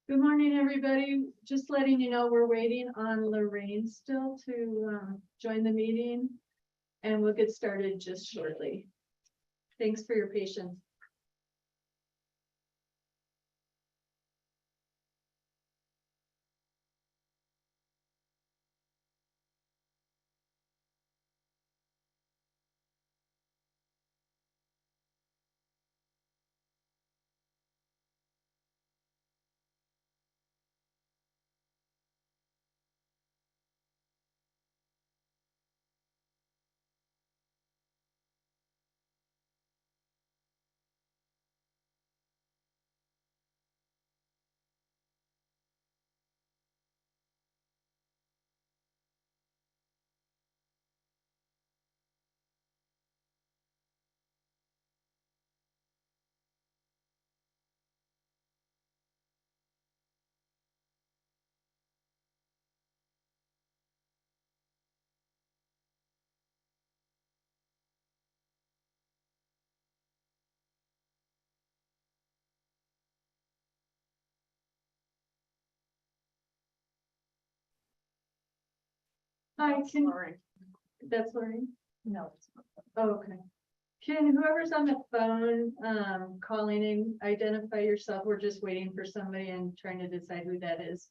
Good morning, everybody. Just letting you know, we're waiting on Lorraine still to join the meeting, and we'll get started just shortly. Thanks for your patience. Hi, that's Lorraine? No, it's not. Oh, okay. Can whoever's on the phone, calling in, identify yourself? We're just waiting for somebody and trying to decide who that is.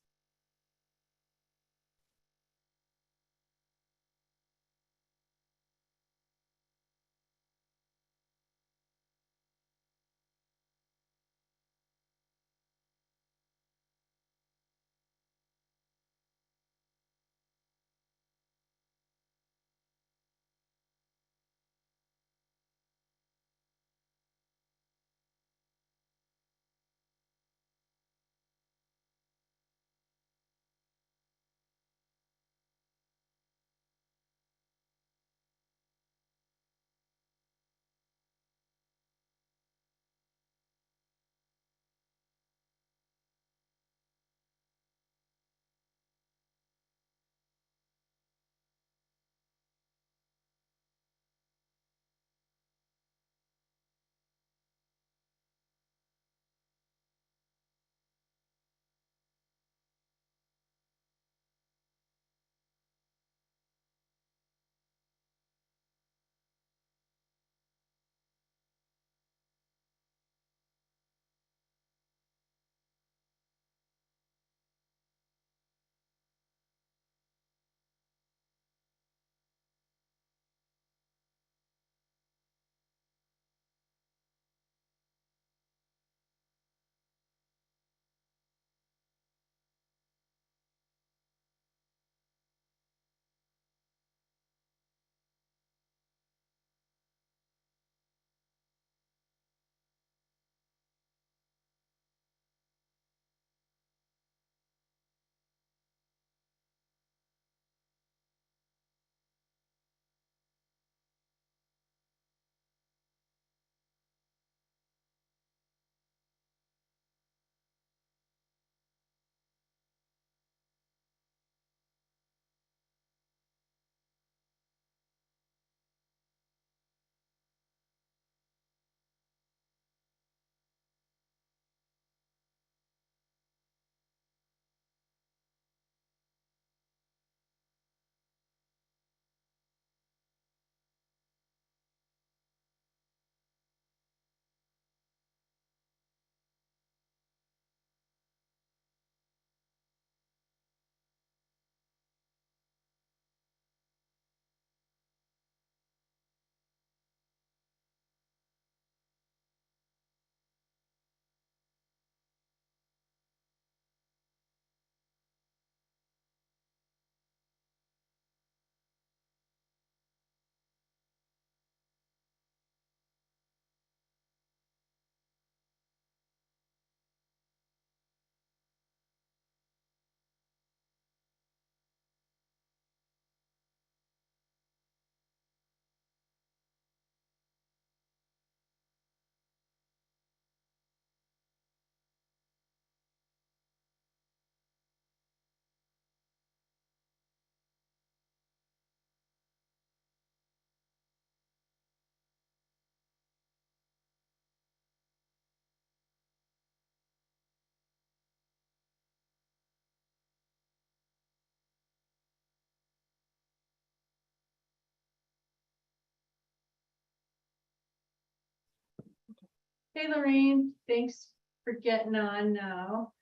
Hey, Lorraine, thanks for getting on now.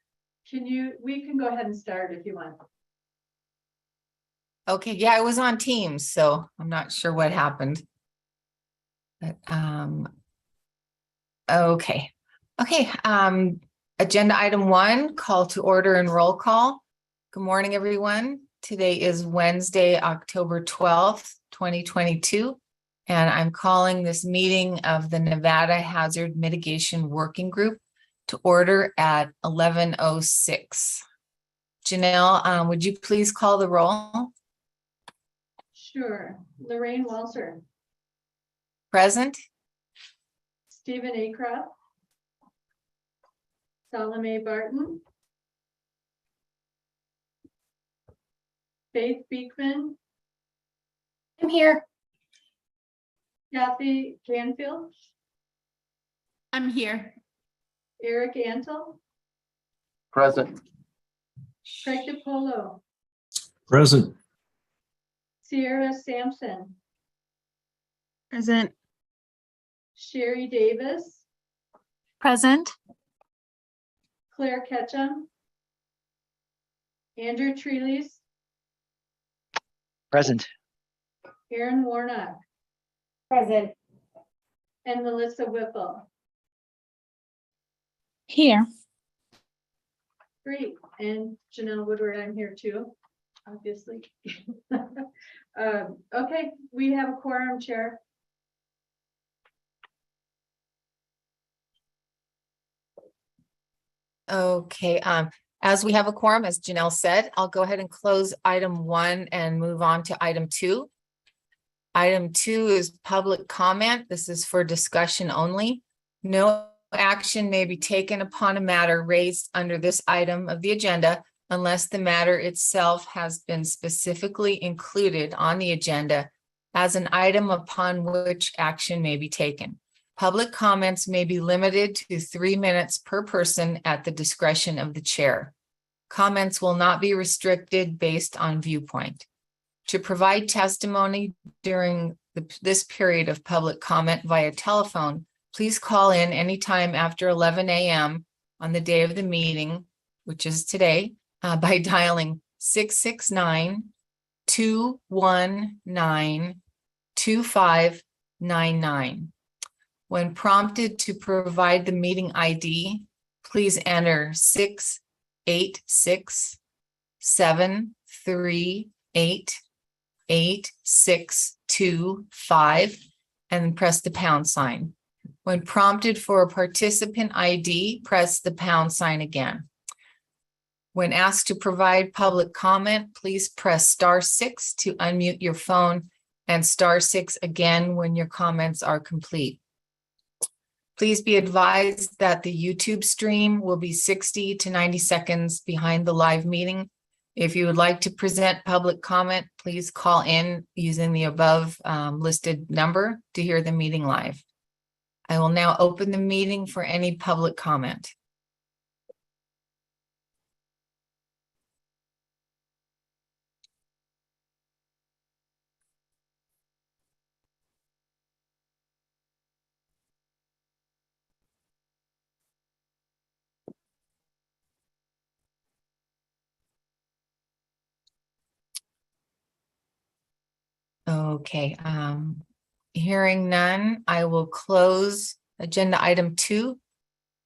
We can go ahead and start if you want. Okay, yeah, I was on Teams, so I'm not sure what happened. But okay. Agenda item 1, call to order and roll call. Good morning, everyone. Today is Wednesday, October 12th, 2022, and I'm calling this meeting of the Nevada Hazard Mitigation Working Group to order at 11:06. Janelle, would you please call the roll? Sure. Lorraine Walser, Present. Stephen Acroft, Salome Barton, Faith Beekman, I'm here. Kathy Canfield, I'm here. Eric Antle, Present. Craig DiPolo, Present. Sierra Sampson, Present. Sherry Davis, Present. Claire Ketchum, Andrew Treelys, Present. Aaron Warnock, Present. and Melissa Whipple. Here. Great, and Janelle Woodward, I'm here too, obviously. Okay, we have a quorum, Chair. Okay, as we have a quorum, as Janelle said, I'll go ahead and close item 1 and move on to item 2. Item 2 is public comment. This is for discussion only. No action may be taken upon a matter raised under this item of the agenda unless the matter itself has been specifically included on the agenda as an item upon which action may be taken. Public comments may be limited to 3 minutes per person at the discretion of the chair. Comments will not be restricted based on viewpoint. To provide testimony during this period of public comment via telephone, please call in anytime after 11 a.m. on the day of the meeting, which is today, by dialing 669-219-2599. When prompted to provide the meeting ID, please enter 686-738-8625 and press the pound sign. When prompted for a participant ID, press the pound sign again. When asked to provide public comment, please press *6 to unmute your phone and *6 again when your comments are complete. Please be advised that the YouTube stream will be 60 to 90 seconds behind the live meeting. If you would like to present public comment, please call in using the above listed number to hear the meeting live. I will now open the meeting for any public comment. Okay, hearing none, I will close agenda item 2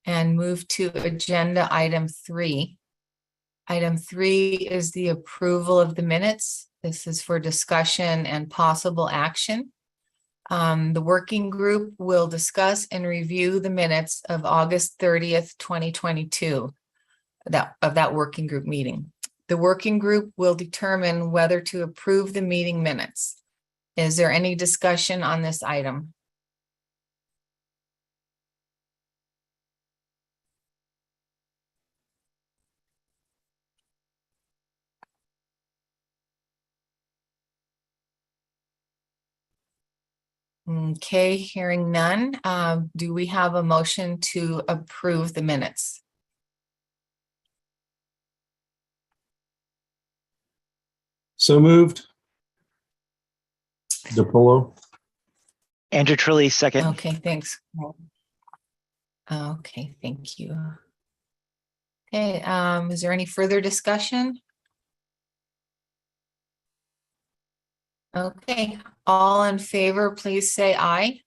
and move to agenda item 3. Item 3 is the approval of the minutes. This is for discussion and possible action. The working group will discuss and review the minutes of August 30th, 2022, of that working group meeting. The working group will determine whether to approve the meeting minutes. Is there any discussion on this item? Okay, hearing none. Do we have a motion to approve the minutes? So moved. DiPolo. Andrew Truly, second. Okay, thanks. Okay, thank you. Okay, is there any further discussion? Okay, all in favor, please say aye.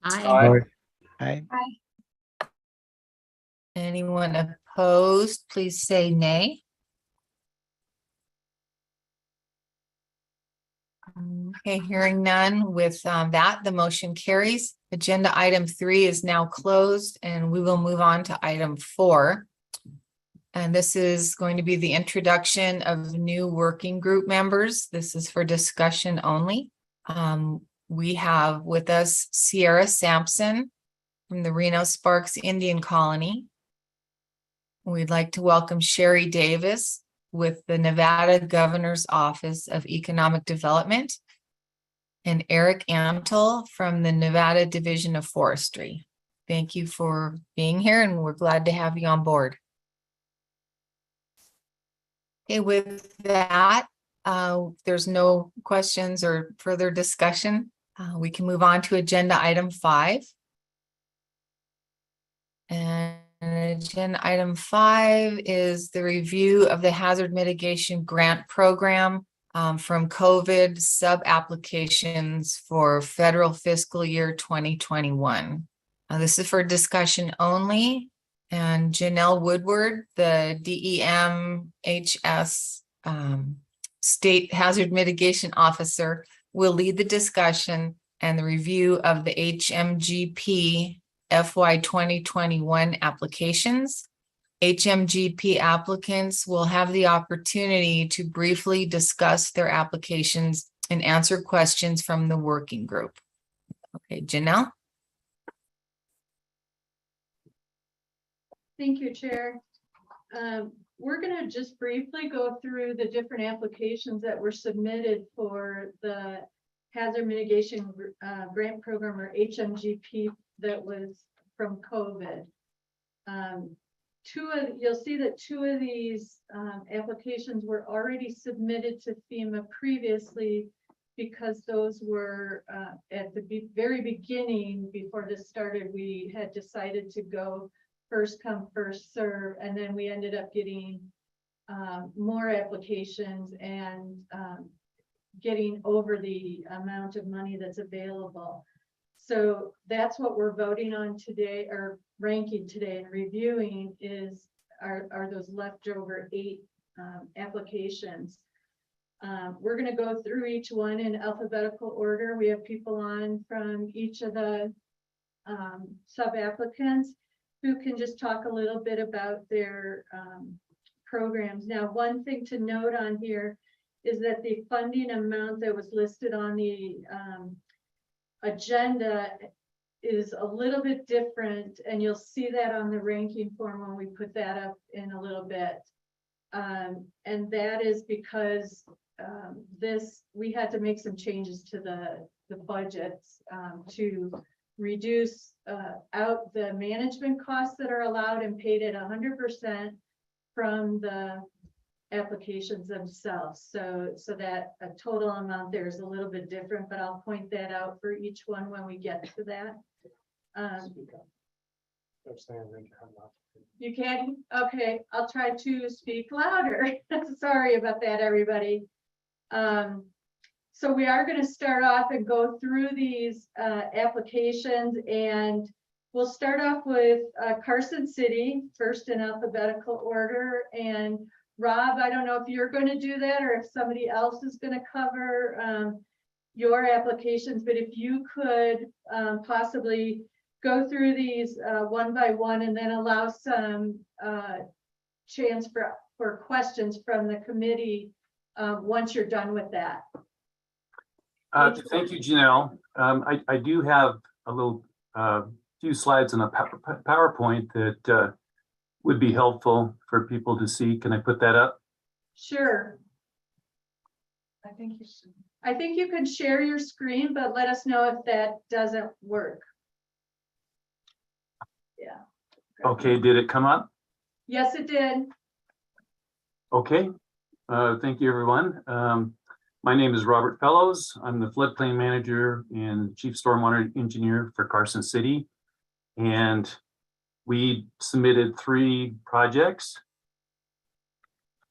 Aye. Aye. Anyone opposed, please say nay. Okay, hearing none, with that, the motion carries. Agenda item 3 is now closed, and we will move on to item 4. And this is going to be the introduction of new working group members. This is for discussion only. We have with us Sierra Sampson from the Reno Sparks Indian Colony. We'd like to welcome Sherry Davis with the Nevada Governor's Office of Economic Development and Eric Amtel from the Nevada Division of Forestry. Thank you for being here, and we're glad to have you on board. Okay, with that, there's no questions or further discussion. We can move on to agenda item 5. And agenda item 5 is the review of the hazard mitigation grant program from COVID sub-applications for federal fiscal year 2021. This is for discussion only. And Janelle Woodward, the DEMHS State Hazard Mitigation Officer, will lead the discussion and the review of the HMGP FY 2021 applications. HMGP applicants will have the opportunity to briefly discuss their applications and answer questions from the working group. Okay, Janelle. Thank you, Chair. We're going to just briefly go through the different applications that were submitted for the Hazard Mitigation Grant Program, or HMGP, that was from COVID. You'll see that 2 of these applications were already submitted to FEMA previously, because those were at the very beginning, before this started, we had decided to go first come, first serve, and then we ended up getting more applications and getting over the amount of money that's available. So that's what we're voting on today, or ranking today and reviewing, are those leftover 8 applications. We're going to go through each one in alphabetical order. We have people on from each of the sub-applicants who can just talk a little bit about their programs. Now, one thing to note on here is that the funding amount that was listed on the agenda is a little bit different, and you'll see that on the ranking form when we put that up in a little bit. And that is because we had to make some changes to the budgets to reduce out the management costs that are allowed and paid at 100% from the applications themselves. So that a total amount there is a little bit different, but I'll point that out for each one when we get to that. You can? Okay, I'll try to speak louder. Sorry about that, everybody. So we are going to start off and go through these applications, and we'll start off with Carson City first in alphabetical order. And Rob, I don't know if you're going to do that or if somebody else is going to cover your applications, but if you could possibly go through these one by one, and then allow some chance for questions from the committee once you're done with that. Thank you, Janelle. I do have a little few slides in a PowerPoint that would be helpful for people to see. Can I put that up? Sure. I think you can share your screen, but let us know if that doesn't work. Yeah. Okay, did it come up? Yes, it did. Okay, thank you, everyone. My name is Robert Fellows. I'm the floodplain manager and chief stormwater engineer for Carson City. And we submitted 3 projects.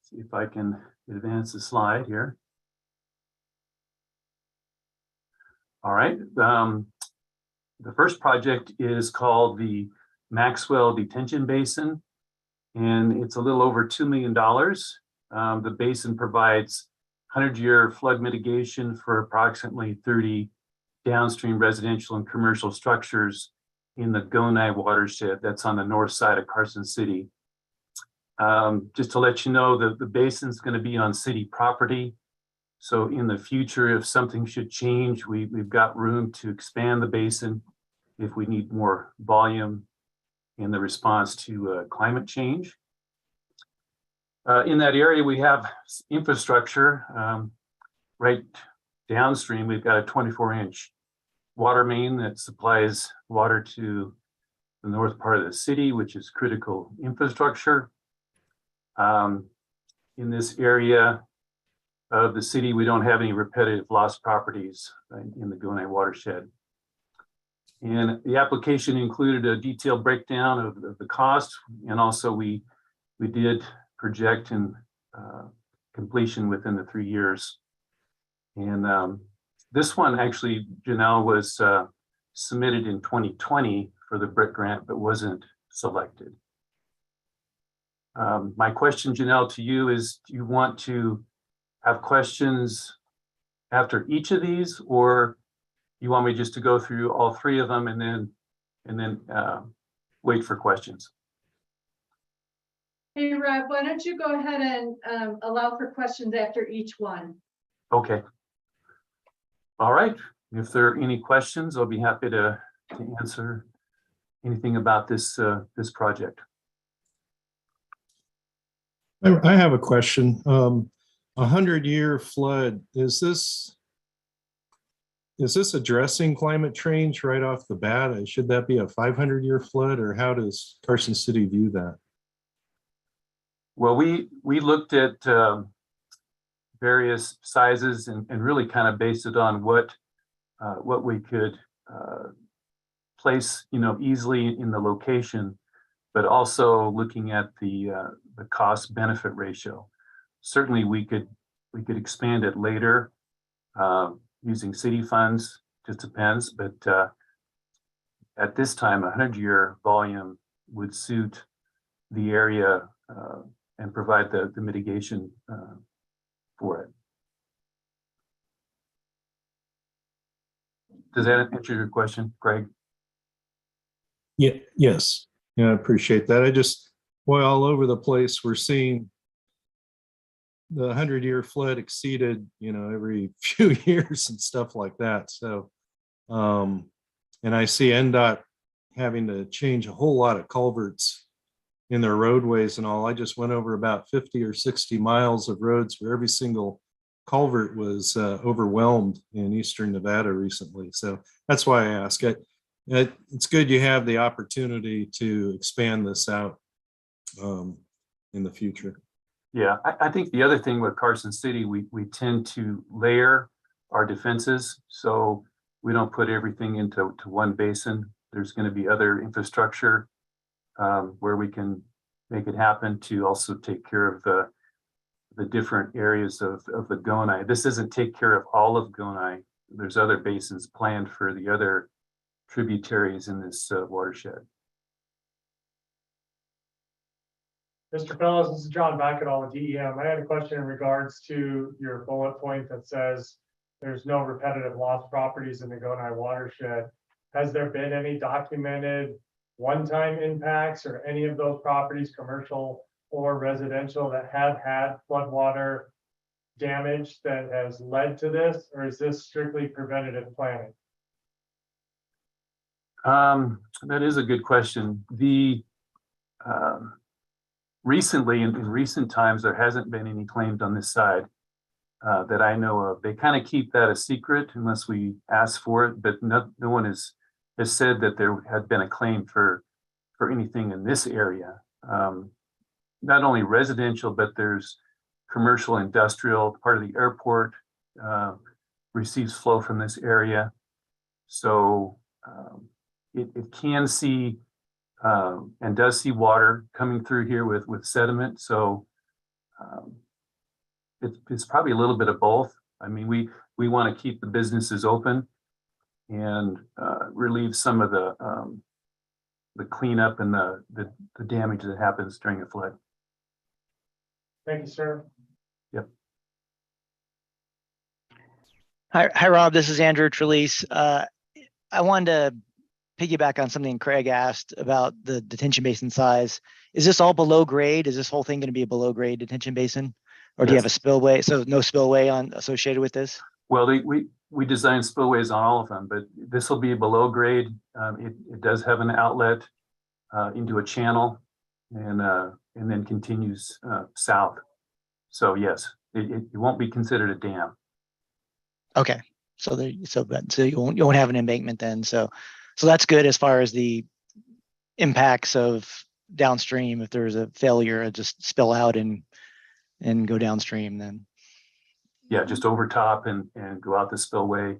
See if I can advance the slide here. All right. The first project is called the Maxwell Detention Basin, and it's a little over $2 million. The basin provides 100-year flood mitigation for approximately 30 downstream residential and commercial structures in the Gonai watershed that's on the north side of Carson City. Just to let you know, the basin's going to be on city property. So in the future, if something should change, we've got room to expand the basin if we need more volume in the response to climate change. In that area, we have infrastructure. Right downstream, we've got a 24-inch water main that supplies water to the north part of the city, which is critical infrastructure. In this area of the city, we don't have any repetitive lost properties in the Gonai watershed. And the application included a detailed breakdown of the cost, and also we did project and completion within the 3 years. And this one actually, Janelle, was submitted in 2020 for the BRIC grant, but wasn't selected. My question, Janelle, to you is, do you want to have questions after each of these, or you want me just to go through all 3 of them and then wait for questions? Hey, Rob, why don't you go ahead and allow for questions after each one? Okay. All right. If there are any questions, I'll be happy to answer anything about this project. I have a question. 100-year flood, is this addressing climate change right off the bat? Should that be a 500-year flood, or how does Carson City view that? Well, we looked at various sizes and really kind of based it on what we could place, easily in the location, but also looking at the cost benefit ratio. Certainly, we could expand it later using city funds. Just depends, but at this time, a 100-year volume would suit the area and provide the mitigation for it. Does that answer your question, Greg? Yeah, yes. Yeah, I appreciate that. All over the place, we're seeing the 100-year flood exceeded, every few years and stuff like that. So, and I see NDOT having to change a whole lot of culverts in their roadways and all. I just went over about 50 or 60 miles of roads where every single culvert was overwhelmed in eastern Nevada recently. So that's why I ask it. It's good you have the opportunity to expand this out in the future. Yeah, I think the other thing with Carson City, we tend to layer our defenses, so we don't put everything into one basin. There's going to be other infrastructure where we can make it happen to also take care of the different areas of the Gonai. This doesn't take care of all of Gonai. There's other basins planned for the other tributaries in this watershed. Mr. Fellows, this is John Backett with DEM. I had a question in regards to your bullet point that says there's no repetitive lost properties in the Gonai watershed. Has there been any documented one-time impacts or any of those properties, commercial or residential, that have had floodwater damage that has led to this, or is this strictly preventative planning? That is a good question. Recently, in recent times, there hasn't been any claims on this side that I know of. They kind of keep that a secret unless we ask for it, but no one has said that there had been a claim for anything in this area. Not only residential, but there's commercial, industrial. Part of the airport receives flow from this area. So it can see and does see water coming through here with sediment. So it's probably a little bit of both. I mean, we want to keep the businesses open and relieve some of the cleanup and the damage that happens during a flood. Thank you, sir. Hi, Rob. This is Andrew Trelease. I wanted to piggyback on something Craig asked about the detention basin size. Is this all below grade? Is this whole thing going to be a below grade detention basin? Or do you have a spillway? So no spillway associated with this? Well, we designed spillways on all of them, but this will be below grade. It does have an outlet into a channel and then continues south. So yes, it won't be considered a dam. Okay, so you won't have an embankment then. So that's good as far as the impacts of downstream. If there's a failure, just spill out and go downstream then. Yeah, just over top and go out the spillway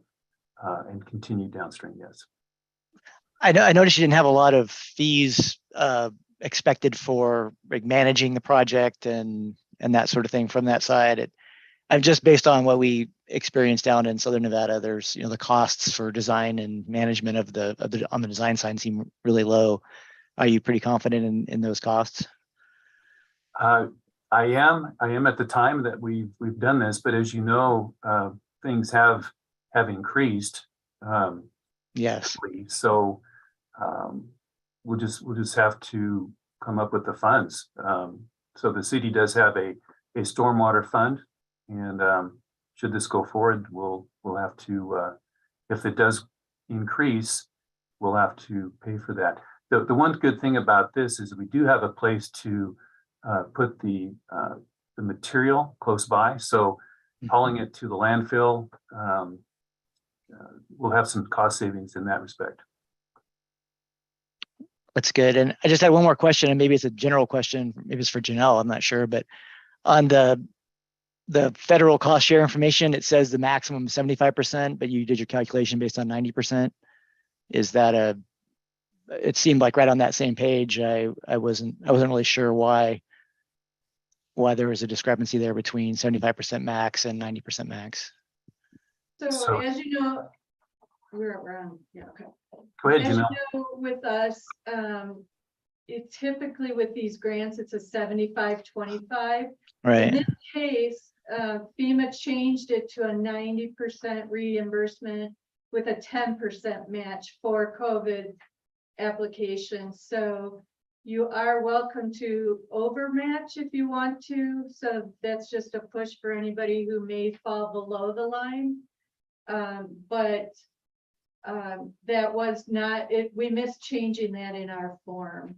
and continue downstream. Yes. I noticed you didn't have a lot of fees expected for like managing the project and that sort of thing from that side. I'm just based on what we experienced down in Southern Nevada. There's the costs for design and management on the design side seem really low. Are you pretty confident in those costs? I am at the time that we've done this, but as you know, things have increased. Yes. So we'll just have to come up with the funds. So the city does have a stormwater fund, and should this go forward, we'll have to, if it does increase, we'll have to pay for that. The one good thing about this is we do have a place to put the material close by. So hauling it to the landfill, we'll have some cost savings in that respect. That's good. And I just had one more question, and maybe it's a general question. Maybe it's for Janelle. I'm not sure, but on the federal cost share information, it says the maximum 75%, but you did your calculation based on 90%. Is that it seemed like right on that same page, I wasn't really sure why there was a discrepancy there between 75% max and 90% max. So as you know, we're around, yeah, okay. Go ahead, As you Janelle. know, with us, it typically with these grants, it's a 75-25. Right. In this case, FEMA changed it to a 90% reimbursement with a 10% match for COVID applications. So you are welcome to overmatch if you want to. So that's just a push for anybody who may fall below the line. That was not it. We missed changing that in our form.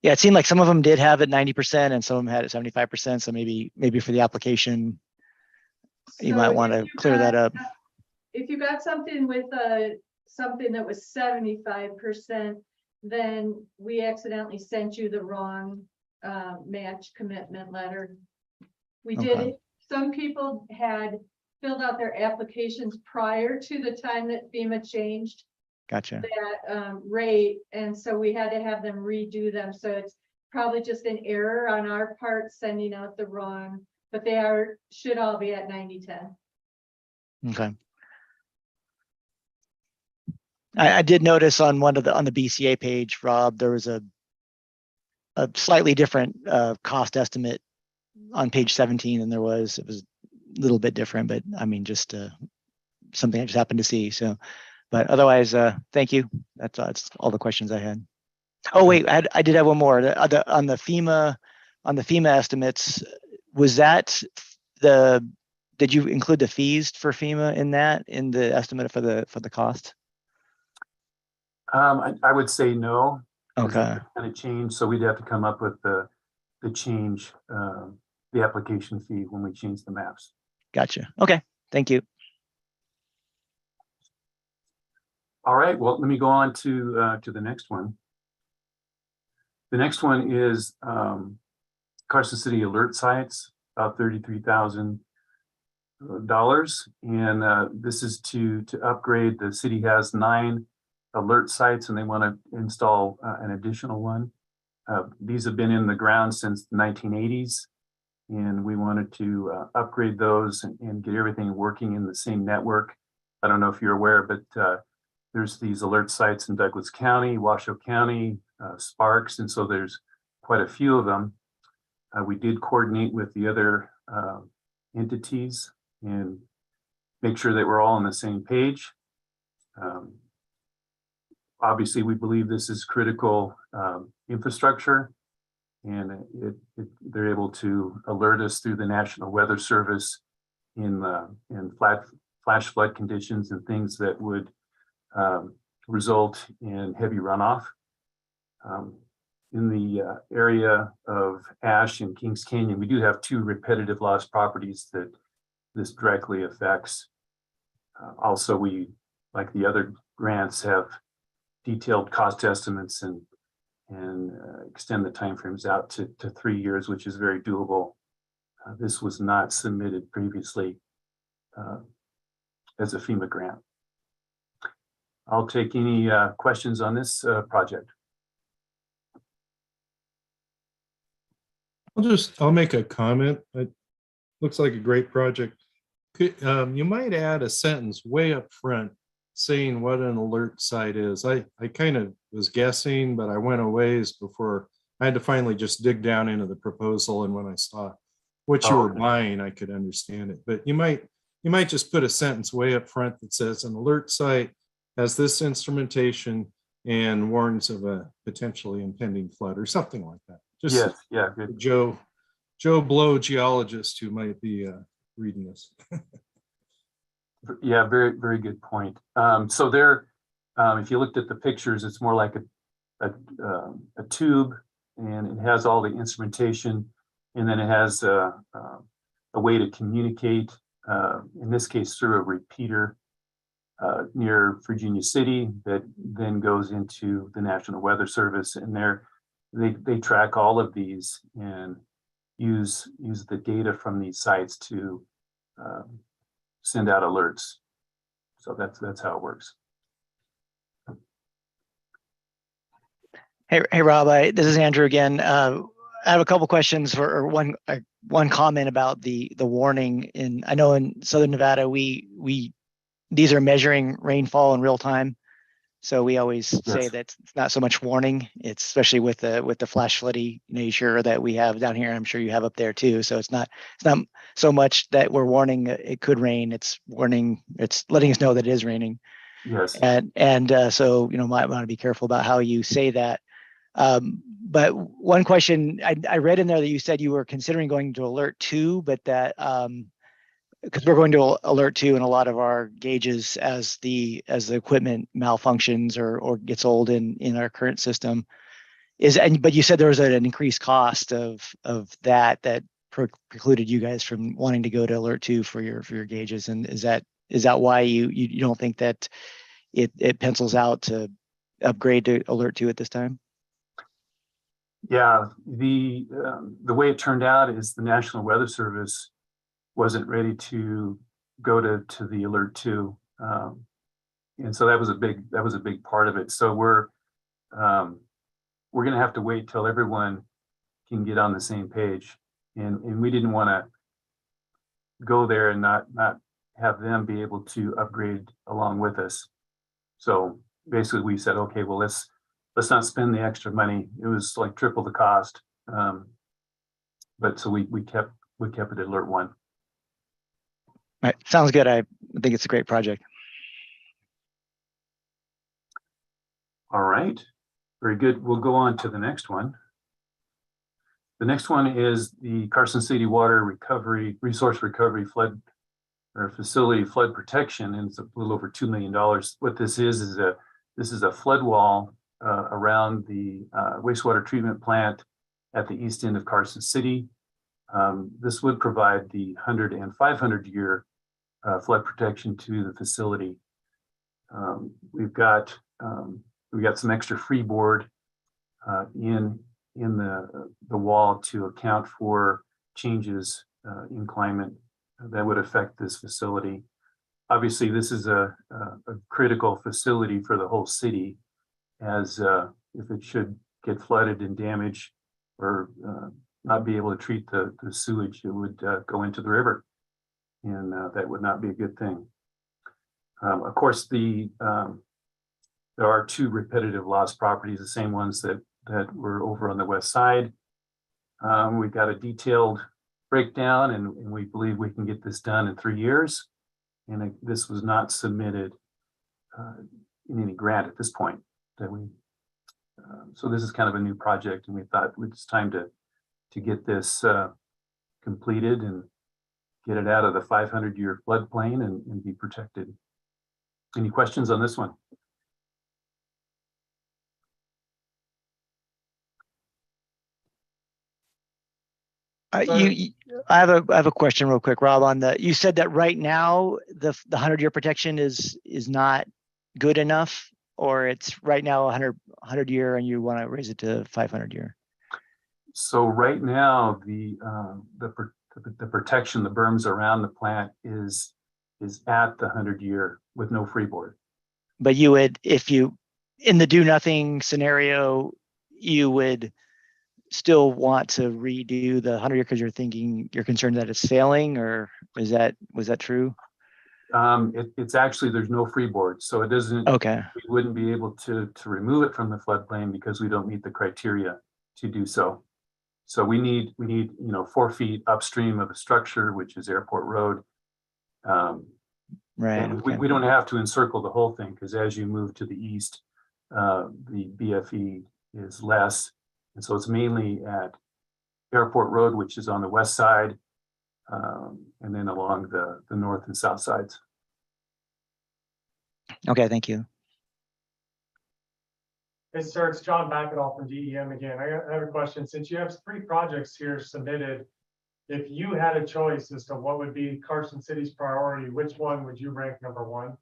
Yeah, it seemed like some of them did have it 90% and some of them had it 75%. So maybe for the application, you might want to clear that up. If you got something with something that was 75%, then we accidentally sent you the wrong match commitment letter. We did it. Some people had filled out their applications prior to the time that FEMA changed Gotcha. that rate, and so we had to have them redo them. So it's probably just an error on our part sending out the wrong, but they should all be at 90-10. Okay. I did notice on on the BCA page, Rob, there was a slightly different cost estimate on page 17 than there was. It was a little bit different, but I mean, just something I just happened to see. So, but otherwise, thank you. That's all the questions I had. Oh wait, I did have one more. On the FEMA estimates, was that did you include the fees for FEMA in the estimate for the cost? I would say no. Okay. Kind of change, so we'd have to come up with the change, the application fee when we change the maps. Gotcha. Okay. Thank you. All right. Well, let me go on to the next one. The next one is Carson City alert sites, about $33,000, and this is to upgrade. The city has 9 alert sites and they want to install an additional one. These have been in the ground since the 1980s, and we wanted to upgrade those and get everything working in the same network. I don't know if you're aware, but there's these alert sites in Douglas County, Washoe County, Sparks, and so there's quite a few of them. We did coordinate with the other entities and make sure that we're all on the same page. Obviously, we believe this is critical infrastructure, and they're able to alert us through the National Weather Service in flash flood conditions and things that would result in heavy runoff. In the area of Ash and Kings Canyon, we do have 2 repetitive loss properties that this directly affects. Also, we, like the other grants, have detailed cost estimates and extend the timeframes out to 3 years, which is very doable. This was not submitted previously as a FEMA grant. I'll take any questions on this project. I'll make a comment. It looks like a great project. You might add a sentence way up front saying what an alert site is. I kind of was guessing, but I went a ways before I had to finally just dig down into the proposal. And when I saw what you were buying, I could understand it. But you might just put a sentence way up front that says an alert site has this instrumentation and warns of a potentially impending flood or something like that. Just Yes, yeah, good. Joe Blow, geologist who might be reading this. Yeah, very, very good point. So there, if you looked at the pictures, it's more like a tube, and it has all the instrumentation, and then it has a way to communicate, in this case through a repeater near Virginia City that then goes into the National Weather Service, and they track all of these and use the data from these sites to send out alerts. So that's how it works. Hey Rob, this is Andrew again. I have a couple questions or one comment about the warning. I know in Southern Nevada these are measuring rainfall in real time. So we always say that it's not so much warning. It's especially with the flash floody nature that we have down here. I'm sure you have up there too. So it's not so much that we're warning it could rain. It's warning. It's letting us know that it is raining. Yes. And so might want to be careful about how you say that. But one question I read in there that you said you were considering going to alert 2, but that because we're going to alert 2 in a lot of our gauges as the equipment malfunctions or gets old in our current system. But you said there was an increased cost of that precluded you guys from wanting to go to alert 2 for your gauges. And is that why you don't think that it pencils out to upgrade to alert 2 at this time? Yeah, the way it turned out is the National Weather Service wasn't ready to go to the alert 2, and so that was a big part of it. So we're going to have to wait till everyone can get on the same page, and we didn't want to go there and not have them be able to upgrade along with us. So basically, we said, okay, well let's not spend the extra money. It was like triple the cost, but so we kept it at alert 1. Right. Sounds good. I think it's a great project. All right, very good. We'll go on to the next one. The next one is the Carson City Water Resource Recovery Flood Facility Flood Protection, and it's a little over $2 million. What this is a flood wall around the wastewater treatment plant at the east end of Carson City. This would provide the 100 and 500 year flood protection to the facility. We've got some extra freeboard in the wall to account for changes in climate that would affect this facility. obviously, this is a critical facility for the whole city, as if it should get flooded and damaged or not be able to treat the sewage, it would go into the river. And that would not be a good thing. Of course, there are two repetitive lost properties, the same ones that were over on the west side. We've got a detailed breakdown, and we believe we can get this done in 3 years. And this was not submitted in any grant at this point. So this is kind of a new project, and we thought it's time to get this completed and get it out of the 500-year floodplain and be protected. Any questions on this one? I have a question real quick, Rob, on you said that right now the 100-year protection is not good enough, or it's right now 100-year and you want to raise it to 500-year? So right now, the protection, the berms around the plant is at the 100-year with no freeboard. But you would, if you, in the do nothing scenario, you would still want to redo the 100-year because you're concerned that it's failing, or was that true? It's actually, there's no freeboard, so it doesn't. Okay. We wouldn't be able to remove it from the floodplain because we don't meet the criteria to do so. So we need 4 feet upstream of the structure, which is Airport Road. Right. And Okay. we don't have to encircle the whole thing, because as you move to the east, the BFE is less. And so it's mainly at Airport Road, which is on the west side, and then along the north and south sides. Okay, thank you. Hey, sir, it's John Backett from DEM again. I have a question. Since you have 3 projects here submitted, if you had a choice as to what would be Carson City's priority, which one would you rank number 1?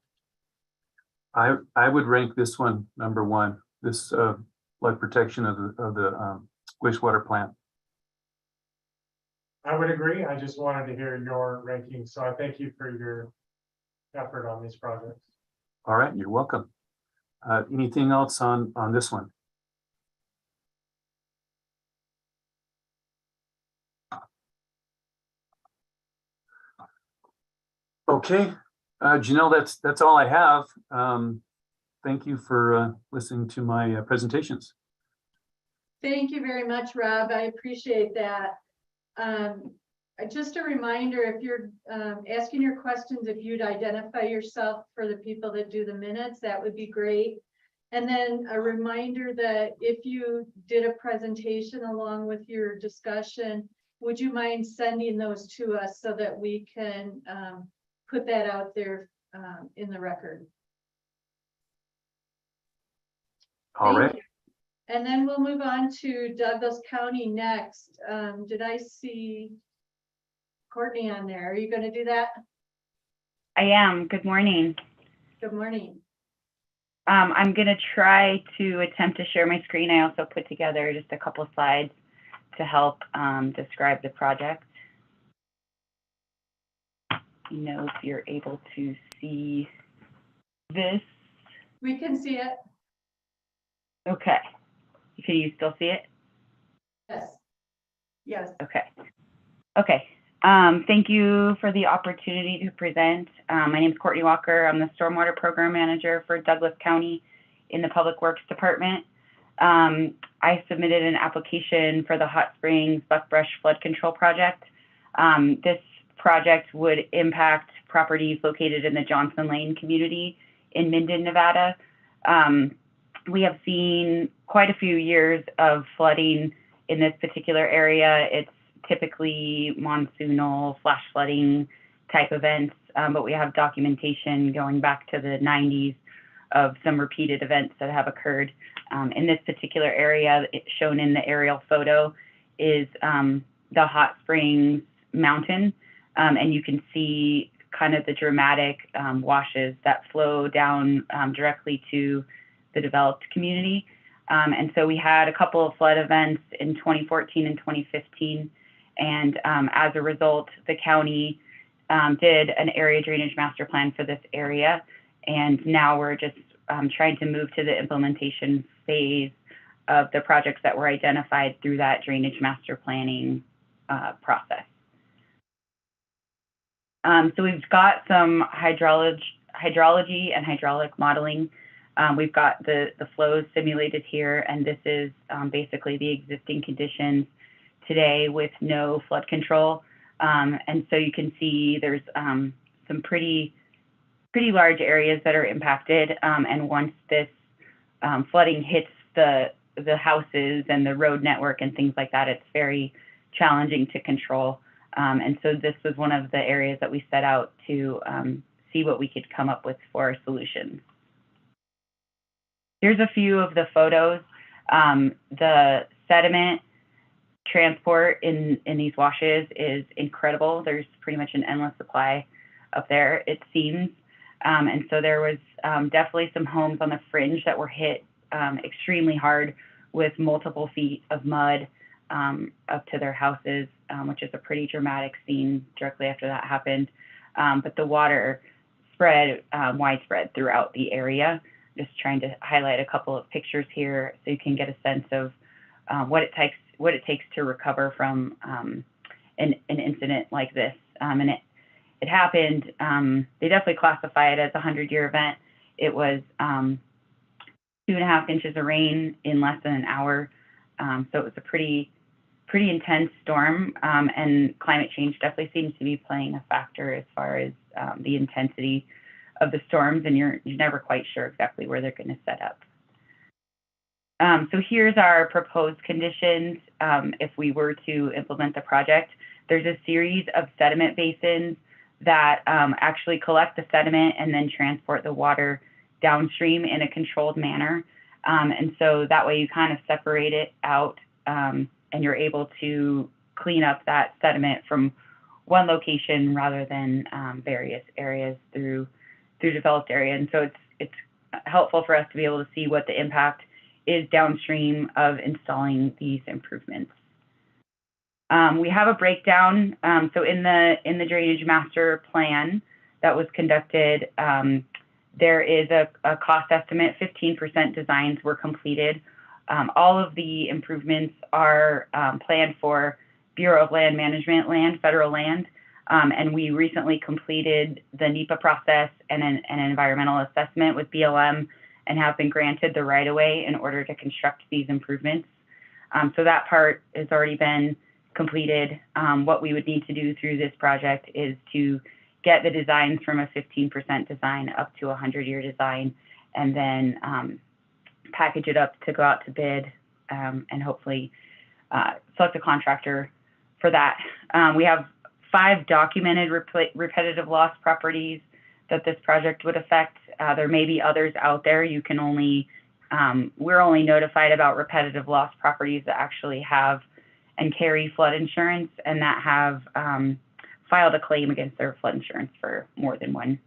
I would rank this one number 1. This flood protection of the wastewater plant. I would agree. I just wanted to hear your ranking. So I thank you for your effort on these projects. All right, you're welcome. Anything else on this one? Okay, Janelle, that's all I have. Thank you for listening to my presentations. Thank you very much, Rob. I appreciate that. Just a reminder, if you're asking your questions, if you'd identify yourself for the people that do the minutes, that would be great. And then a reminder that if you did a presentation along with your discussion, would you mind sending those to us so that we can put that out there in the record? All right. Thank you. And then we'll move on to Douglas County next. Did I see Courtney on there? Are you going to do that? I am. Good morning. Good morning. I'm going to try to attempt to share my screen. I also put together just a couple slides to help describe the project. You know, if you're able to see this. We can see it. Okay. Can you still see it? Yes. Yes. Okay. Okay. Thank you for the opportunity to present. My name is Courtney Walker. I'm the Stormwater Program Manager for Douglas County in the Public Works Department. I submitted an application for the Hot Springs Buckbrush Flood Control Project. This project would impact properties located in the Johnson Lane community in Minden, Nevada. We have seen quite a few years of flooding in this particular area. It's typically monsoonal flash flooding type events, but we have documentation going back to the 90s of some repeated events that have occurred. In this particular area, shown in the aerial photo is the Hot Springs Mountain, and you can see kind of the dramatic washes that flow down directly to the developed community. And so we had a couple of flood events in 2014 and 2015. And as a result, the county did an area drainage master plan for this area. And now we're just trying to move to the implementation phase of the projects that were identified through that drainage master planning process. So we've got some hydrology and hydraulic modeling. We've got the flows simulated here, and this is basically the existing conditions today with no flood control. And so you can see there's some pretty large areas that are impacted. And once this flooding hits the houses and the road network and things like that, it's very challenging to control. And so this was one of the areas that we set out to see what we could come up with for solutions. Here's a few of the photos. The sediment transport in these washes is incredible. There's pretty much an endless supply up there, it seems. And so there was definitely some homes on the fringe that were hit extremely hard with multiple feet of mud up to their houses, which is a pretty dramatic scene directly after that happened. But the water spread widespread throughout the area. Just trying to highlight a couple of pictures here so you can get a sense of what it takes to recover from an incident like this. And it happened, they definitely classify it as a 100-year event. It was 2.5 inches of rain in less than an hour. So it was a pretty intense storm, and climate change definitely seems to be playing a factor as far as the intensity of the storms, and you're never quite sure exactly where they're going to set up. So here's our proposed conditions if we were to implement the project. There's a series of sediment basins that actually collect the sediment and then transport the water downstream in a controlled manner. And so that way you kind of separate it out and you're able to clean up that sediment from one location rather than various areas through developed area. And so it's helpful for us to be able to see what the impact is downstream of installing these improvements. We have a breakdown. So in the drainage master plan that was conducted, there is a cost estimate. 15% designs were completed. All of the improvements are planned for Bureau of Land Management land, federal land. And we recently completed the NEPA process and an environmental assessment with BLM and have been granted the right-of-way in order to construct these improvements. So that part has already been completed. What we would need to do through this project is to get the designs from a 15% design up to a 100-year design, and then package it up to go out to bid and hopefully select a contractor for that. We have 5 documented repetitive loss properties that this project would affect. There may be others out there. You can only, we're only notified about repetitive loss properties that actually have and carry flood insurance and that have filed a claim against their flood insurance for more than once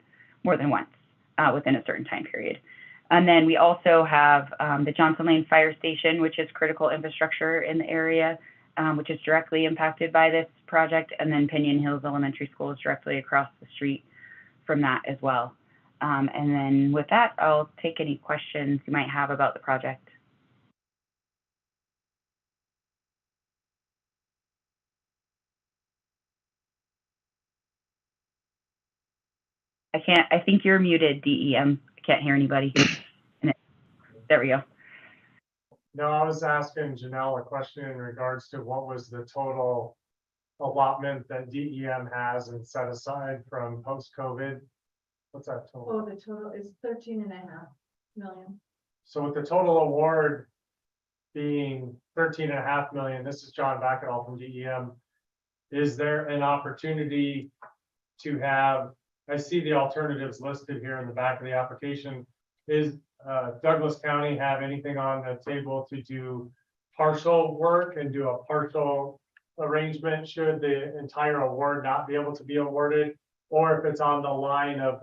within a certain time period. And then we also have the Johnson Lane Fire Station, which is critical infrastructure in the area, which is directly impacted by this project. And then Pinion Hills Elementary School is directly across the street from that as well. And then with that, I'll take any questions you might have about the project. I think you're muted, DEM. I can't hear anybody. There we go. No, I was asking Janelle a question in regards to what was the total allotment that DEM has and set aside from post-COVID. What's that total? Oh, the total is 13.5 million. So with the total award being 13.5 million, this is John Backetall from DEM. Is there an opportunity to have, I see the alternatives listed here in the back of the application. Is Douglas County have anything on the table to do partial work and do a partial arrangement should the entire award not be able to be awarded? Or if it's on the line of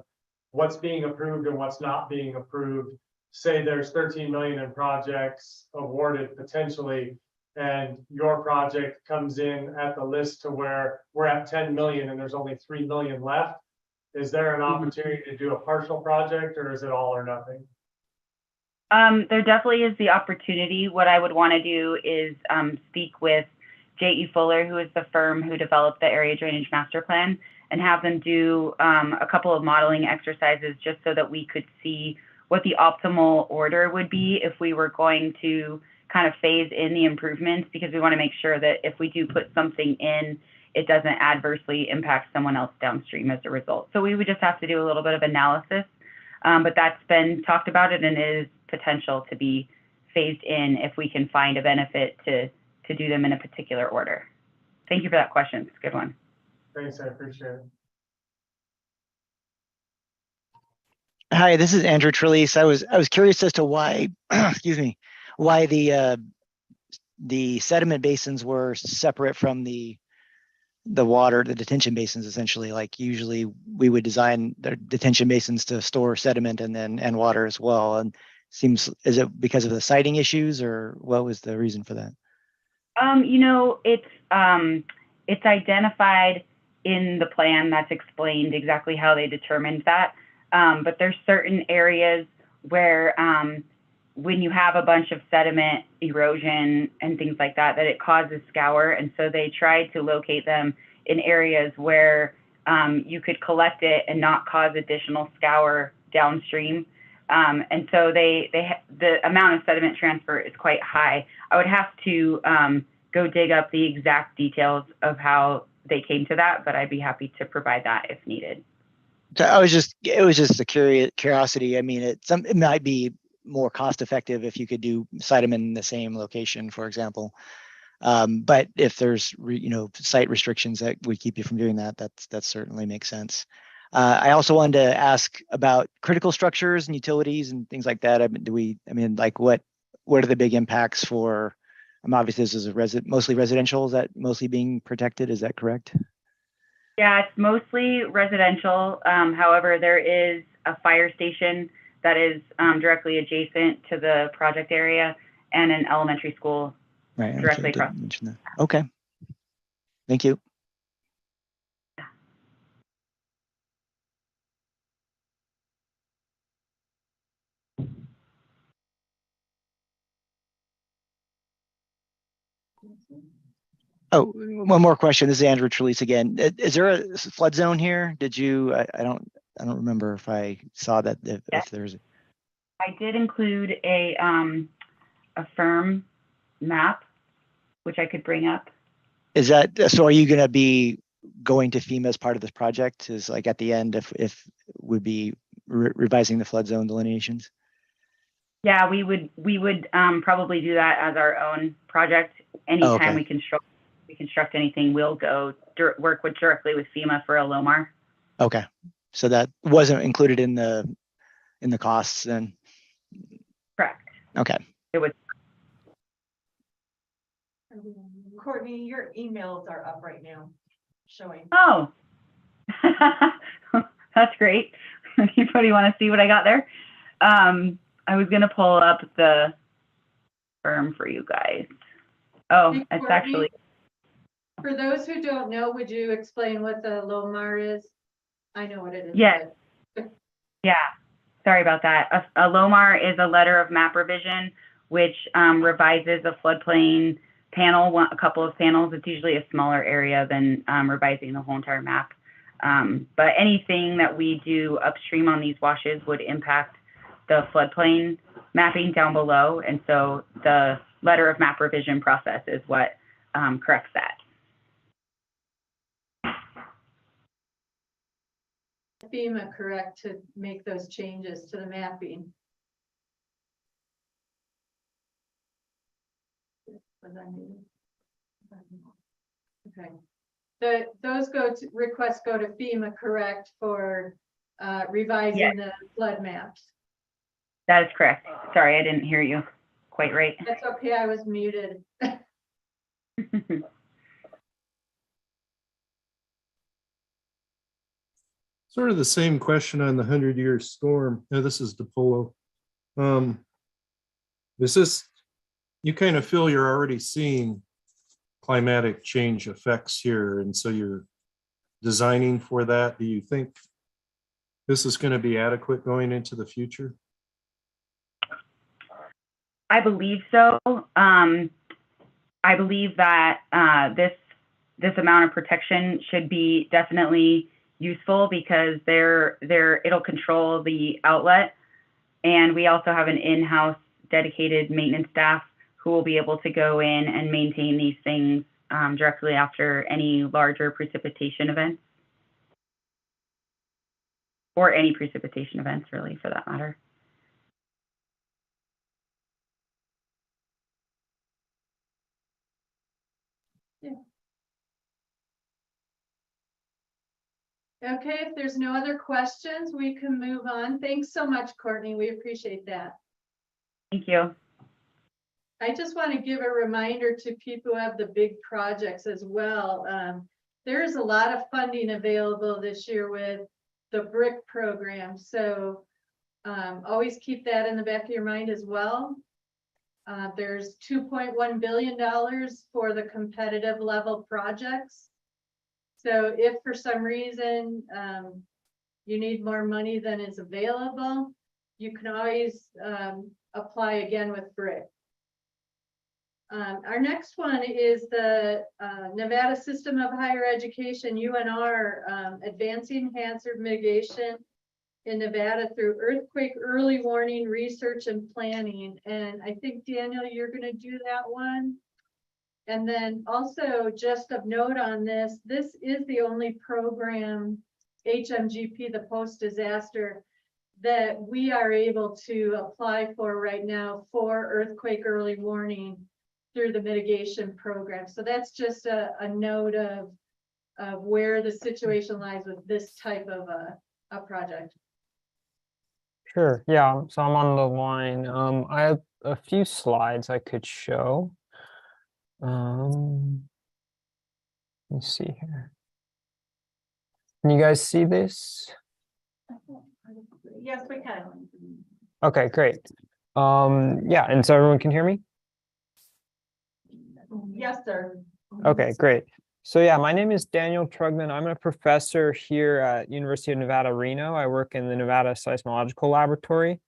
what's being approved and what's not being approved, say there's 13 million in projects awarded potentially, and your project comes in at the list to where we're at 10 million and there's only 3 million left, is there an opportunity to do a partial project, or is it all or nothing? There definitely is the opportunity. What I would want to do is speak with J.E. Fuller, who is the firm who developed the area drainage master plan, and have them do a couple of modeling exercises just so that we could see what the optimal order would be if we were going to kind of phase in the improvements, because we want to make sure that if we do put something in, it doesn't adversely impact someone else downstream as a result. So we would just have to do a little bit of analysis, but that's been talked about it and is potential to be phased in if we can find a benefit to do them in a particular order. Thank you for that question. It's a good one. Thanks, I appreciate it. Hi, this is Andrew Trelease. I was curious as to why, excuse me, why the sediment basins were separate from the water, the detention basins, essentially. Like usually we would design the detention basins to store sediment and water as well. And seems, is it because of the siting issues, or what was the reason for that? You know, it's identified in the plan that's explained exactly how they determined that. But there's certain areas where when you have a bunch of sediment, erosion, and things like that, that it causes scour. And so they tried to locate them in areas where you could collect it and not cause additional scour downstream. And so the amount of sediment transfer is quite high. I would have to go dig up the exact details of how they came to that, but I'd be happy to provide that if needed. So it was just a curiosity. I mean, it might be more cost effective if you could site them in the same location, for example. But if there's site restrictions that would keep you from doing that, that certainly makes sense. I also wanted to ask about critical structures and utilities and things like that. What are the big impacts for? Obviously, this is mostly residential. Is that mostly being protected? Is that correct? Yeah, it's mostly residential. However, there is a fire station that is directly adjacent to the project area and an elementary school directly across. Mention that. Okay. Thank you. Oh, one more question. This is Andrew Trelease again. Is there a flood zone here? Did you? I don't remember if I saw that. If there's. I did include a firm map, which I could bring up. Is that so? Are you going to be going to FEMA as part of this project? Is like at the end, if would be revising the flood zone delineations? Yeah, we would probably do that as our own project. Anytime we construct anything, we'll go work directly with FEMA for a LOMAR. Okay, so that wasn't included in the costs then. Correct. Okay. It was. Courtney, your emails are up right now, showing. Oh, that's great. Anybody want to see what I got there? I was going to pull up the firm for you guys. Oh, Hey, it's Courtney, actually. For those who don't know, would you explain what the LOMAR is? I know what it is. Yes. Yeah. Sorry about that. A LOMAR is a letter of map revision, which revises a floodplain panel, a couple of panels. It's usually a smaller area than revising the whole entire map. But anything that we do upstream on these washes would impact the floodplain mapping down below. And so the letter of map revision process is what corrects that. FEMA correct to make those changes to the mapping. Okay. Those requests go to FEMA correct for revising the flood maps. That is correct. Sorry, I didn't hear you quite right. That's okay, I was muted. Sort of the same question on the 100-year storm. Now, this is DePolo. Is this you kind of feel you're already seeing climatic change effects here, and so you're designing for that. Do you think this is going to be adequate going into the future? I believe so. I believe that this amount of protection should be definitely useful because it'll control the outlet, and we also have an in-house dedicated maintenance staff who will be able to go in and maintain these things directly after any larger precipitation events, or any precipitation events, really, for that matter. Okay, if there's no other questions, we can move on. Thanks so much, Courtney. We appreciate that. Thank you. I just want to give a reminder to people who have the big projects as well. There's a lot of funding available this year with the BRIC program. So always keep that in the back of your mind as well. There's $2.1 billion for the competitive level projects. So if for some reason you need more money than is available, you can always apply again with BRIC. Our next one is the Nevada System of Higher Education, UNR, Advancing Hazard Mitigation in Nevada through Earthquake Early Warning Research and Planning. And I think, Daniel, you're going to do that one. And then also just of note on this is the only program, HMGP, the post-disaster, that we are able to apply for right now for earthquake early warning through the mitigation program. So that's just a note of where the situation lies with this type of a project. Sure. Yeah. So I'm on the line. I have a few slides I could show. Let me see here. Can you guys see this? Yes, we can. Okay, great. Yeah, and so everyone can hear me? Yes, sir. Okay, great. So yeah, my name is Daniel Trugman. I'm a professor here at University of Nevada, Reno. I work in the Nevada Seismological Laboratory.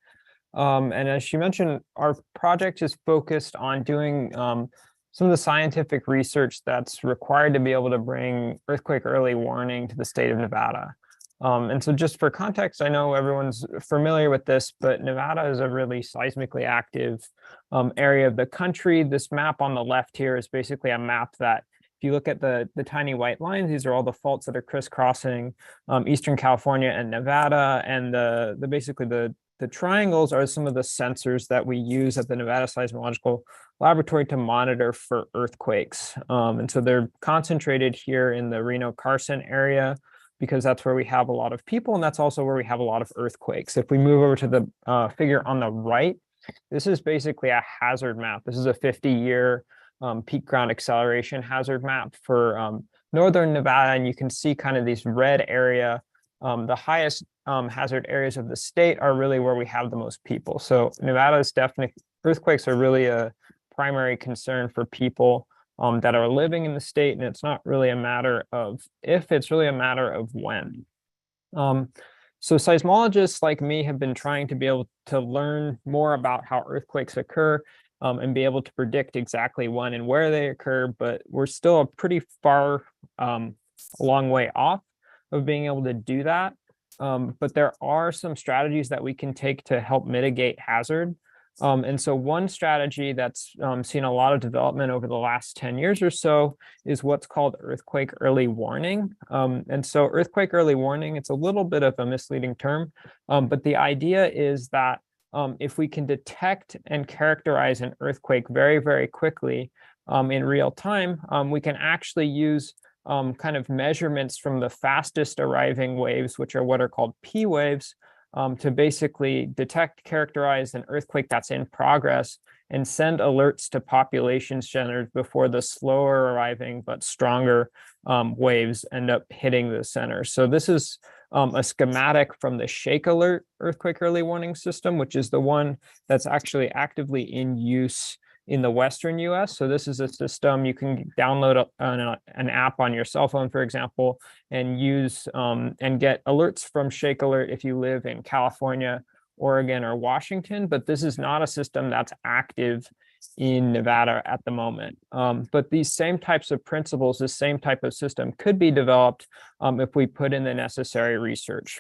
And as she mentioned, our project is focused on doing some of the scientific research that's required to be able to bring earthquake early warning to the state of Nevada. And so just for context, I know everyone's familiar with this, but Nevada is a really seismically active area of the country. This map on the left here is basically a map that, if you look at the tiny white lines, these are all the faults that are crisscrossing Eastern California and Nevada. And basically the triangles are some of the sensors that we use at the Nevada Seismological Laboratory to monitor for earthquakes. And so they're concentrated here in the Reno-Carson area, because that's where we have a lot of people, and that's also where we have a lot of earthquakes. If we move over to the figure on the right, this is basically a hazard map. This is a 50-year peak ground acceleration hazard map for northern Nevada, and you can see kind of these red area. The highest hazard areas of the state are really where we have the most people. So Nevada's definitely, earthquakes are really a primary concern for people that are living in the state, and it's not really a matter of if, it's really a matter of when. So seismologists like me have been trying to be able to learn more about how earthquakes occur and be able to predict exactly when and where they occur, but we're still a pretty far, a long way off of being able to do that. But there are some strategies that we can take to help mitigate hazard. And so one strategy that's seen a lot of development over the last 10 years or so is what's called earthquake early warning. And so earthquake early warning, it's a little bit of a misleading term, but the idea is that if we can detect and characterize an earthquake very, very quickly in real time, we can actually use kind of measurements from the fastest arriving waves, which are what are called P waves, to basically detect, characterize an earthquake that's in progress and send alerts to population centers before the slower arriving but stronger waves end up hitting the center. So this is a schematic from the Shake Alert earthquake early warning system, which is the one that's actually actively in use in the Western US. So this is a system you can download an app on your cell phone, for example, and use and get alerts from Shake Alert if you live in California, Oregon, or Washington. But this is not a system that's active in Nevada at the moment. But these same types of principles, this same type of system could be developed if we put in the necessary research.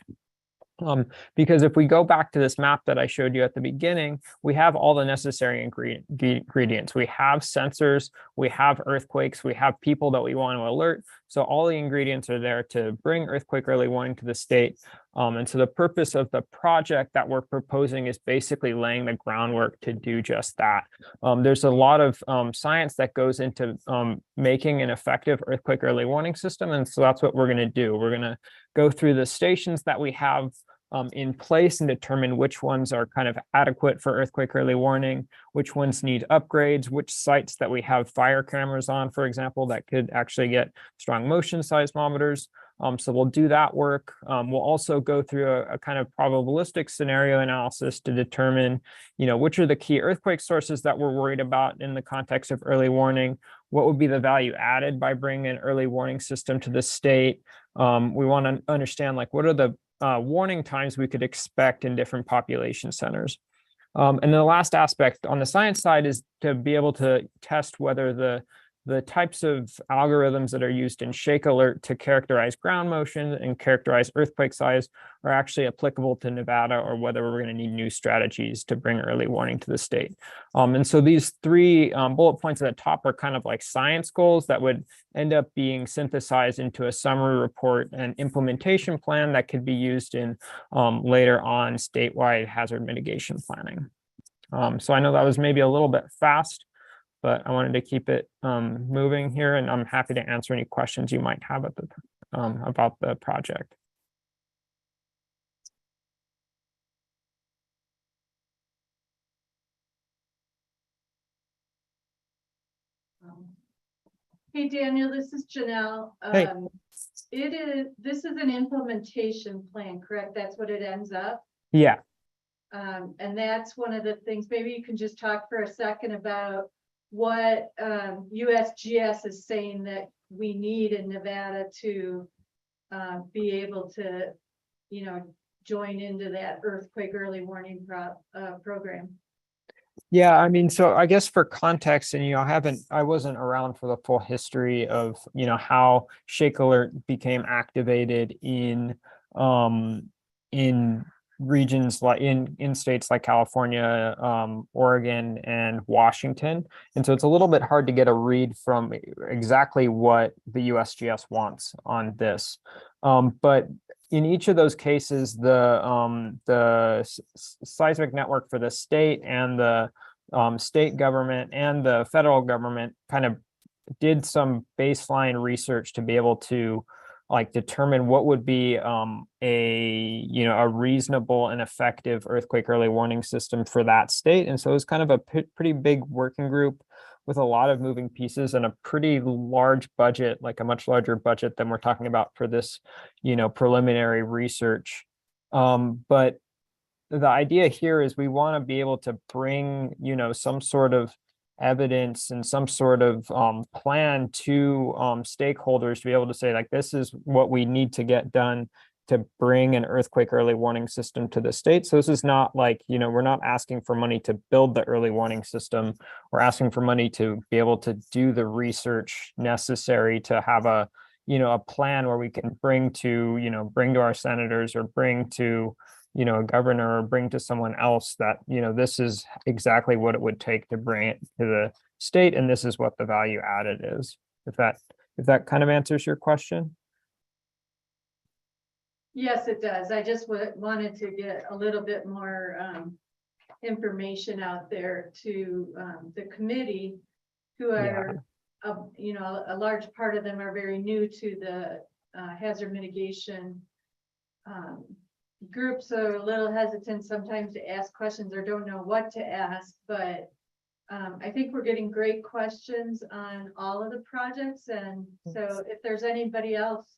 Because if we go back to this map that I showed you at the beginning, we have all the necessary ingredients. We have sensors, we have earthquakes, we have people that we want to alert. So all the ingredients are there to bring earthquake early warning to the state. And so the purpose of the project that we're proposing is basically laying the groundwork to do just that. There's a lot of science that goes into making an effective earthquake early warning system. And so that's what we're going to do. We're going to go through the stations that we have in place and determine which ones are kind of adequate for earthquake early warning, which ones need upgrades, which sites that we have fire cameras on, for example, that could actually get strong motion seismometers. So we'll do that work. We'll also go through a kind of probabilistic scenario analysis to determine, which are the key earthquake sources that we're worried about in the context of early warning. What would be the value added by bringing an early warning system to the state? We want to understand, like, what are the warning times we could expect in different population centers. And the last aspect on the science side is to be able to test whether the types of algorithms that are used in Shake Alert to characterize ground motion and characterize earthquake size are actually applicable to Nevada, or whether we're going to need new strategies to bring early warning to the state. And so these three bullet points at the top are kind of like science goals that would end up being synthesized into a summary report and implementation plan that could be used in later on statewide hazard mitigation planning. So I know that was maybe a little bit fast, but I wanted to keep it moving here, and I'm happy to answer any questions you might have at about the project. Hey, Daniel, this is Janelle. Hey. This is an implementation plan, correct? That's what it ends up. Yeah. And that's one of the things, maybe you can just talk for a second about what USGS is saying that we need in Nevada to be able to, join into that earthquake early warning program. Yeah, I mean, so I guess for context, and I wasn't around for the full history of how Shake Alert became activated in regions like in states like California, Oregon, and Washington. And so it's a little bit hard to get a read from exactly what the USGS wants on this. But in each of those cases, the seismic network for the state and the state government and the federal government kind of did some baseline research to be able to determine what would be a reasonable and effective earthquake early warning system for that state. And so it was kind of a pretty big working group with a lot of moving pieces and a pretty large budget, like a much larger budget than we're talking about for this, preliminary research. But the idea here is we want to be able to bring, some sort of evidence and some sort of plan to stakeholders to be able to say, like, this is what we need to get done to bring an earthquake early warning system to the state. So this is not like, we're not asking for money to build the early warning system. We're asking for money to be able to do the research necessary to have a plan where we can bring to our senators, or bring to a governor, or bring to someone else that, this is exactly what it would take to bring it to the state, and this is what the value added is. If that kind of answers your question. Yes, it does. I just wanted to get a little bit more information out there to the committee, who are, a large part of them are very new to the hazard mitigation group, so a little hesitant sometimes to ask questions or don't know what to ask, but I think we're getting great questions on all of the projects. And so if there's anybody else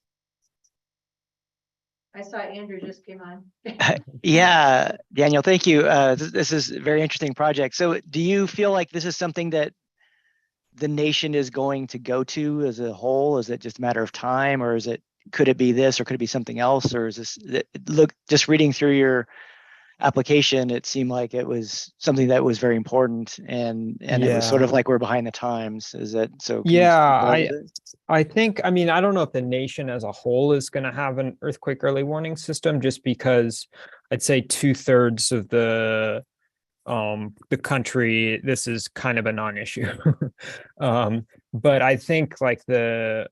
I saw Andrew just came on. Yeah, Daniel, thank you. This is a very interesting project. So do you feel like this is something that the nation is going to go to as a whole? Is it just a matter of time, or could it be this, or could it be something else? Or is this, look, just reading through your application, it seemed like it was something that was very important, and it was sort Yeah. of like we're behind the times. Is that so? Can you Yeah, speak to that a little bit? I think, I mean, I don't know if the nation as a whole is going to have an earthquake early warning system, just because I'd say 2/3 of the country, this is kind of a non-issue. But I think like I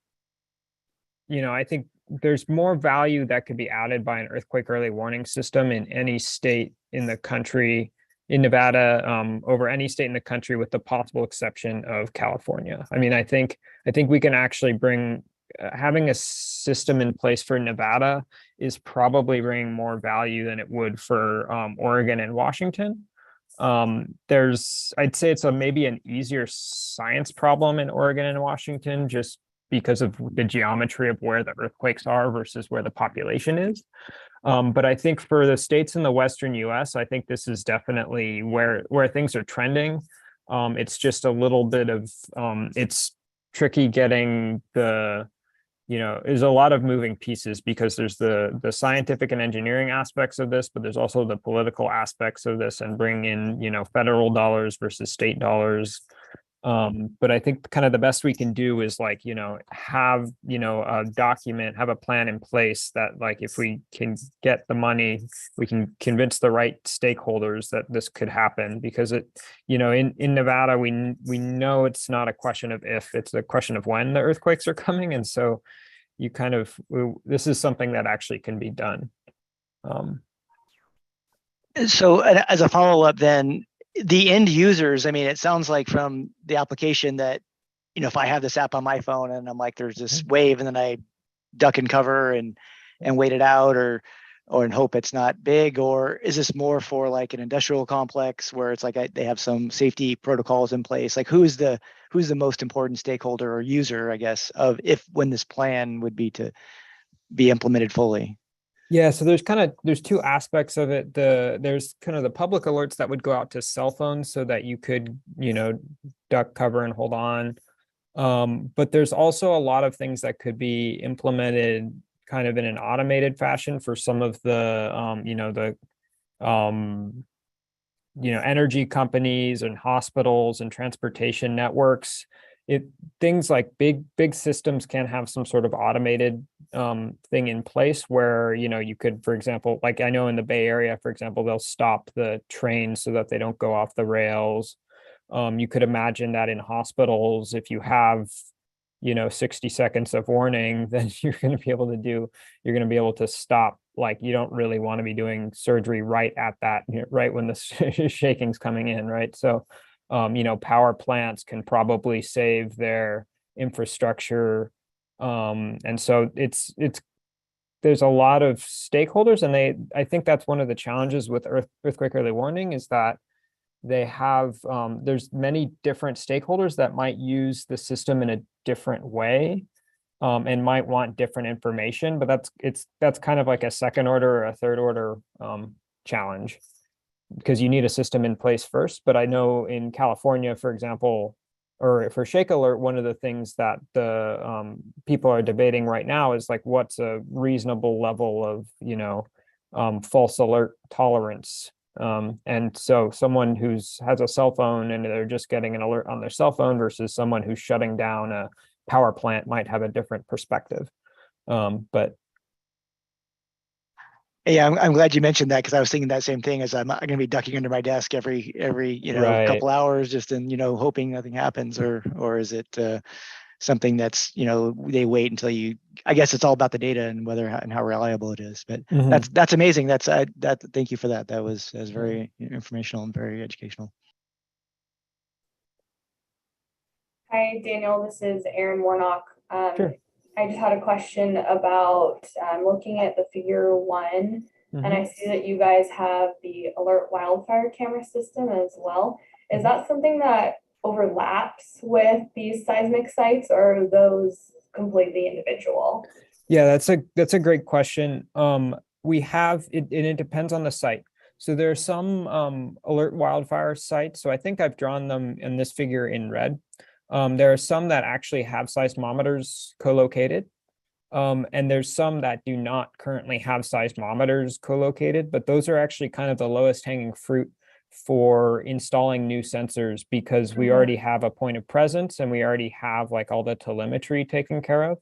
think there's more value that could be added by an earthquake early warning system in any state in the country, in Nevada, over any state in the country, with the possible exception of California. I mean, I think we can actually bring having a system in place for Nevada is probably bringing more value than it would for Oregon and Washington. I'd say it's maybe an easier science problem in Oregon and Washington, just because of the geometry of where the earthquakes are versus where the population is. But I think for the states in the Western US, I think this is definitely where things are trending. It's just a little bit of, it's tricky getting there's a lot of moving pieces, because there's the scientific and engineering aspects of this, but there's also the political aspects of this, and bring in, federal dollars versus state dollars. But I think kind of the best we can do is have, a document, have a plan in place that, like, if we can get the money, we can convince the right stakeholders that this could happen, because in Nevada, we know it's not a question of if, it's a question of when the earthquakes are coming. And so this is something that actually can be done. So as a follow-up then, the end users, I mean, it sounds like from the application that, if I have this app on my phone and I'm like, there's this wave, and then I duck and cover and wait it out, or and hope it's not big, or is this more for like an industrial complex where it's like they have some safety protocols in place? Like who's the most important stakeholder or user, I guess, of when this plan would be to be implemented fully? Yeah, so there's two aspects of it. There's kind of the public alerts that would go out to cell phones so that you could, duck, cover, and hold on. But there's also a lot of things that could be implemented kind of in an automated fashion for some of the energy companies and hospitals and transportation networks. Things like big systems can have some sort of automated thing in place where you could, for example, like I know in the Bay Area, for example, they'll stop the trains so that they don't go off the rails. You could imagine that in hospitals, if you have 60 seconds of warning, then you're going to be able to stop. Like, you don't really want to be doing surgery right at that, right when the shaking's coming in, right? So power plants can probably save their infrastructure. And so there's a lot of stakeholders, and I think that's one of the challenges with earthquake early warning, is that they have, there's many different stakeholders that might use the system in a different way, and might want different information, but that's kind of like a second order or a third order challenge, because you need a system in place first. But I know in California, for example, or for Shake Alert, one of the things that the people are debating right now is like, what's a reasonable level of false alert tolerance. And so someone has a cell phone and they're just getting an alert on their cell phone versus someone who's shutting down a power plant might have a different perspective. But yeah, I'm glad you mentioned that, because I was thinking that same thing, as I'm going to be ducking under my desk every Right. couple hours, just in hoping nothing happens, or is it something that's they wait until I guess it's all about the data and whether and how reliable it is. But that's amazing. Thank you for that. That was very informational and very educational. Hi, Daniel. This is Erin Warnock. Sure. I just had a question about looking at the figure 1, and I see that you guys have the alert wildfire camera system as well. Is that something that overlaps with these seismic sites, or are those completely individual? Yeah, that's a great question. We have it, and it depends on the site. So there are some alert wildfire sites. So I think I've drawn them in this figure in red. There are some that actually have seismometers co-located. And there's some that do not currently have seismometers co-located, but those are actually kind of the lowest hanging fruit for installing new sensors because we already have a point of presence and we already have like all the telemetry taken care of.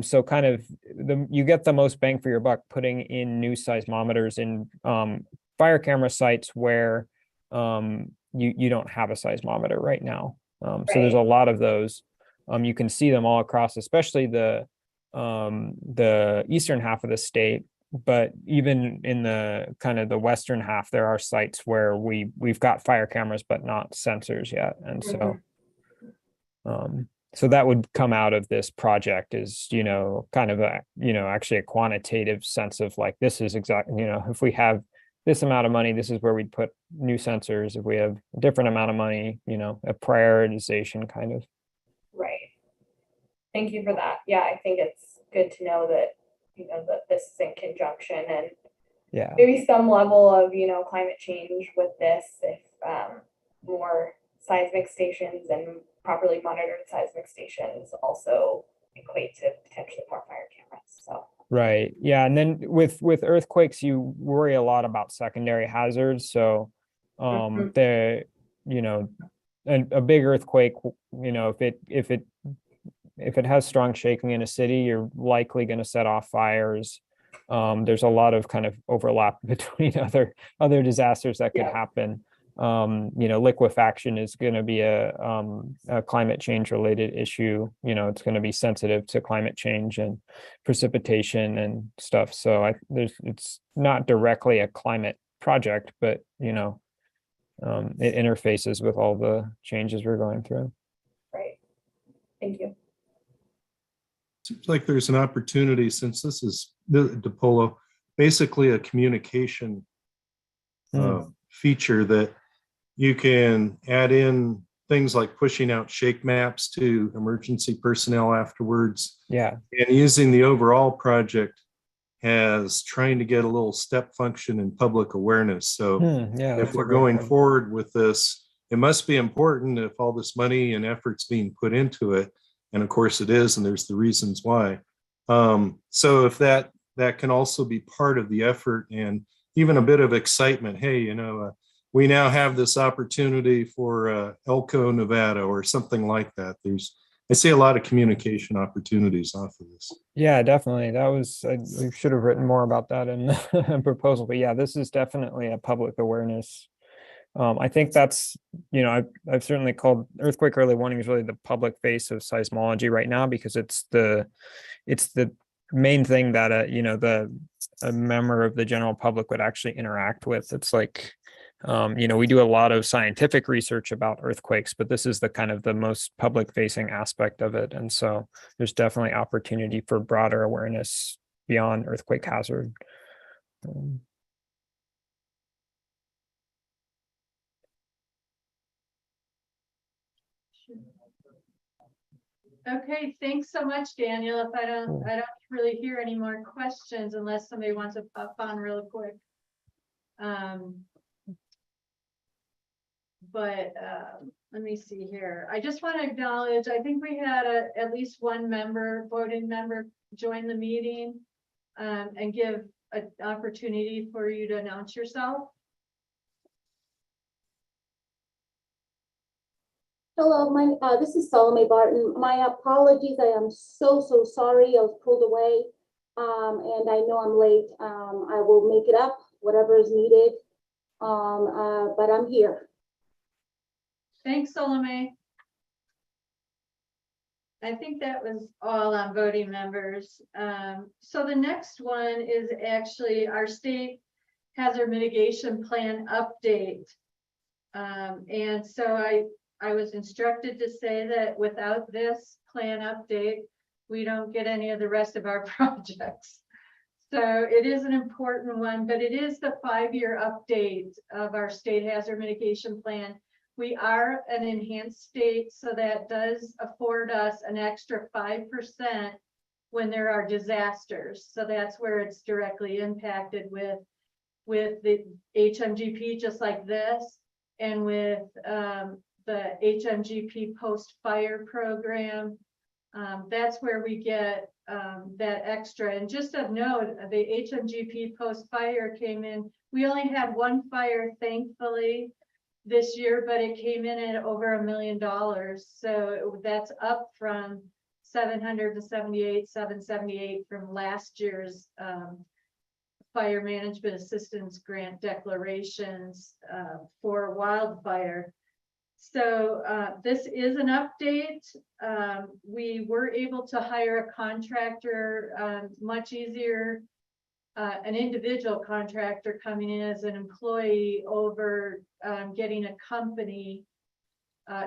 So kind of you get the most bang for your buck putting in new seismometers in fire camera sites where you don't have a seismometer right now. So there's a lot of those. You can see them all across, especially the eastern half of the state. But even in the kind of the western half, there are sites where we've got fire cameras but not sensors yet, and so. So that would come out of this project is, kind of a, actually a quantitative sense of like, this is exactly, if we have this amount of money, this is where we'd put new sensors. If we have a different amount of money, a prioritization kind of. Right. Thank you for that. Yeah, I think it's good to know that, that this is in conjunction and Yeah. maybe some level of, climate change with this if more seismic stations and properly monitored seismic stations also equate to potentially more fire cameras. So Right. Yeah. And then with earthquakes, you worry a lot about secondary hazards. So a big earthquake, if it has strong shaking in a city, you're likely going to set off fires. There's a lot of kind of overlap between other disasters that could happen. Liquefaction is going to be a climate change related issue. It's going to be sensitive to climate change and precipitation and stuff. So it's not directly a climate project, but it interfaces with all the changes we're going through. Right. Thank you. Seems like there's an opportunity since this is DePolo, basically a communication feature that you can add in things like pushing out shake maps to emergency personnel afterwards. Yeah. And using the overall project as trying to get a little step function in public awareness. So if we're going forward with this, it must be important if all this money and effort's being put into it. And of course it is, and there's the reasons why. So if that can also be part of the effort and even a bit of excitement, hey, we now have this opportunity for Elko, Nevada, or something like that. I see a lot of communication opportunities off of this. Yeah, definitely. We should have written more about that in the proposal, but yeah, this is definitely a public awareness. I think that's, I've certainly called earthquake early warning is really the public face of seismology right now because it's the main thing that a member of the general public would actually interact with. It's like, we do a lot of scientific research about earthquakes, but this is the kind of the most public facing aspect of it. And so there's definitely opportunity for broader awareness beyond earthquake hazard. Okay, thanks so much, Daniel. If I don't really hear any more questions unless somebody wants to pop on real quick. Let me see here. I just want to acknowledge, I think we had at least one voting member join the meeting and give an opportunity for you to announce yourself. Hello, this is Salome Barton. My apologies. I am so sorry. I was pulled away, and I know I'm late. I will make it up, whatever is needed. But I'm here. Thanks, Salome. I think that was all on voting members. So the next one is actually our state hazard mitigation plan update. And so I was instructed to say that without this plan update, we don't get any of the rest of our projects. So it is an important one, but it is the 5-year update of our state hazard mitigation plan. We are an enhanced state, so that does afford us an extra 5% when there are disasters. So that's where it's directly impacted with the HMGP, just like this, and with the HMGP post-fire program. That's where we get that extra. And just of note, the HMGP post-fire came in. We only had one fire, thankfully, this year, but it came in at over $1 million. So that's up from 778 from last year's fire management assistance grant declarations for wildfire. So this is an update. We were able to hire a contractor much easier, an individual contractor coming in as an employee over getting a company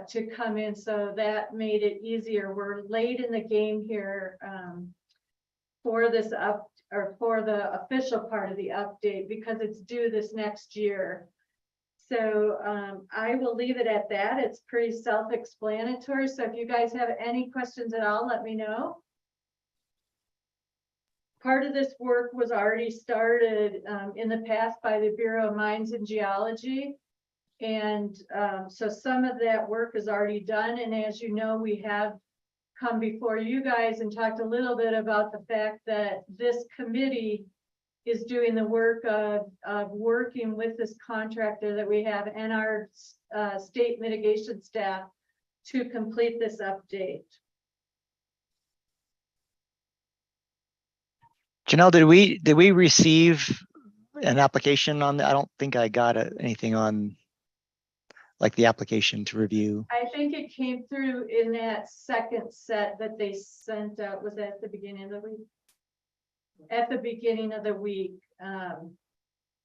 to come in. So that made it easier. We're late in the game here for this for the official part of the update because it's due this next year. So I will leave it at that. It's pretty self-explanatory. So if you guys have any questions at all, let me know. Part of this work was already started in the past by the Bureau of Mines and Geology. And so some of that work is already done. And as you know, we have come before you guys and talked a little bit about the fact that this committee is doing the work of working with this contractor that we have and our state mitigation staff to complete this update. Janelle, did we receive an application on that? I don't think I got anything on like the application to review. I think it came through in that second set that they sent out. Was that at the beginning of the week? At the beginning of the week, that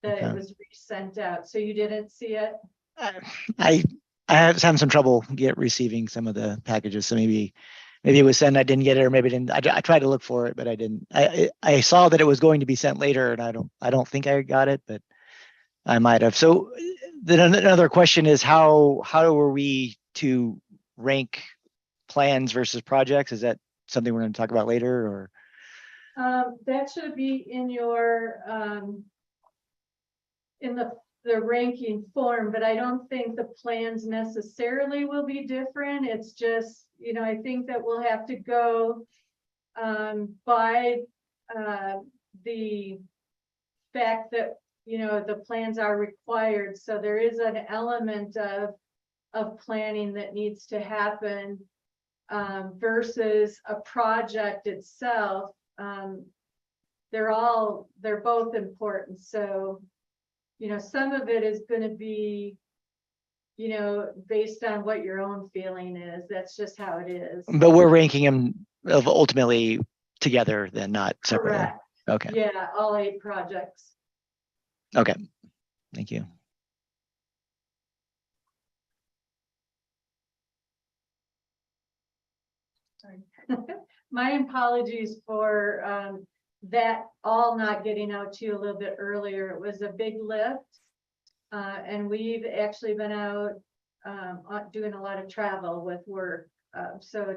Okay. it was sent out. So you didn't see it? I was having some trouble receiving some of the packages, so maybe it was sent. I didn't get it, or maybe it didn't. I tried to look for it, but I didn't. I saw that it was going to be sent later, and I don't think I got it, but I might have. So then another question is how are we to rank plans versus projects? Is that something we're going to talk about later, or? That should be in your in the ranking form, but I don't think the plans necessarily will be different. It's just, you know, I think that we'll have to go by the fact that, you know, the plans are required. So there is an element of planning that needs to happen versus a project itself. They're both important. So, you know, some of it is going to be, you know, based on what your own feeling is. That's just how it is. But we're ranking them ultimately together, then, not separately. Correct. Okay. Yeah, all 8 projects. Okay. Thank you. Sorry. My apologies for that all not getting out to you a little bit earlier. It was a big lift. And we've actually been out doing a lot of travel with work. So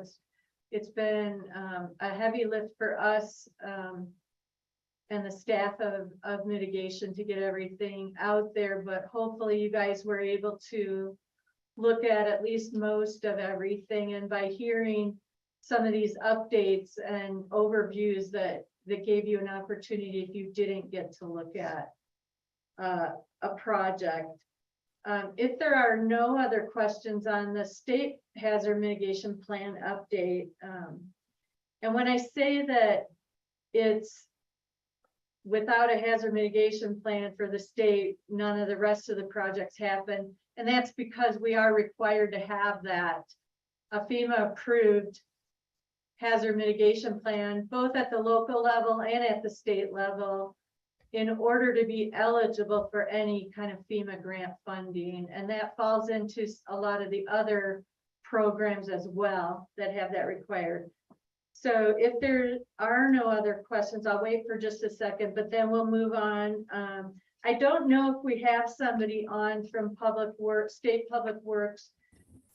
it's been a heavy lift for us and the staff of mitigation to get everything out there. But hopefully you guys were able to look at least most of everything. And by hearing some of these updates and overviews that gave you an opportunity if you didn't get to look at a project. If there are no other questions on the state hazard mitigation plan update, and when I say that it's without a hazard mitigation plan for the state, none of the rest of the projects happen. And that's because we are required to have that, a FEMA approved hazard mitigation plan, both at the local level and at the state level, in order to be eligible for any kind of FEMA grant funding. And that falls into a lot of the other programs as well that have that required. So if there are no other questions, I'll wait for just a second, but then we'll move on. I don't know if we have somebody on from Public Works, State Public Works,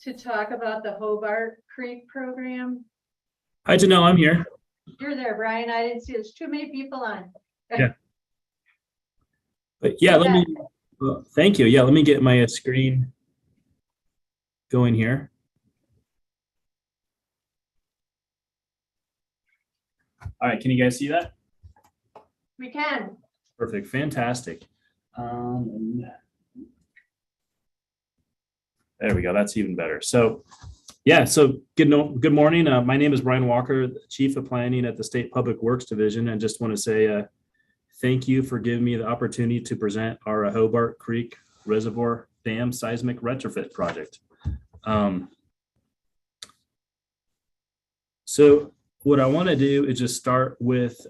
to talk about the Hobart Creek program. Hi, Janelle, I'm here. You're there, Brian. I didn't see, there's too many people on. Yeah. But yeah, let me, thank you. Yeah, let me get my screen going here. All right, can you guys see that? We can. Perfect, fantastic. There we go, that's even better. So yeah, so good morning. My name is Brian Walker, Chief of Planning at the State Public Works Division, and just want to say thank you for giving me the opportunity to present our Hobart Creek Reservoir Dam Seismic Retrofit Project. So what I want to do is just start with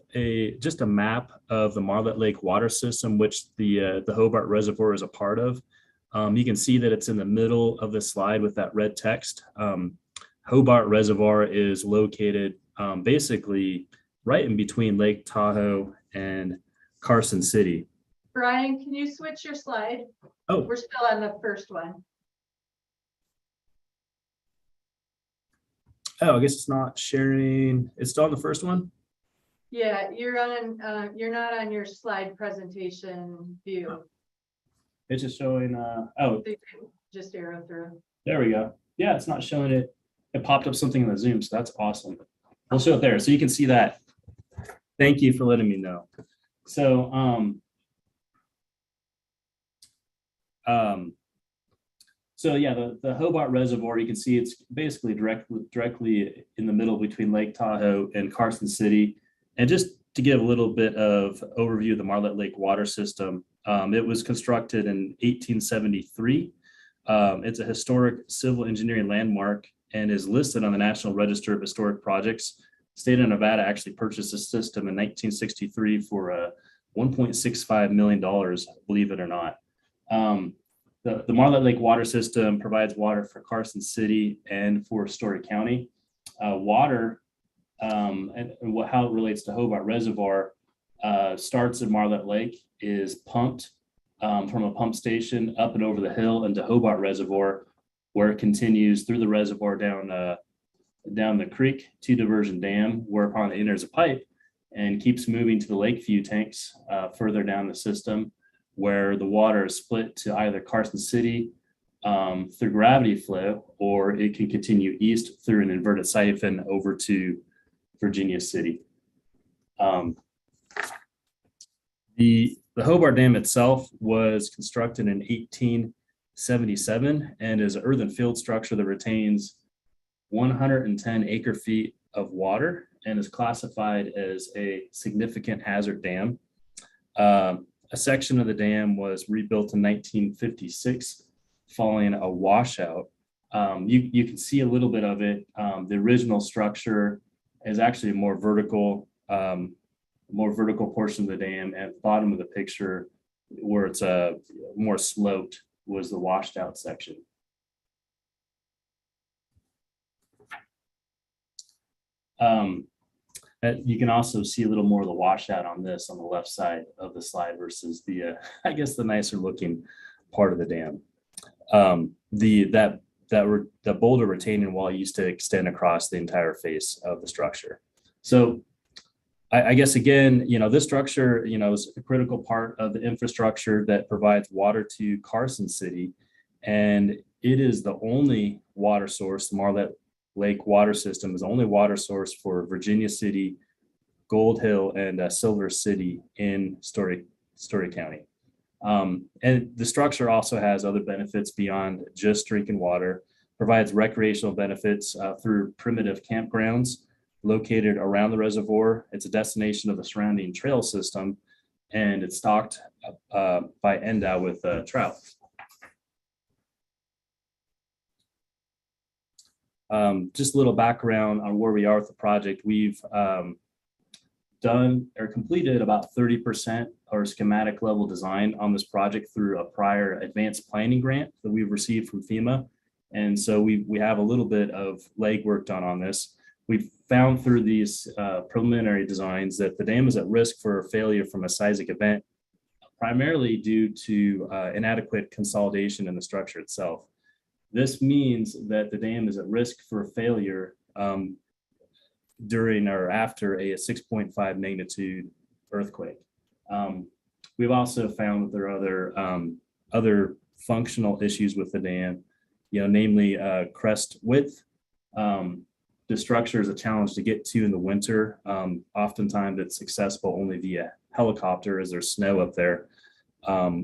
just a map of the Marlette Lake water system, which the Hobart Reservoir is a part of. You can see that it's in the middle of the slide with that red text. Hobart Reservoir is located basically right in between Lake Tahoe and Carson City. Brian, can you switch your slide? Oh, We're still on the first one. I guess it's not sharing. It's still on the first one. Yeah, you're on, you're not on your slide presentation view. It's just showing, Just arrow through. there we go. Yeah, it's not showing it. It popped up something in the Zoom, so that's awesome. We'll show it there, so you can see that. Thank you for letting me know. So, so yeah, the Hobart Reservoir, you can see it's basically directly in the middle between Lake Tahoe and Carson City. And just to give a little bit of overview of the Marlette Lake water system, it was constructed in 1873. It's a historic civil engineering landmark and is listed on the National Register of Historic Projects. State of Nevada actually purchased the system in 1963 for $1.65 million, believe it or not. The Marlette Lake water system provides water for Carson City and for Story County. Water and how it relates to Hobart Reservoir starts in Marlette Lake, is pumped from a pump station up and over the hill into Hobart Reservoir, where it continues through the reservoir down the creek to Diversion Dam, whereupon it enters a pipe and keeps moving to the Lakeview tanks further down the system, where the water is split to either Carson City through gravity flow, or it can continue east through an inverted siphon over to Virginia City. The Hobart Dam itself was constructed in 1877 and is an earthen field structure that retains 110 acre feet of water and is classified as a significant hazard dam. A section of the dam was rebuilt in 1956 following a washout. You can see a little bit of it. The original structure is actually a more vertical portion of the dam. At the bottom of the picture, where it's more sloped, was the washed out section. You can also see a little more of the washout on this on the left side of the slide versus the, I guess, the nicer looking part of the dam. The boulder retaining wall used to extend across the entire face of the structure. So I guess, again, this structure, is a critical part of the infrastructure that provides water to Carson City. And it is the only water source, the Marlette Lake water system is the only water source for Virginia City, Gold Hill, and Silver City in Story County. And the structure also has other benefits beyond just drinking water, provides recreational benefits through primitive campgrounds located around the reservoir. It's a destination of the surrounding trail system, and it's stocked by Endow with trout. Just a little background on where we are with the project. We've done or completed about 30% or schematic level design on this project through a prior advanced planning grant that we've received from FEMA. And so we have a little bit of legwork done on this. We've found through these preliminary designs that the dam is at risk for failure from a seismic event, primarily due to inadequate consolidation in the structure itself. This means that the dam is at risk for failure during or after a 6.5 magnitude earthquake. We've also found that there are other functional issues with the dam, namely crest width. The structure is a challenge to get to in the winter. Oftentimes it's accessible only via helicopter as there's snow up there,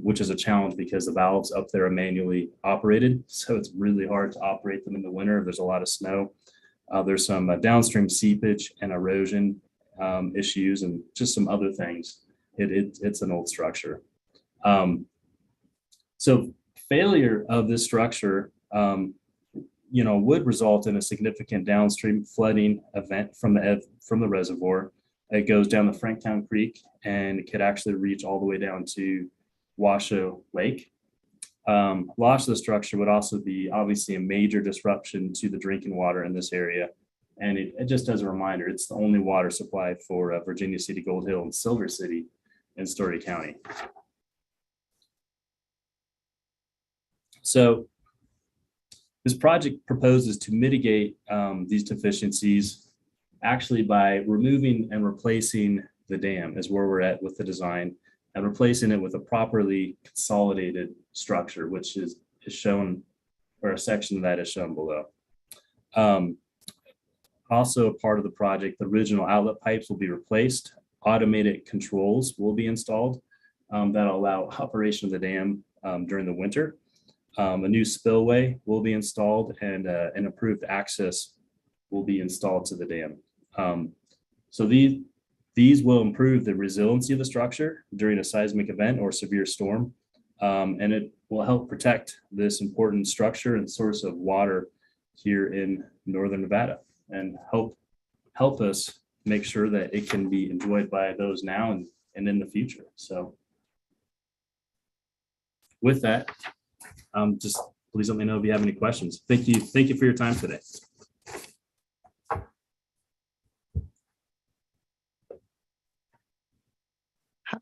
which is a challenge because the valves up there are manually operated. So it's really hard to operate them in the winter if there's a lot of snow. There's some downstream seepage and erosion issues and just some other things. It's an old structure. So failure of this structure would result in a significant downstream flooding event from the reservoir. It goes down the Franktown Creek and it could actually reach all the way down to Washoe Lake. Loss of the structure would also be obviously a major disruption to the drinking water in this area. And it just as a reminder, it's the only water supply for Virginia City, Gold Hill, and Silver City in Story County. So this project proposes to mitigate these deficiencies actually by removing and replacing the dam is where we're at with the design, and replacing it with a properly consolidated structure, which is shown, or a section of that is shown below. Also a part of the project, the original outlet pipes will be replaced. Automated controls will be installed that'll allow operation of the dam during the winter. A new spillway will be installed, and an improved access will be installed to the dam. So these will improve the resiliency of the structure during a seismic event or severe storm, and it will help protect this important structure and source of water here in northern Nevada, and help us make sure that it can be enjoyed by those now and in the future. So with that, just please let me know if you have any questions. Thank you for your time today.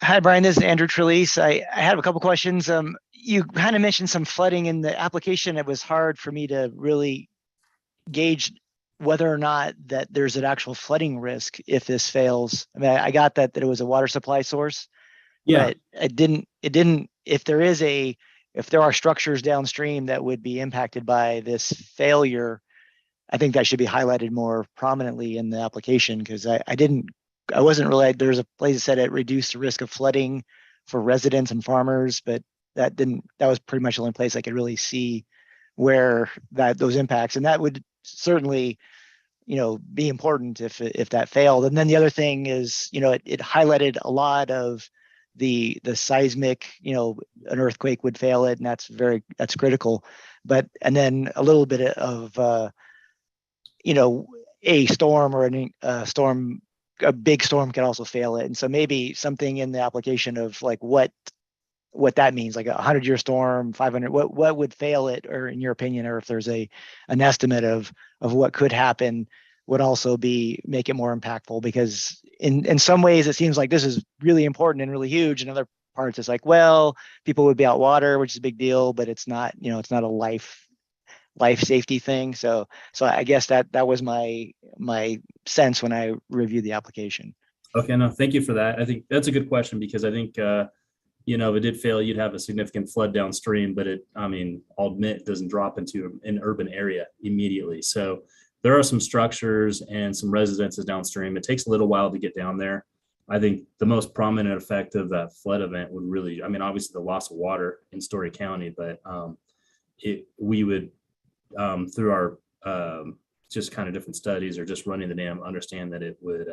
Hi, Brian. This is Andrew Trelease. I have a couple questions. You kind of mentioned some flooding in the application. It was hard for me to really gauge whether or not that there's an actual flooding risk if this fails. I mean, I got that it was a water supply source. Yeah. But it didn't, if there are structures downstream that would be impacted by this failure, I think that should be highlighted more prominently in the application, because I wasn't really, there's a place that said it reduced the risk of flooding for residents and farmers, but that was pretty much the only place I could really see where those impacts, and that would certainly, be important if that failed. And then the other thing is, it highlighted a lot of the seismic, an earthquake would fail it, and that's critical. And then a little bit of, a storm or a big storm can also fail it. And so maybe something in the application of like what that means, like 100-year storm, 500, what would fail it, or in your opinion, or if there's an estimate of what could happen, would also make it more impactful. Because in some ways it seems like this is really important and really huge. In other parts it's like, well, people would be out water, which is a big deal, but it's not, it's not a life safety thing. So I guess that was my sense when I reviewed the application. Okay, no, thank you for that. I think that's a good question, because I think if it did fail, you'd have a significant flood downstream, but I'll admit it doesn't drop into an urban area immediately. So there are some structures and some residences downstream. It takes a little while to get down there. I think the most prominent effect of that flood event would really, obviously the loss of water in Story County, but we would, through our just kind of different studies or just running the dam, understand that it would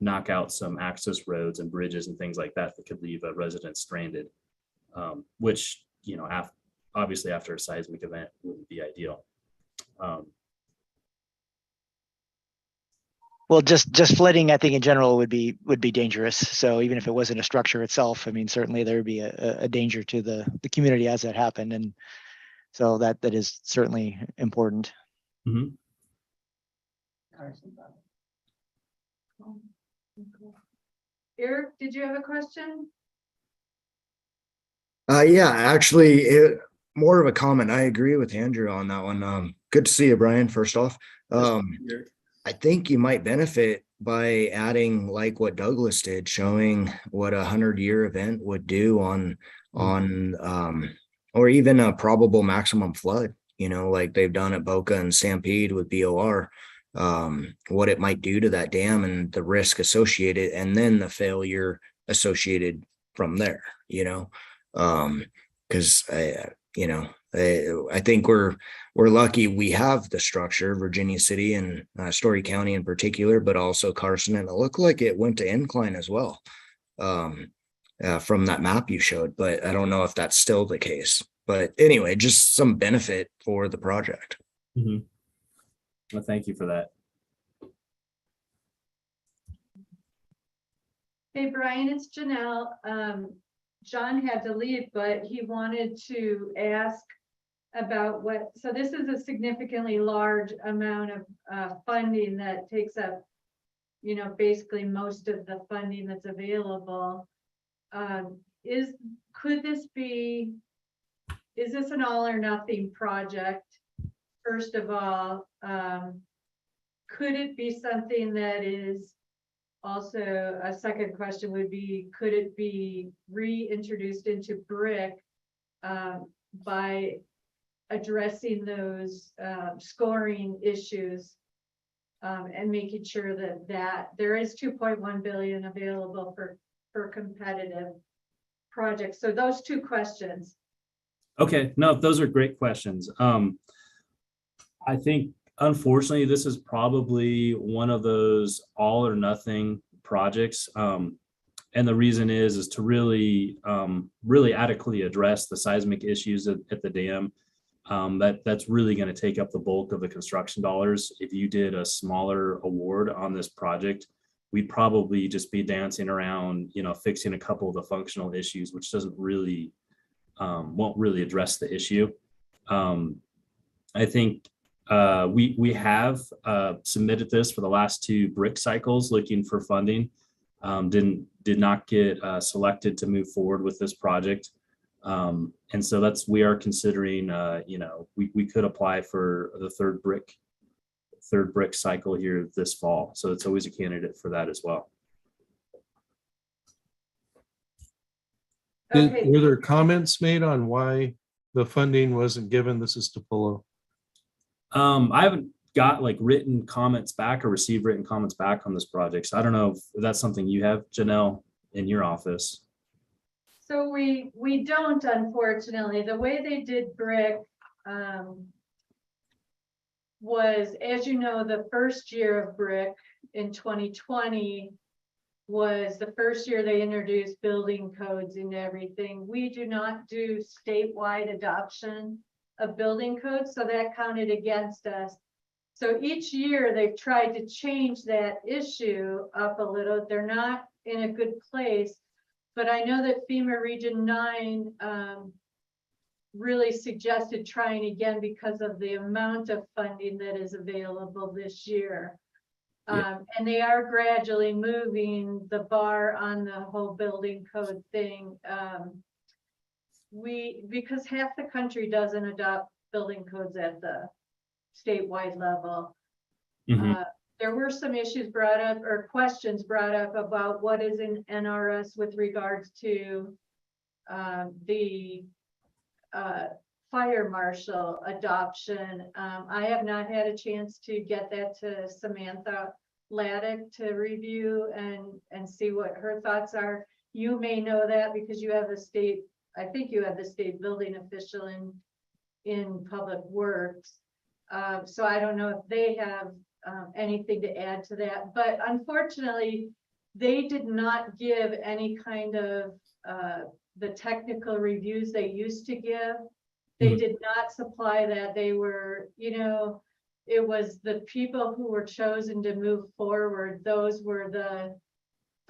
knock out some access roads and bridges and things like that could leave residents stranded, which, obviously after a seismic event wouldn't be ideal. Well, just flooding, I think in general would be dangerous. So even if it wasn't a structure itself, certainly there would be a danger to the community as that happened. And so that is certainly important. Mm-hmm. Eric, did you have a question? Yeah, actually, more of a comment. I agree with Andrew on that one. Good to see you, Brian, first off. I think you might benefit by adding like what Douglas did, showing what a 100-year event would do on or even a probable maximum flood, like they've done at Boca and Stampede with BOR, what it might do to that dam and the risk associated, and then the failure associated from there, because I think we're lucky we have the structure, Virginia City and Story County in particular, but also Carson, and it looked like it went to incline as well from that map you showed, but I don't know if that's still the case. But anyway, just some benefit for the project. Mm-hmm. Well, thank you for that. Hey, Brian, it's Janelle. John had to leave, but he wanted to ask about so this is a significantly large amount of funding that takes up, basically most of the funding that's available. Is this an all or nothing project? First of all, could it be something that is also, a second question would be, could it be reintroduced into BRIC by addressing those scoring issues and making sure that there is 2.1 billion available for competitive projects? So those two questions. Okay, no, those are great questions. I think, unfortunately, this is probably one of those all or nothing projects. And the reason is to really adequately address the seismic issues at the dam. That's really going to take up the bulk of the construction dollars. If you did a smaller award on this project, we'd probably just be dancing around, fixing a couple of the functional issues, which doesn't really, won't really address the issue. I think we have submitted this for the last 2 BRIC cycles looking for funding. Did not get selected to move forward with this project. And so we are considering, we could apply for the third BRIC cycle here this fall. So it's always a candidate for that as well. Okay. Were there comments made on why the funding wasn't given? This is Tupelo. I haven't got written comments back or received written comments back on this project. So I don't know if that's something you have, Janelle, in your office. So we don't, unfortunately. The way they did BRIC was, as you know, the first year of BRIC in 2020 was the first year they introduced building codes and everything. We do not do statewide adoption of building codes, so that counted against us. So each year they've tried to change that issue up a little. They're not in a good place, but I know that FEMA Region 9 really suggested trying again because of the amount of funding that is available this year. And they are gradually moving the bar on the whole building code thing. Because half the country doesn't adopt building codes at the statewide level. Mm-hmm. There were some issues brought up or questions brought up about what is in NRS with regards to the fire marshal adoption. I have not had a chance to get that to Samantha Laddick to review and see what her thoughts are. You may know that because you have the state, I think you have the state building official in Public Works. So I don't know if they have anything to add to that, but unfortunately, they did not give any kind of the technical reviews they used to give. They did not supply that. They were, it was the people who were chosen to move forward. Those were the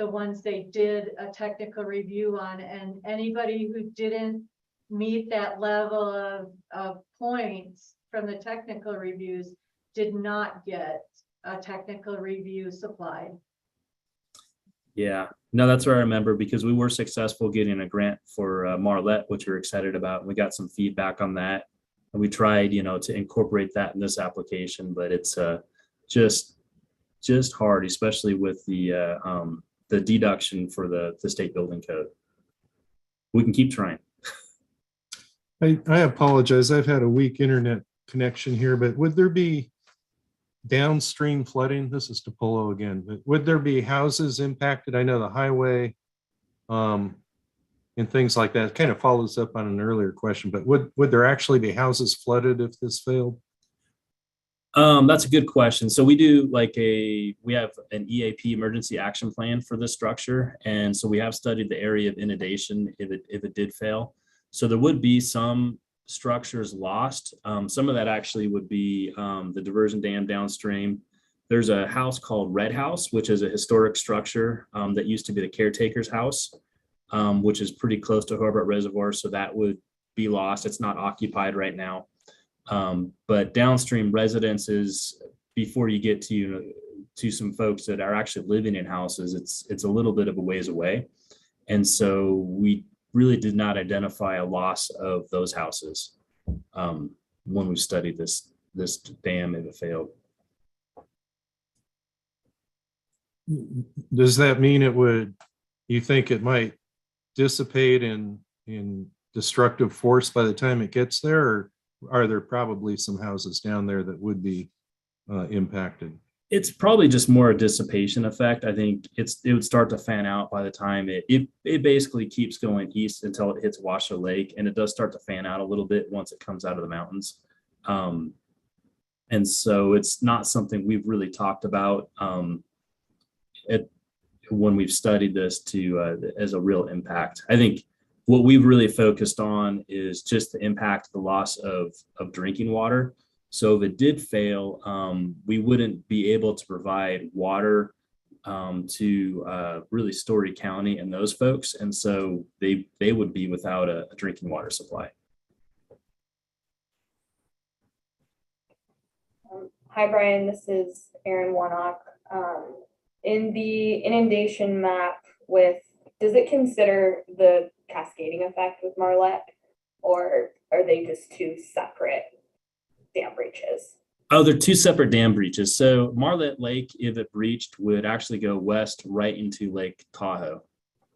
ones they did a technical review on, and anybody who didn't meet that level of points from the technical reviews did not get a technical review supplied. Yeah, no, that's what I remember, because we were successful getting a grant for Marlette, which we were excited about. We got some feedback on that, and we tried, to incorporate that in this application, but it's just just hard, especially with the deduction for the state building code. We can keep trying. I apologize. I've had a weak internet connection here, but would there be downstream flooding? This is DePolo again, but would there be houses impacted? I know the highway and things like that kind of follows up on an earlier question, but would there actually be houses flooded if this failed? That's a good question. So we do we have an EAP, emergency action plan, for this structure. And so we have studied the area of inundation if it did fail. So there would be some structures lost. Some of that actually would be the diversion dam downstream. There's a house called Red House, which is a historic structure that used to be the caretaker's house, which is pretty close to Hobart Reservoir. So that would be lost. It's not occupied right now. But downstream residences, before you get to some folks that are actually living in houses, it's a little bit of a ways away. And so we really did not identify a loss of those houses when we studied this dam if it failed. Does that mean you think it might dissipate in destructive force by the time it gets there, or are there probably some houses down there that would be impacted? It's probably just more a dissipation effect. I think it would start to fan out by the time it basically keeps going east until it hits Washoe Lake, and it does start to fan out a little bit once it comes out of the mountains. And so it's not something we've really talked about when we've studied this as a real impact. I think what we've really focused on is just the impact of the loss of drinking water. So if it did fail, we wouldn't be able to provide water to really Story County and those folks. And so they would be without a drinking water supply. Hi, Brian, this is Erin Warnock. In the inundation map does it consider the cascading effect with Marlette, or are they just two separate dam breaches? Oh, they're two separate dam breaches. So Marlette Lake, if it breached, would actually go west right into Lake Tahoe.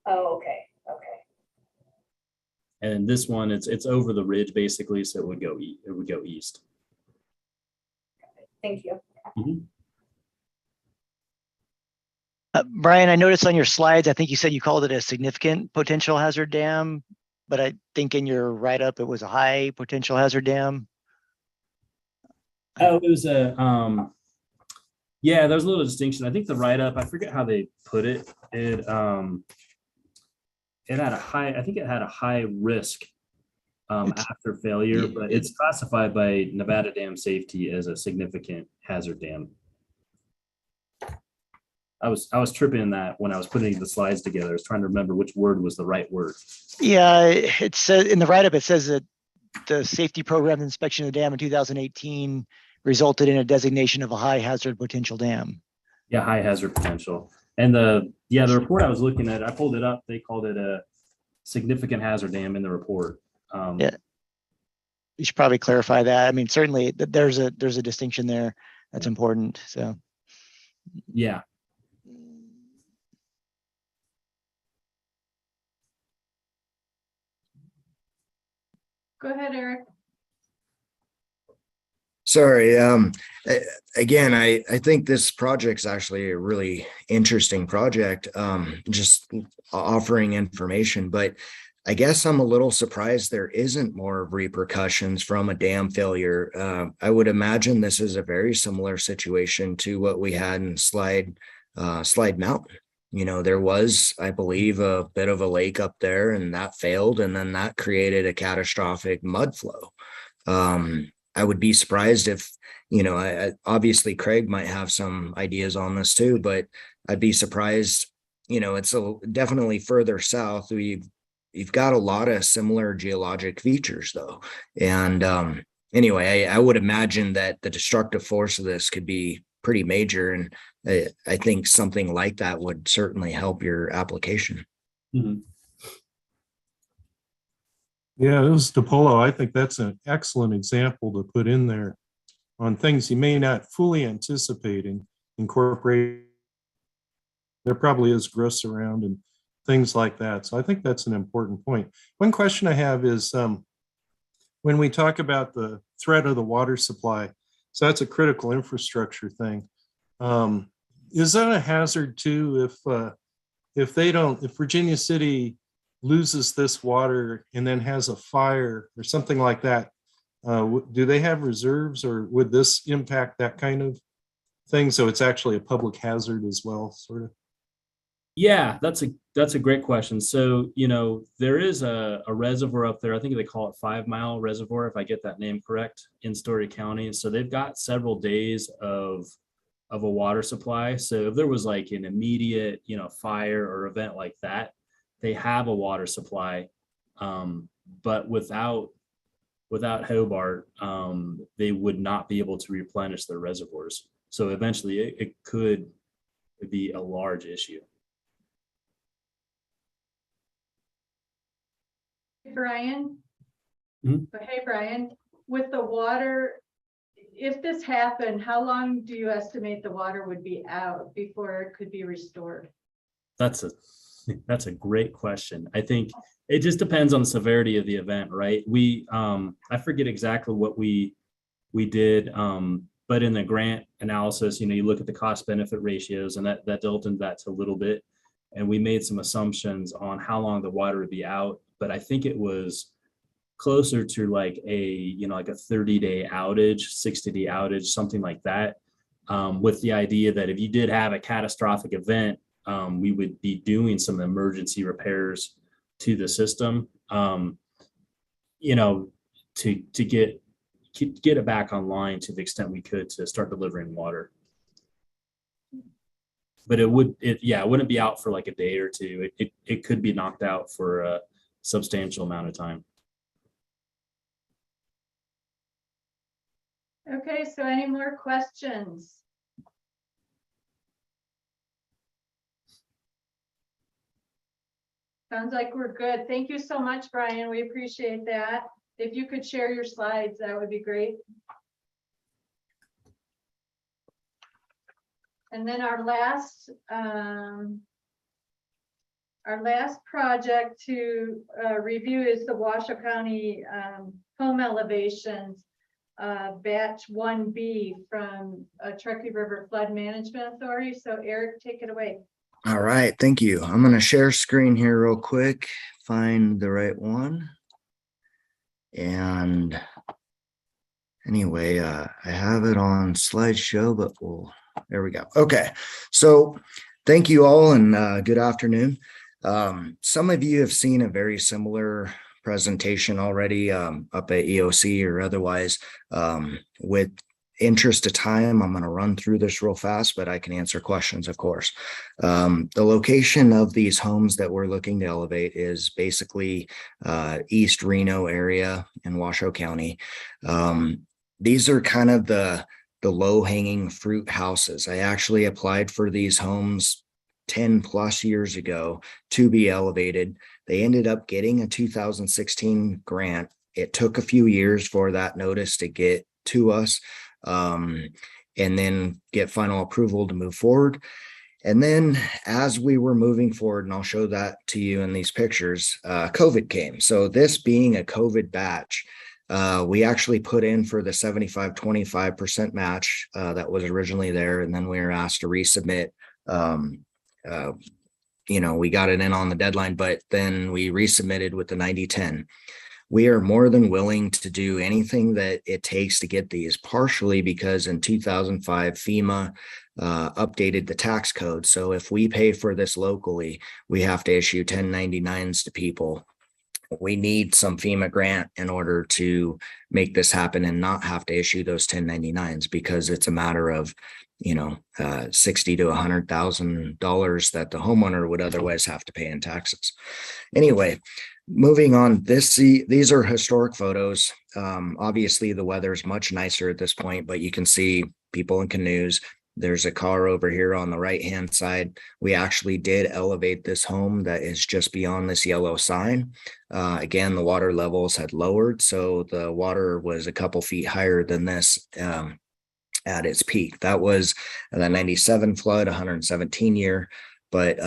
Oh, okay. Okay. And this one, it's over the ridge basically, so it would go east. Thank you. Mm-hmm. Brian, I noticed on your slides, I think you said you called it a significant potential hazard dam, but I think in your write-up, it was a high potential hazard dam. Oh, it was yeah, there's a little distinction. I think the write-up, I forget how they put it. It had a high risk after failure, but it's classified by Nevada Dam Safety as a significant hazard dam. I was tripping in that when I was putting the slides together. I was trying to remember which word was the right word. Yeah, it says in the write-up, it says that the safety program inspection of the dam in 2018 resulted in a designation of a high hazard potential dam. Yeah, high hazard potential. And the report I was looking at, I pulled it up. They called it a significant hazard dam in the report. Yeah, you should probably clarify that. I mean, certainly there's a distinction there that's important. So yeah. Go ahead, Eric. Sorry. Again, I think this project's actually a really interesting project, just offering information, but I guess I'm a little surprised there isn't more repercussions from a dam failure. I would imagine this is a very similar situation to what we had in Slide Mountain. You know, there was, I believe, a bit of a lake up there and that failed, and then that created a catastrophic mud flow. I would be surprised if, obviously Craig might have some ideas on this too, but I'd be surprised, it's definitely further south. You've got a lot of similar geologic features though. And anyway, I would imagine that the destructive force of this could be pretty major. And I think something like that would certainly help your application. Mm-hmm. Yeah, it was DePolo. I think that's an excellent example to put in there on things you may not fully anticipating. incorporate. There probably is growth around and things like that. So I think that's an important point. One question I have is when we talk about the threat of the water supply, so that's a critical infrastructure thing. Is that a hazard too if Virginia City loses this water and then has a fire or something like that? Do they have reserves, or would this impact that kind of thing? So it's actually a public hazard as well, sort of. Yeah, that's a great question. So, there is a reservoir up there. I think they call it 5 Mile Reservoir, if I get that name correct, in Story County. So they've got several days of a water supply. So if there was like an immediate, fire or event like that, they have a water supply. But without Hobart, they would not be able to replenish their reservoirs. So eventually it could be a large issue. Brian? Mhm. Hey, Brian, with the water, if this happened, how long do you estimate the water would be out before it could be restored? That's a great question. I think it just depends on the severity of the event, right? I forget exactly what we did, but in the grant analysis, you look at the cost benefit ratios, and that delved into that a little bit. And we made some assumptions on how long the water would be out, but I think it was closer to like a 30-day outage, 60-day outage, something like that. With the idea that if you did have a catastrophic event, we would be doing some emergency repairs to the system, to get it back online to the extent we could to start delivering water. But it wouldn't be out for like a day or two. It could be knocked out for a substantial amount of time. Okay, so any more questions? Sounds like we're good. Thank you so much, Brian. We appreciate that. If you could share your slides, that would be great. And then our last project to review is the Washoe County home elevations, batch 1B from Truckee River Flood Management Authority. So Eric, take it away. All right, thank you. I'm going to share screen here real quick, find the right one. And anyway, I have it on slideshow, but there we go. Okay, so thank you all, and good afternoon. Some of you have seen a very similar presentation already up at EOC or otherwise. With interest of time, I'm going to run through this real fast, but I can answer questions, of course. The location of these homes that we're looking to elevate is basically East Reno area in Washoe County. These are kind of the low-hanging fruit houses. I actually applied for these homes 10 plus years ago to be elevated. They ended up getting a 2016 grant. It took a few years for that notice to get to us, and then get final approval to move forward. And then as we were moving forward, and I'll show that to you in these pictures, COVID came. So this being a COVID batch, we actually put in for the 75-25% match that was originally there. And then we were asked to resubmit. We got it in on the deadline, but then we resubmitted with the 90-10. We are more than willing to do anything that it takes to get these, partially because in 2005, FEMA updated the tax code. So if we pay for this locally, we have to issue 1099s to people. We need some FEMA grant in order to make this happen and not have to issue those 1099s, because it's a matter of $60,000 to $100,000 that the homeowner would otherwise have to pay in taxes. Anyway, moving on, these are historic photos. Obviously the weather is much nicer at this point, but you can see people in canoes. There's a car over here on the right-hand side. We actually did elevate this home that is just beyond this yellow sign. Again, the water levels had lowered, so the water was a couple feet higher than this. at its peak. That was the 97 flood, 117 year. But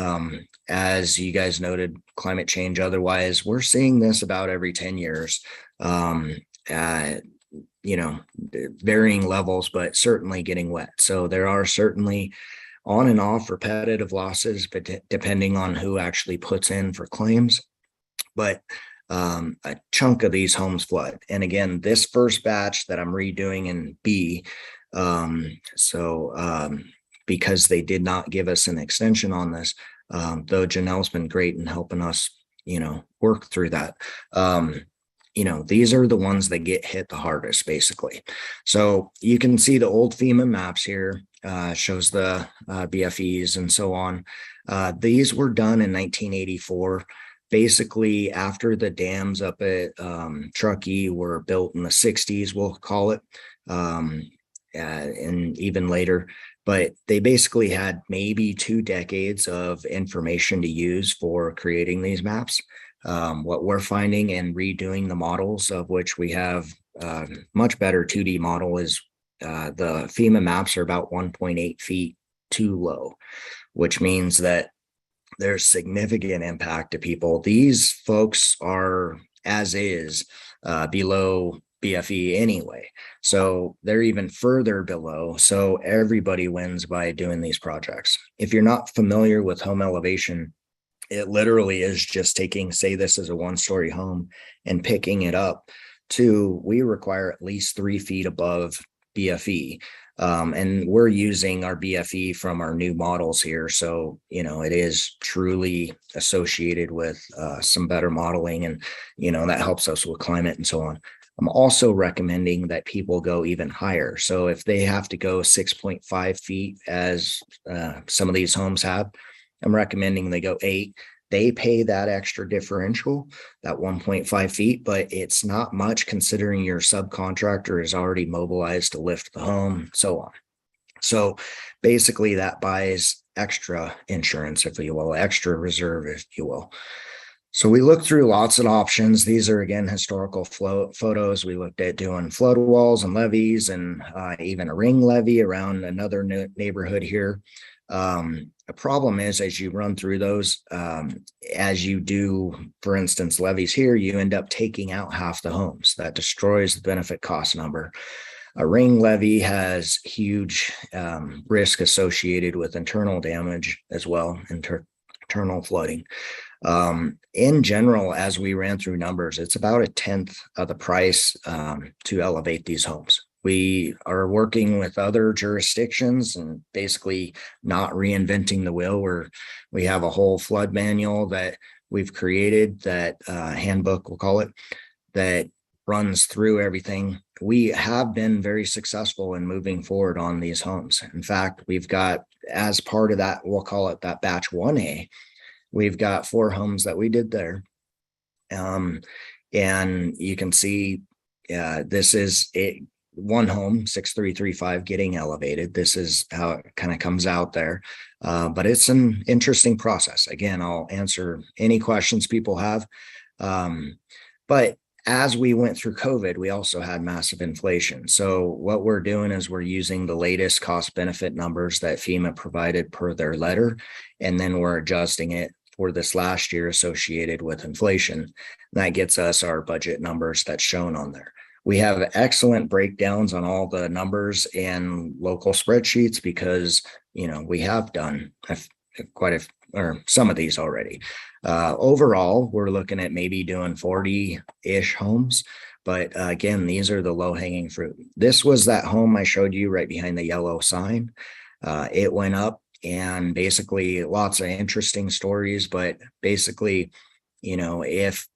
as you guys noted, climate change otherwise, we're seeing this about every 10 years. You know, varying levels, but certainly getting wet. So there are certainly on and off repetitive losses, but depending on who actually puts in for claims. But a chunk of these homes flood. And again, this first batch that I'm redoing in B, because they did not give us an extension on this, though Janelle's been great in helping us, you know, work through that. You know, these are the ones that get hit the hardest, basically. So you can see the old FEMA maps here, shows the BFEs and so on. These were done in 1984. Basically, after the dams up at Truckee were built in the 60s, we'll call it, and even later. But they basically had maybe 2 decades of information to use for creating these maps. What we're finding and redoing the models, of which we have much better 2D model, is the FEMA maps are about 1.8 feet too low, which means that there's significant impact to people. These folks are as is below BFE anyway. So they're even further below. So everybody wins by doing these projects. If you're not familiar with home elevation, it literally is just taking, say this is a 1-story home, and picking it up to, we require at least 3 feet above BFE. And we're using our BFE from our new models here. So, you know, it is truly associated with some better modeling, and, you know, that helps us with climate and so on. I'm also recommending that people go even higher. So if they have to go 6.5 feet, as some of these homes have, I'm recommending they go 8. They pay that extra differential, that 1.5 feet, but it's not much considering your subcontractor is already mobilized to lift the home, so on. So basically that buys extra insurance, if you will, extra reserve, if you will. So we looked through lots of options. These are, again, historical photos. We looked at doing flood walls and levees, and even a ring levee around another neighborhood here. A problem is, as you run through those, as you do, for instance, levees here, you end up taking out half the homes. That destroys the benefit cost number. A ring levee has huge risk associated with internal damage as well, internal flooding. In general, as we ran through numbers, it's about 1/10 of the price to elevate these homes. We are working with other jurisdictions and basically not reinventing the wheel, where we have a whole flood manual that we've created, that handbook, we'll call it, that runs through everything. We have been very successful in moving forward on these homes. In fact, we've got, as part of that, we'll call it that batch 1A, we've got 4 homes that we did there. And you can see this is it. 1 home, 6335, getting elevated. This is how it kind of comes out there. But it's an interesting process. Again, I'll answer any questions people have. But as we went through COVID, we also had massive inflation. So what we're doing is we're using the latest cost benefit numbers that FEMA provided per their letter, and then we're adjusting it for this last year associated with inflation. That gets us our budget numbers that's shown on there. We have excellent breakdowns on all the numbers and local spreadsheets because, you know, we have done some of these already. Overall, we're looking at maybe doing 40-ish homes. But again, these are the low-hanging fruit. This was that home I showed you right behind the yellow sign. It went up, and basically lots of interesting stories. But basically, you know, if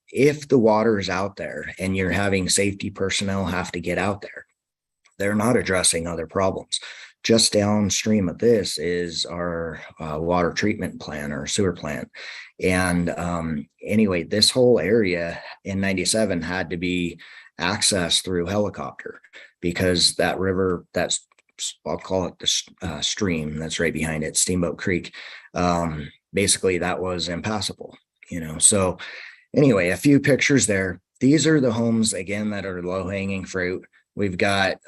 the water is out there and you're having safety personnel have to get out there, they're not addressing other problems. Just downstream of this is our water treatment plant or sewer plant. And anyway, this whole area in 97 had to be accessed through helicopter, because that river, that's, I'll call it the stream that's right behind it, Steamboat Creek, basically that was impassable, you know. So anyway, a few pictures there. These are the homes, again, that are low-hanging fruit. We've got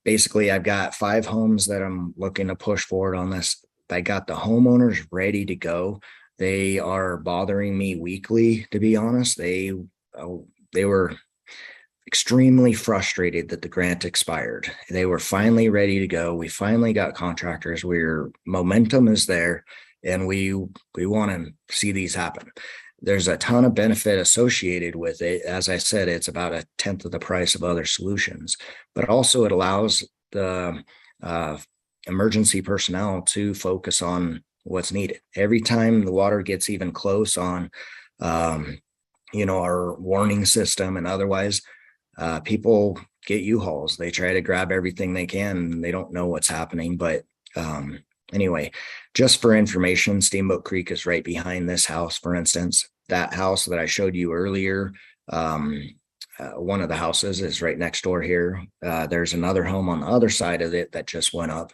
Basically, I've got 5 homes that I'm looking to push forward on this. I got the homeowners ready to go. They are bothering me weekly, to be honest. They were extremely frustrated that the grant expired. They were finally ready to go. We finally got contractors. Momentum is there, and we want to see these happen. There's a ton of benefit associated with it. As I said, it's about 1/10 of the price of other solutions, but also it allows the emergency personnel to focus on what's needed. Every time the water gets even close on, our warning system and otherwise, people get U-Hauls. They try to grab everything they can, and they don't know what's happening. But anyway, just for information, Steamboat Creek is right behind this house, for instance. That house that I showed you earlier, one of the houses is right next door here. There's another home on the other side of it that just went up.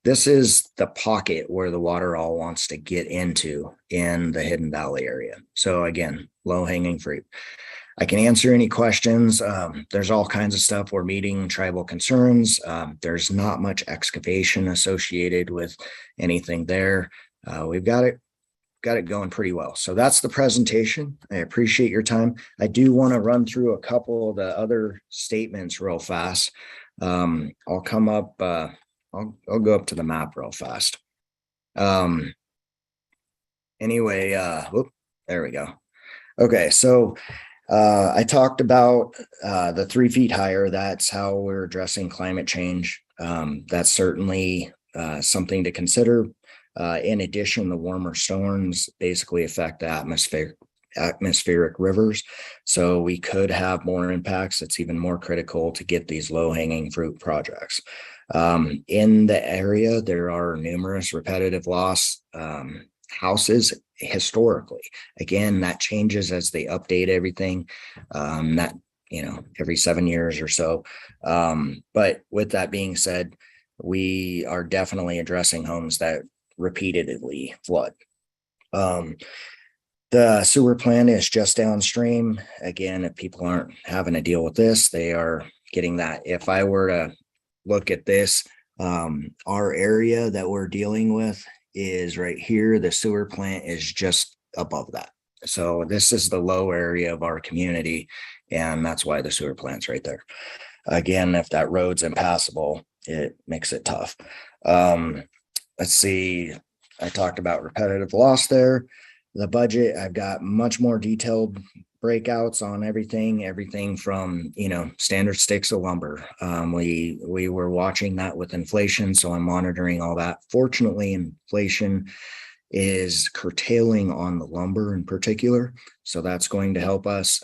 This is the pocket where the water all wants to get into in the Hidden Valley area. So again, low-hanging fruit. I can answer any questions. There's all kinds of stuff. We're meeting tribal concerns. There's not much excavation associated with anything there. We've got it going pretty well. So that's the presentation. I appreciate your time. I do want to run through a couple of the other statements real fast. I'll come up, I'll go up to the map real fast. Anyway, whoop, there we go. Okay, so I talked about the 3 feet higher. That's how we're addressing climate change. That's certainly something to consider. In addition, the warmer storms basically affect the atmospheric rivers. So we could have more impacts. It's even more critical to get these low-hanging fruit projects. In the area, there are numerous repetitive loss houses historically. Again, that changes as they update everything, every 7 years or so. But with that being said, we are definitely addressing homes that repeatedly flood. The sewer plant is just downstream. Again, if people aren't having to deal with this, they are getting that. If I were to look at this, our area that we're dealing with is right here. The sewer plant is just above that. So this is the low area of our community, and that's why the sewer plant's right there. Again, if that road's impassable, it makes it tough. Let's see. I talked about repetitive loss there. The budget, I've got much more detailed breakouts on everything from, standard sticks of lumber. We were watching that with inflation, so I'm monitoring all that. Fortunately, inflation is curtailing on the lumber in particular, so that's going to help us.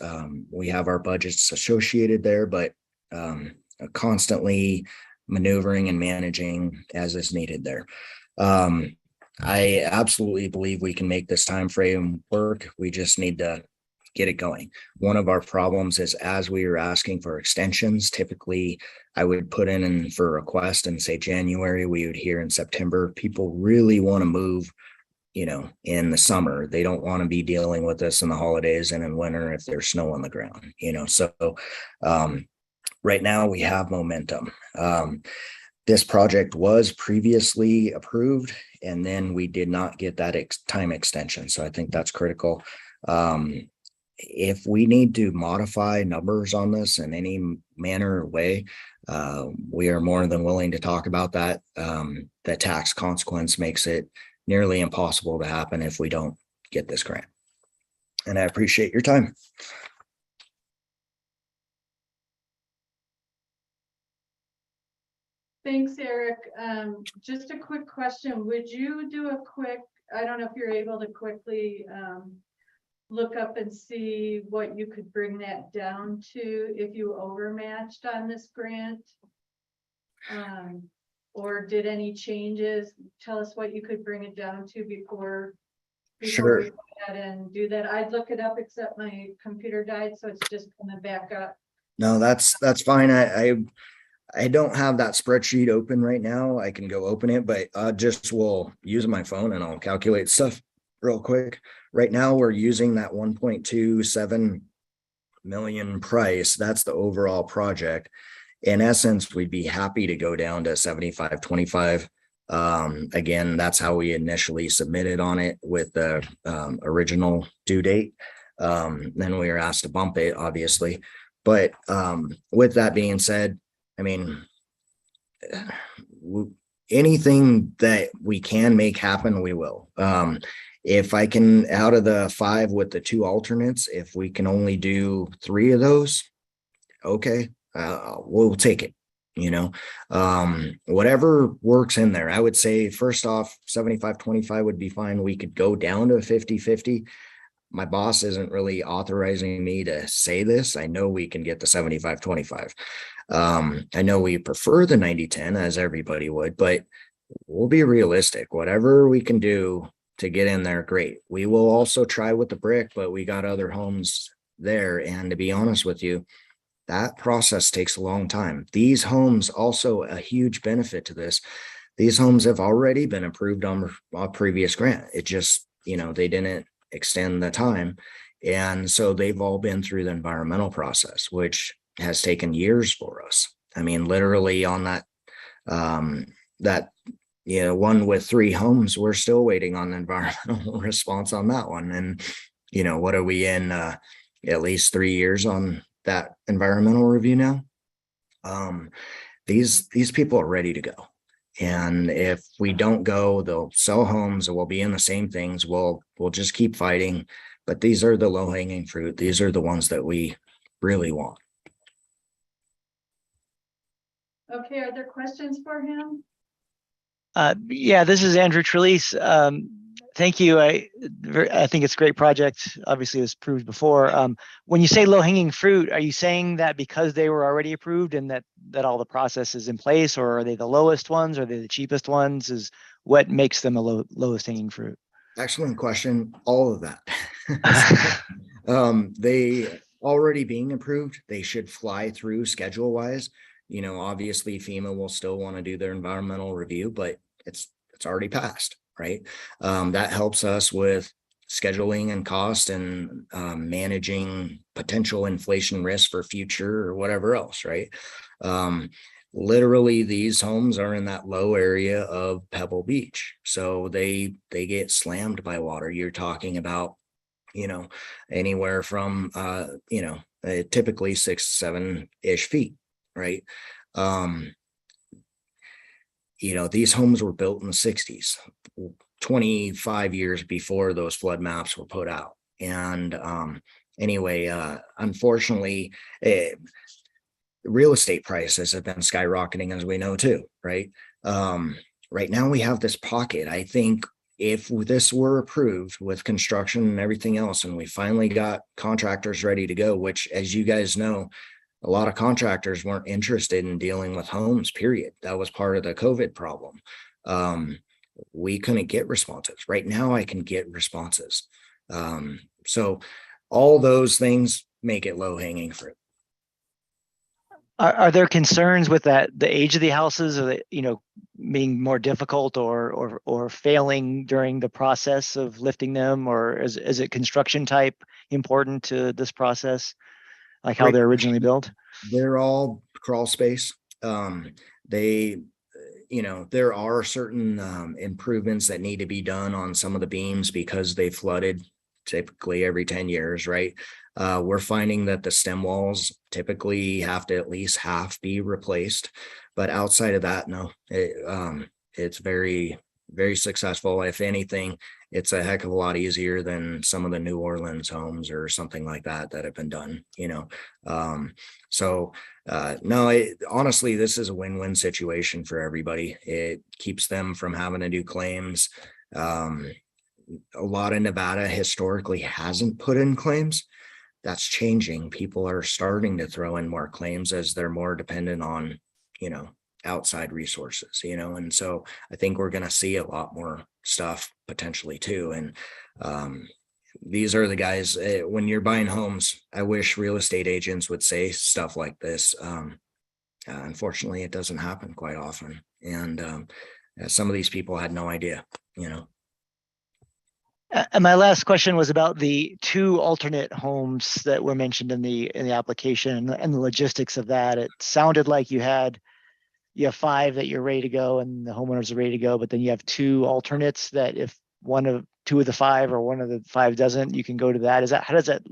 We have our budgets associated there, but constantly maneuvering and managing as is needed there. I absolutely believe we can make this time frame work. We just need to get it going. One of our problems is, as we are asking for extensions, typically I would put in for a request and say January, we would hear in September. People really want to move, in the summer. They don't want to be dealing with this in the holidays and in winter if there's snow on the ground, so right now we have momentum. This project was previously approved, and then we did not get that time extension. So I think that's critical. If we need to modify numbers on this in any manner or way, we are more than willing to talk about that. The tax consequence makes it nearly impossible to happen if we don't get this grant. And I appreciate your time. Thanks, Eric. Just a quick question. Would you do I don't know if you're able to quickly look up and see what you could bring that down to if you overmatched on this grant? Or did any changes? Tell us what you could bring it down to before Sure. we go ahead and do that. I'd look it up, except my computer died, so it's just coming back up. No, that's fine. I don't have that spreadsheet open right now. I can go open it, but I just will use my phone and I'll calculate stuff real quick. Right now, we're using that 1.27 million price. That's the overall project. in essence, we'd be happy to go down to 75-25. Again, that's how we initially submitted on it with the original due date. Then we were asked to bump it, obviously. But with that being said, I mean, anything that we can make happen, we will. If I can, out of the 5 with the 2 alternates, if we can only do 3 of those, okay, we'll take it. You know, whatever works in there. I would say first off, 75-25 would be fine. We could go down to 50-50. My boss isn't really authorizing me to say this. I know we can get the 75-25. I know we prefer the 90-10 as everybody would, but we'll be realistic. Whatever we can do to get in there, great. We will also try with the brick, but we got other homes there. And to be honest with you, that process takes a long time. These homes also a huge benefit to this. These homes have already been approved on a previous grant. It just, you know, they didn't extend the time. And so they've all been through the environmental process, which has taken years for us. I mean, literally on that, you know, one with 3 homes, we're still waiting on the environmental response on that one. And, you know, what are we in at least 3 years on that environmental review now? These people are ready to go. And if we don't go, they'll sell homes and we'll be in the same things. We'll just keep fighting. But these are the low-hanging fruit. These are the ones that we really want. Okay, are there questions for him? Yeah, this is Andrew Trelease. Thank you. I think it's a great project. Obviously, it was approved before. When you say low-hanging fruit, are you saying that because they were already approved and that all the process is in place, or are they the lowest ones? Or are they the cheapest ones? Is what makes them the lowest hanging fruit? Excellent question. All of that. They already being approved, they should fly through schedule-wise. You know, obviously FEMA will still want to do their environmental review, but it's already passed, right? That helps us with scheduling and cost and managing potential inflation risk for future or whatever else, right? Literally, these homes are in that low area of Pebble Beach, so they get slammed by water. You're talking about, you know, anywhere from you know, typically 6-7-ish feet, right? You know, these homes were built in the 60s, 25 years before those flood maps were put out. And anyway, unfortunately, real estate prices have been skyrocketing, as we know too, right? Right now we have this pocket. I think if this were approved with construction and everything else, and we finally got contractors ready to go, which, as you guys know, a lot of contractors weren't interested in dealing with homes, period. That was part of the COVID problem. We couldn't get responses. Right now I can get responses. So all those things make it low hanging fruit. Are there concerns with that, the age of the houses, or the, you know, being more difficult or failing during the process of lifting them, or is it construction type important to this process, like how they're originally built? They're all crawl space. They, you know, there are certain improvements that need to be done on some of the beams because they flooded typically every 10 years, right? We're finding that the stem walls typically have to at least half be replaced, but outside of that, no, it's very, very successful. If anything, it's a heck of a lot easier than some of the New Orleans homes or something like that have been done, you know? No, honestly, this is a win-win situation for everybody. It keeps them from having to do claims. A lot of Nevada historically hasn't put in claims. That's changing. People are starting to throw in more claims as they're more dependent on, you know, outside resources, you know, and so I think we're going to see a lot more stuff potentially too. And these are the guys, when you're buying homes, I wish real estate agents would say stuff like this. Unfortunately, it doesn't happen quite often. And some of these people had no idea, you know. And my last question was about the 2 alternate homes that were mentioned in the application and the logistics of that. It sounded like you have 5 that you're ready to go and the homeowners are ready to go, but then you have 2 alternates that if 2 of the 5 or 1 of the 5 doesn't, you can go to that. How does that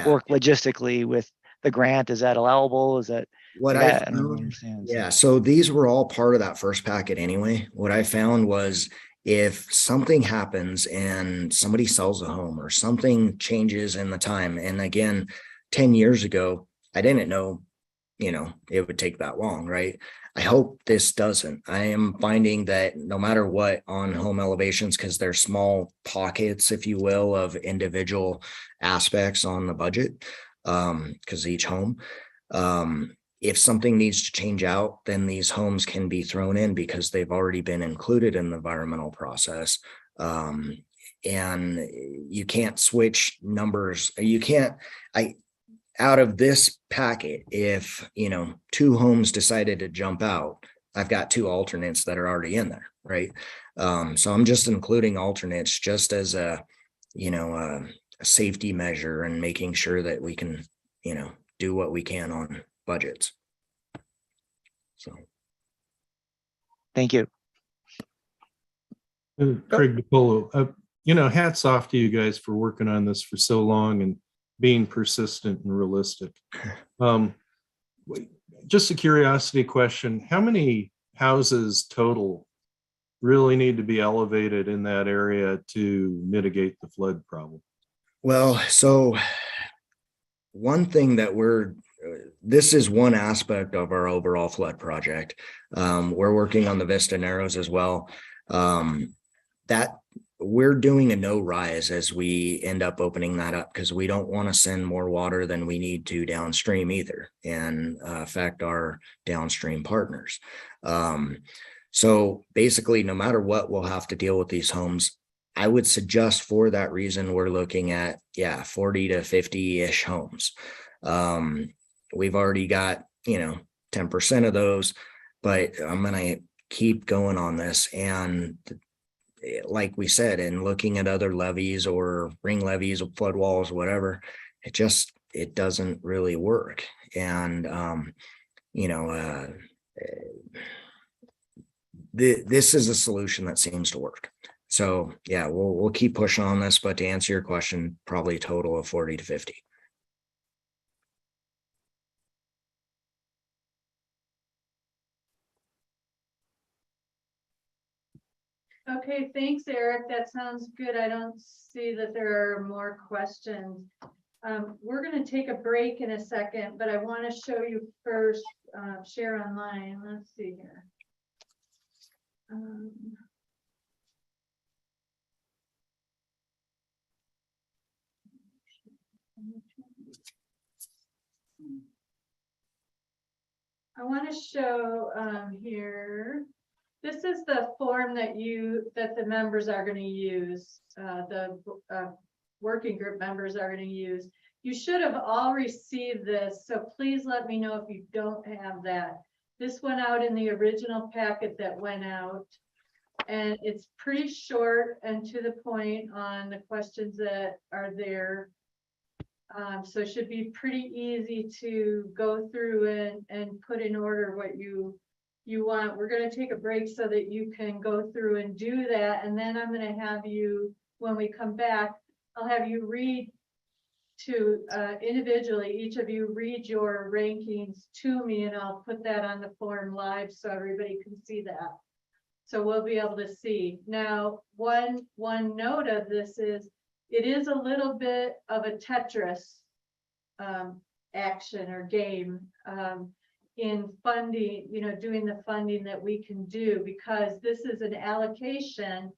work logistically with the grant? Is that allowable? Is that what like, I I don't found, understand. yeah, so these were all part of that first packet anyway. What I found was if something happens and somebody sells a home or something changes in the time, and again, 10 years ago, I didn't know, it would take that long, right? I hope this doesn't. I am finding that no matter what on home elevations, because they're small pockets, if you will, of individual aspects on the budget, because each home, if something needs to change out, then these homes can be thrown in because they've already been included in the environmental process. And you can't switch numbers. Out of this packet, if, 2 homes decided to jump out, I've got 2 alternates that are already in there, right? So I'm just including alternates just as a safety measure and making sure that we can, do what we can on budgets. So. Thank you. Craig DiPolo, hats off to you guys for working on this for so long and being persistent and realistic. Just a curiosity question, how many houses total really need to be elevated in that area to mitigate the flood problem? Well, so one thing that this is one aspect of our overall flood project. We're working on the Vista Narrows as well. That we're doing a no rise as we end up opening that up because we don't want to send more water than we need to downstream either and affect our downstream partners. So basically, no matter what, we'll have to deal with these homes. I would suggest for that reason, we're looking at, 40 to 50-ish homes. We've already got, 10% of those, but I'm going to keep going on this. And like we said, and looking at other levees or ring levees or flood walls, whatever, it doesn't really work. And, this is a solution that seems to work. So yeah, we'll keep pushing on this, but to answer your question, probably a total of 40 to 50. Okay, thanks, Eric. That sounds good. I don't see that there are more questions. We're going to take a break in a second, but I want to show you first, share online. Let's see here. I want to show here. This is the form that the members are going to use. The working group members are going to use. You should have all received this, so please let me know if you don't have that. This went out in the original packet that went out, and it's pretty short and to the point on the questions that are there. So it should be pretty easy to go through and put in order what you want. We're going to take a break so that you can go through and do that. And then I'm going to have you, when we come back, I'll have you read to individually, each of you read your rankings to me, and I'll put that on the form live so everybody can see that. So we'll be able to see. Now, one note of this is, it is a little bit of a Tetris action or game in funding, doing the funding that we can do, because this is an allocation.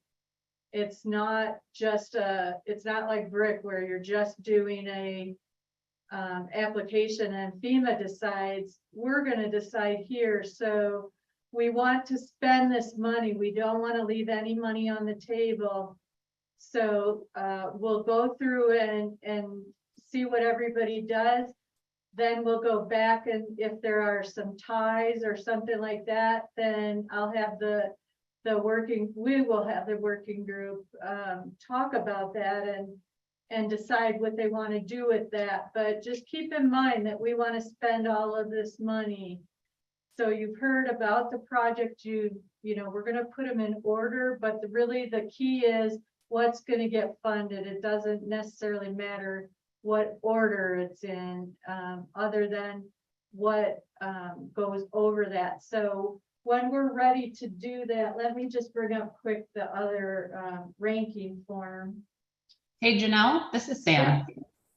It's not like BRIC where you're just doing a application and FEMA decides. We're going to decide here. So we want to spend this money. We don't want to leave any money on the table. So we'll go through and see what everybody does. Then we'll go back, and if there are some ties or something like that, then I'll have the we will have the working group, talk about that and decide what they want to do with that. But just keep in mind that we want to spend all of this money. So you've heard about the project, you know, we're going to put them in order, but really the key is what's going to get funded. It doesn't necessarily matter what order it's in, other than what goes over that. So when we're ready to do that, let me just bring up quick the other ranking form. Hey, Janelle, this is Sam.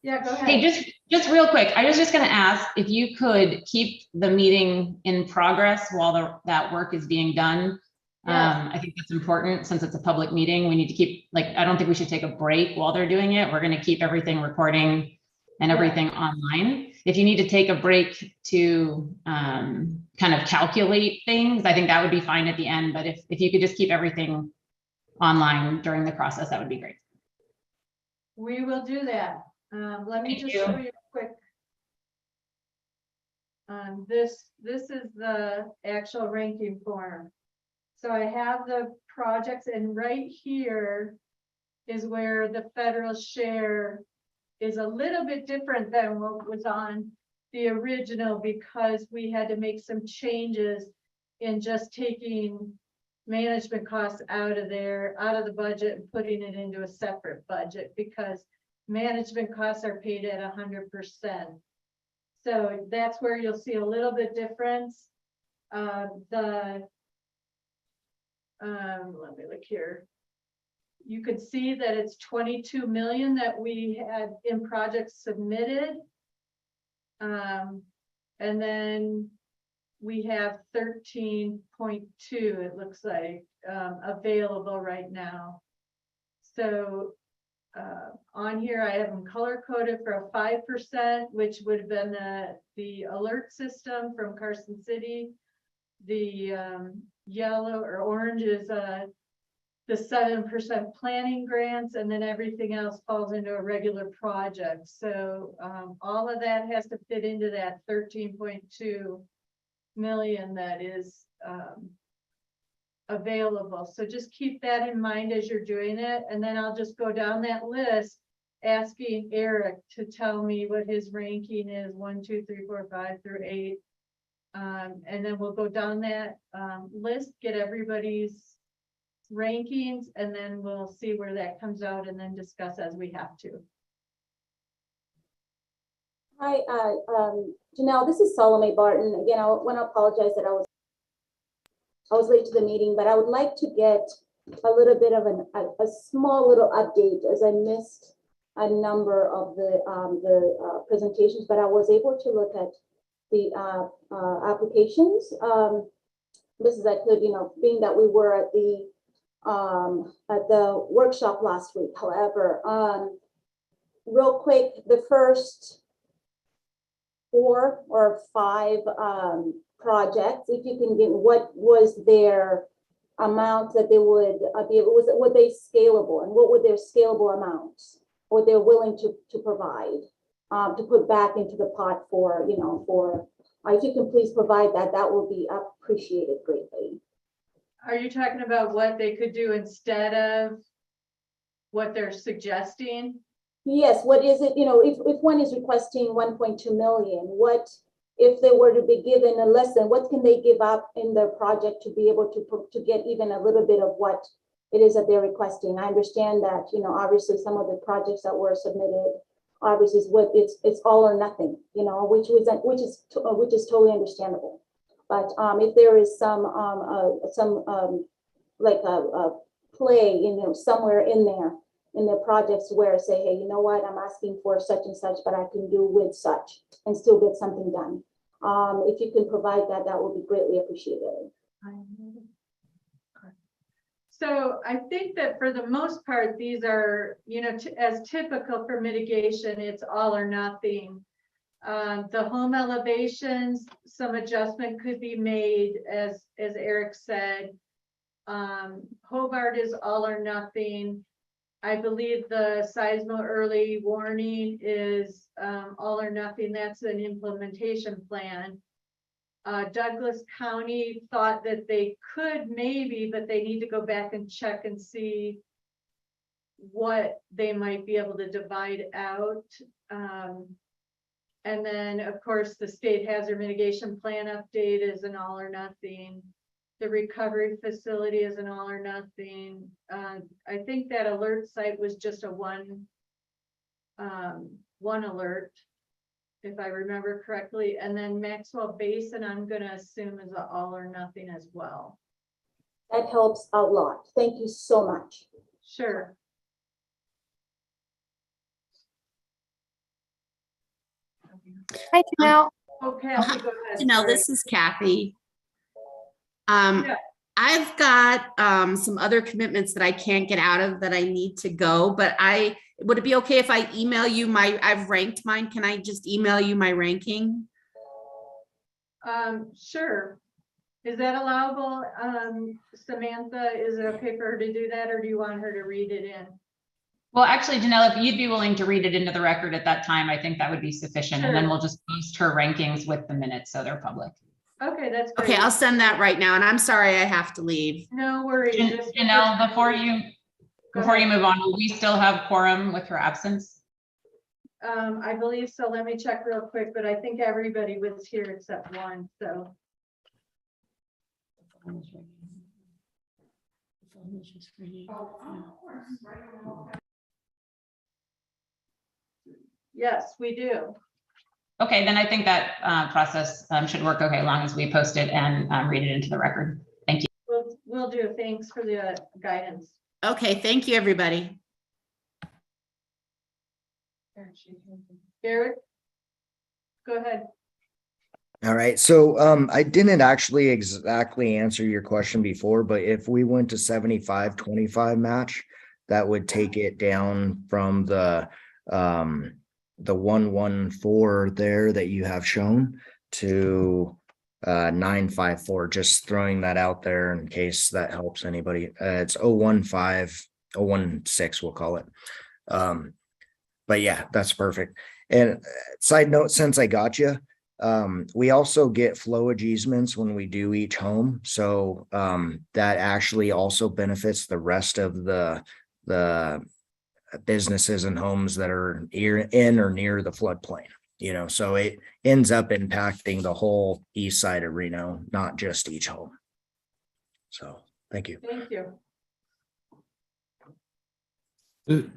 Yeah, go ahead. Hey, just real quick. I was just going to ask if you could keep the meeting in progress while that work is being done. Yes. I think that's important since it's a public meeting. We need to keep, like, I don't think we should take a break while they're doing it. We're going to keep everything recording and everything online. If you need to take a break to kind of calculate things, I think that would be fine at the end. But if you could just keep everything online during the process, that would be great. We will do that. Let me just show you quick. This is the actual ranking form. So I have the projects, and right here is where the federal share is a little bit different than what was on the original, because we had to make some changes in just taking management costs out of the budget and putting it into a separate budget, because management costs are paid at 100%. So that's where you'll see a little bit difference. Let me look here. You could see that it's 22 million that we had in projects submitted. And then we have 13.2, it looks like, available right now. So on here, I have them color coded for a 5%, which would have been the alert system from Carson City. The yellow or orange is the 7% planning grants, and then everything else falls into a regular project. So all of that has to fit into that 13.2 million that is available. So just keep that in mind as you're doing it. And then I'll just go down that list asking Eric to tell me what his ranking is, 1, 2, 3, 4, 5 through 8. And then we'll go down that list, get everybody's rankings, and then we'll see where that comes out and then discuss as we have to. Hi, Janelle, this is Salome Barton. Again, I want to apologize that I was late to the meeting, but I would like to get a little bit of a small little update, as I missed a number of the presentations, but I was able to look at the applications. This is, I could, being that we were at the workshop last week. However, real quick, the first 4 or 5 projects, if you can get what was their amount that they would be able, were they scalable, and what were their scalable amounts, what they're willing to provide to put back into the pot for, if you can please provide that, that will be appreciated greatly. Are you talking about what they could do instead of what they're suggesting? Yes, what is it, if one is requesting 1.2 million, what, if they were to be given a lesson, what can they give up in their project to be able to get even a little bit of what it is that they're requesting? I understand that, obviously some of the projects that were submitted, obviously it's all or nothing, which is totally understandable. But if there is some like a play, somewhere in there, in the projects where say, hey, you know what, I'm asking for such and such, but I can do with such and still get something done. If you can provide that, that would be greatly appreciated. So I think that for the most part, these are, as typical for mitigation, it's all or nothing. The home elevations, some adjustment could be made, as Eric said. Hobart is all or nothing. I believe the seismo early warning is all or nothing. That's an implementation plan. Douglas County thought that they could maybe, but they need to go back and check and see what they might be able to divide out. And then, of course, the state hazard mitigation plan update is an all or nothing. The recovery facility is an all or nothing. I think that alert site was just a one alert, if I remember correctly. And then Maxwell Basin, I'm gonna assume is an all or nothing as well. That helps a lot. Thank you so much. Sure. Hi, Janelle. Okay, I'll go ahead. Janelle, Sorry. this is Kathy. Yeah. I've got some other commitments that I can't get out of that I need to go, but would it be okay if I email you I've ranked mine. Can I just email you my ranking? Sure. Is that allowable? Samantha, is it okay for her to do that, or do you want her to read it in? Well, actually, Janelle, if you'd be willing to read it into the record at that time, I think that would be sufficient. And then Sure. we'll just post her rankings with the minutes so they're public. Okay, that's great. Okay, I'll send that right now. And I'm sorry I have to leave. No worries. Janelle, before you move on, will we still have quorum with her absence? I believe so. Let me check real quick, but I think everybody was here except one, so. Yes, we do. Okay, then I think that process should work okay, as long as we post it and read it into the record. Thank you. We'll do. Thanks for the guidance. Okay, thank you, everybody. Eric, go ahead. All right, so I didn't actually exactly answer your question before, but if we went to 75-25 match, that would take it down from the 114 there that you have shown to 954. Just throwing that out there in case that helps anybody. It's 016, we'll call it. But yeah, that's perfect. And side note, since I got you, we also get flowage easements when we do each home. So that actually also benefits the rest of the businesses and homes that are in or near the floodplain, so it ends up impacting the whole east side of Reno, not just each home. So thank you. Thank you.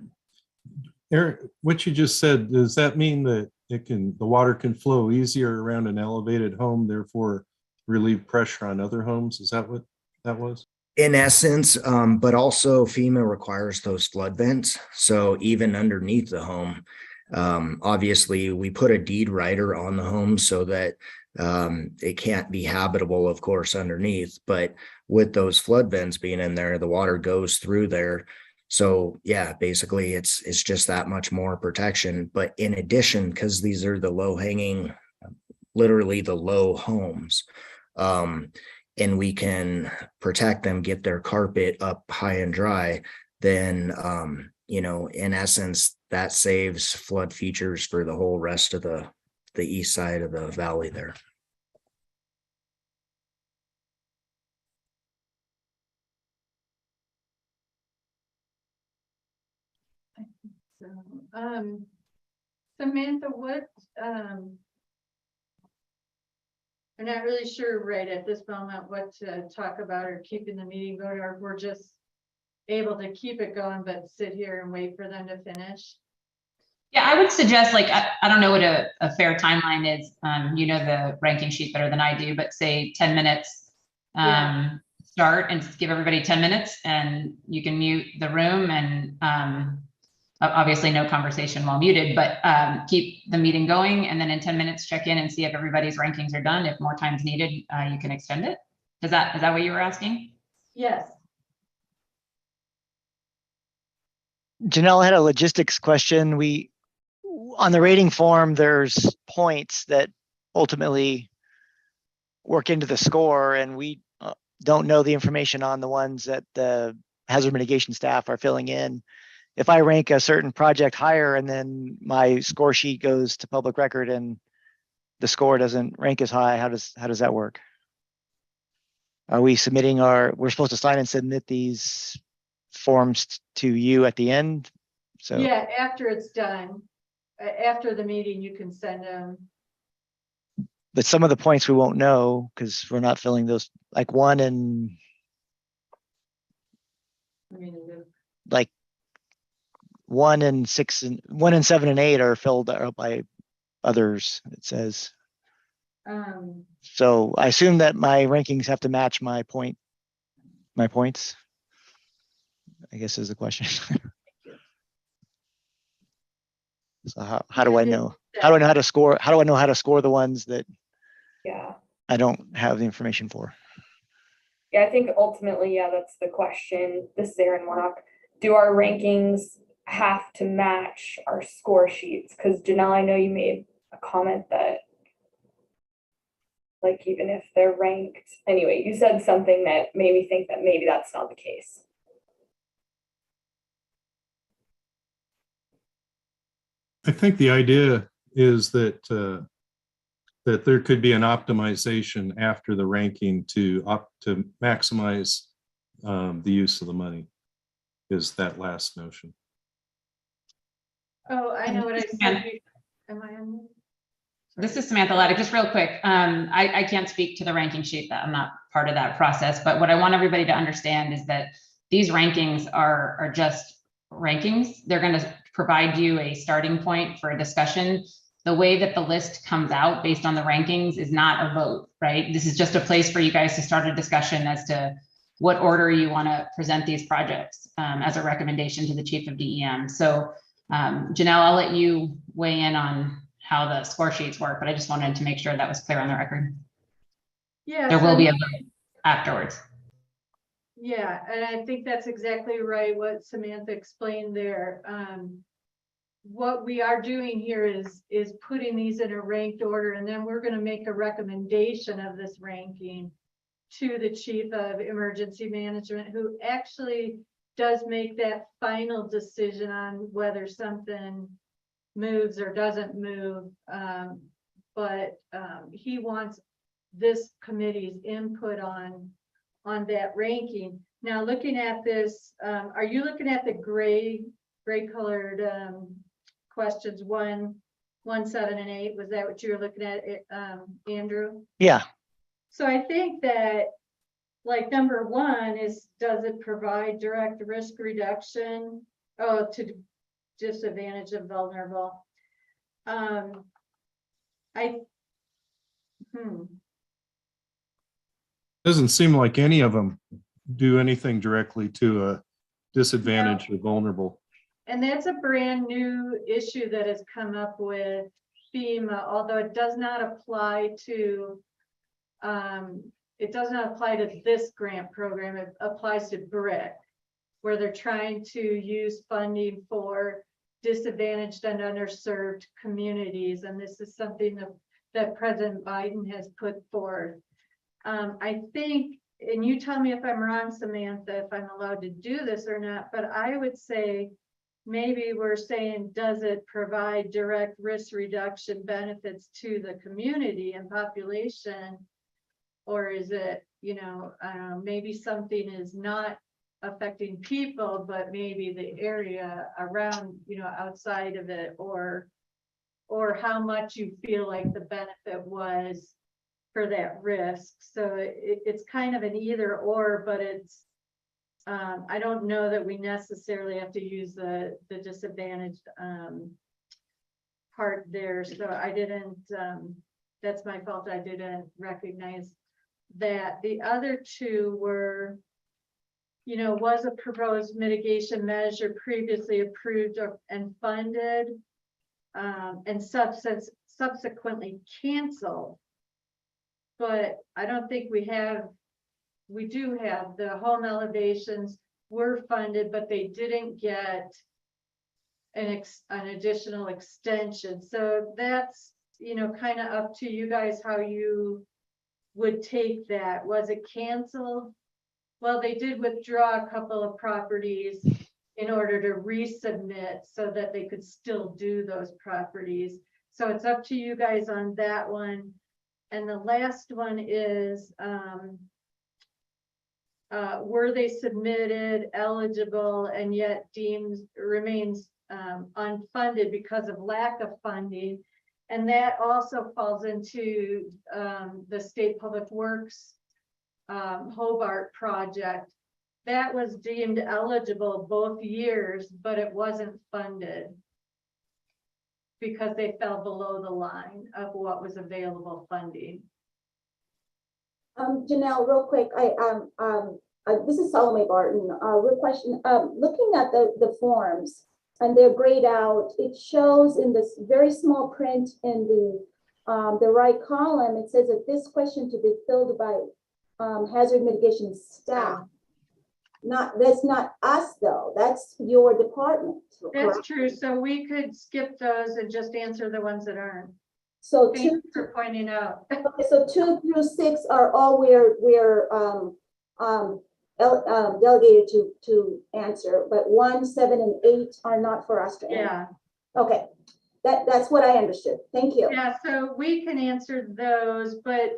Eric, what you just said, does that mean that the water can flow easier around an elevated home, therefore relieve pressure on other homes? Is that what that was? In essence, but also FEMA requires those flood vents. So even underneath the home, obviously we put a deed rider on the home so that it can't be habitable, of course, underneath. But with those flood vents being in there, the water goes through there. So yeah, basically it's just that much more protection. But in addition, because these are the low hanging, literally the low homes, and we can protect them, get their carpet up high and dry, then, in essence, that saves flood features for the whole rest of the east side of the valley there. So, Samantha, I'm not really sure right at this moment what to talk about or keeping the meeting going, or if we're just able to keep it going, but sit here and wait for them to finish. Yeah, I would suggest, I don't know what a fair timeline is. The ranking sheet better than I do, but say 10 minutes start and just give everybody 10 minutes and you can mute the room and obviously no conversation while muted, but keep the meeting going. And then in 10 minutes, check in and see if everybody's rankings are done. If more time's needed, you can extend it. Is that what you were asking? Yes. Janelle had a logistics question. On the rating form, there's points that ultimately work into the score, and we don't know the information on the ones that the hazard mitigation staff are filling in. If I rank a certain project higher and then my score sheet goes to public record and the score doesn't rank as high, how does that work? Are we submitting we're supposed to sign and submit these forms to you at the end? So Yeah, after it's done, after the meeting, you can send them. but some of the points we won't know because we're not filling those, like 1 and like 1 and 6 and 1 and 7 and 8 are filled out by others, it says. So I assume that my rankings have to match my points, I guess is the question. So how do I know? How do I know how to score? How do I know how to score the ones that Yeah. I don't have the information for? Yeah, I think ultimately, yeah, that's the question. This is Aaron Warnock. Do our rankings have to match our score sheets? Because Janelle, I know you made a comment that, like, even if they're ranked, anyway, you said something that made me think that maybe that's not the case. I think the idea is that that there could be an optimization after the ranking to maximize the use of the money, is that last notion. Oh, I know what I said. Am I on? This is Samantha Laddick. Just real quick. I can't speak to the ranking sheet, that I'm not part of that process, but what I want everybody to understand is that these rankings are just rankings. They're going to provide you a starting point for a discussion. The way that the list comes out based on the rankings is not a vote, right? This is just a place for you guys to start a discussion as to what order you want to present these projects as a recommendation to the chief of DEM. So Janelle, I'll let you weigh in on how the score sheets work, but I just wanted to make sure that was clear on the record. Yeah, there will be a vote afterwards. Yeah, and I think that's exactly right what Samantha explained there. What we are doing here is putting these in a ranked order, and then we're going to make a recommendation of this ranking to the chief of emergency management, who actually does make that final decision on whether something moves or doesn't move. But he wants this committee's input on that ranking. Now, looking at this, are you looking at the gray colored questions 1, 7, and 8? Was that what you were looking at, Andrew? Yeah. So I think that, like, number 1 is, does it provide direct risk reduction? Oh, to disadvantage of vulnerable. Doesn't seem like any of them do anything directly to a disadvantaged or vulnerable. And that's a brand new issue that has come up with FEMA, although it does not apply to this grant program. It applies to BRIC, where they're trying to use funding for disadvantaged and underserved communities. And this is something that President Biden has put forth. I think, and you tell me if I'm wrong, Samantha, if I'm allowed to do this or not, but I would say maybe we're saying, does it provide direct risk reduction benefits to the community and population? Or is it, I don't know, maybe something is not affecting people, but maybe the area around, outside of it, or how much you feel like the benefit was for that risk. So it's kind of an either or, but it's, I don't know that we necessarily have to use the disadvantaged part there. So I didn't, that's my fault. I didn't recognize that. The other 2 were, was a proposed mitigation measure previously approved and funded and subsequently canceled. But I don't think we do have the home elevations were funded, but they didn't get an additional extension. So that's, kind of up to you guys how you would take that. Was it canceled? Well, they did withdraw a couple of properties in order to resubmit so that they could still do those properties. So it's up to you guys on that one. And the last one is, were they submitted, eligible, and yet deemed remains unfunded because of lack of funding? And that also falls into the State Public Works Hobart project. That was deemed eligible both years, but it wasn't funded because they fell below the line of what was available funding. Janelle, real quick, this is Salome Barton. Real question. Looking at the forms and they're grayed out, it shows in this very small print in the right column, it says that this question to be filled by hazard mitigation staff. That's not us though. That's your department. That's correct? true. So we could skip those and just answer the ones that aren't. So Thank you for pointing out. Okay, so 2 through 6 are all we're delegated to answer, but 1, 7, and 8 are not for us to answer. Yeah. Okay, that's what I understood. Thank you. Yeah, so we can answer those, but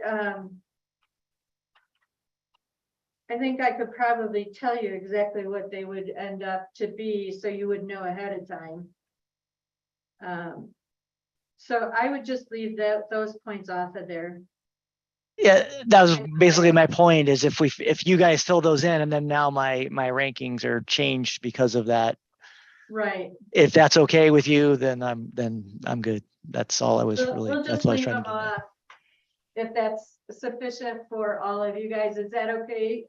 I think I could probably tell you exactly what they would end up to be, so you would know ahead of time. So I would just leave those points off of there. Yeah, that was basically my point, is if you guys fill those in and then now my rankings are changed because of that. Right. If that's okay with you, then I'm good. That's all I was really, We'll that's just what I was leave trying them to do. off if that's sufficient for all of you guys. Is that okay,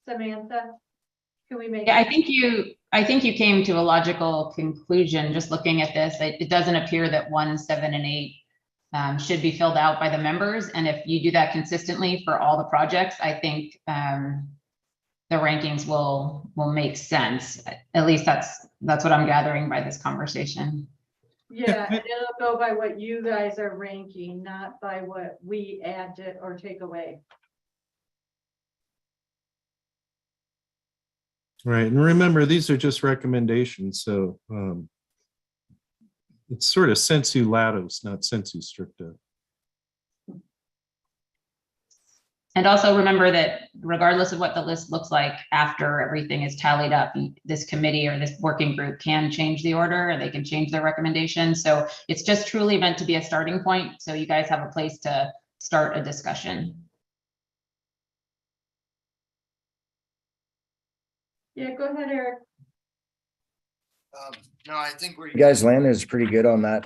Samantha? Can we make? Yeah, I think you came to a logical conclusion just looking at this. It doesn't appear that 1, 7, and 8 should be filled out by the members. And if you do that consistently for all the projects, I think the rankings will make sense. At least that's what I'm gathering by this conversation. Yeah, and it'll go by what you guys are ranking, not by what we add to or take away. Right, and remember, these are just recommendations, so it's sort of sensu latus, not sensu stricto. And also remember that regardless of what the list looks like after everything is tallied up, this committee or this working group can change the order, or they can change their recommendation. So it's just truly meant to be a starting point, so you guys have a place to start a discussion. Yeah, go ahead, Eric. No, I think where you guys landed is pretty good on that.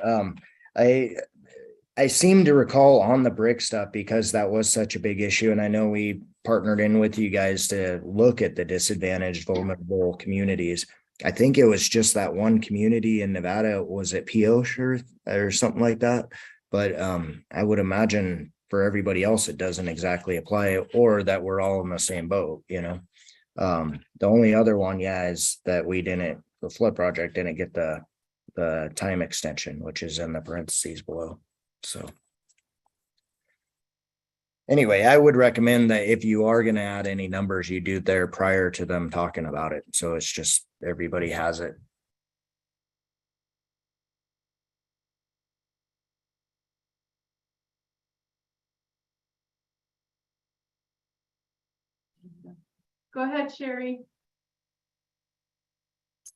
I seem to recall on the brick stuff, because that was such a big issue. And I know we partnered in with you guys to look at the disadvantaged, vulnerable communities. I think it was just that one community in Nevada. Was it Pioche or something like that? But I would imagine for everybody else, it doesn't exactly apply, or that we're all in the same boat, you know? The only other one, is that the flood project didn't get the time extension, which is in the parentheses below. So anyway, I would recommend that if you are going to add any numbers, you do there prior to them talking about it. So it's just everybody has it. Go ahead, Sherry.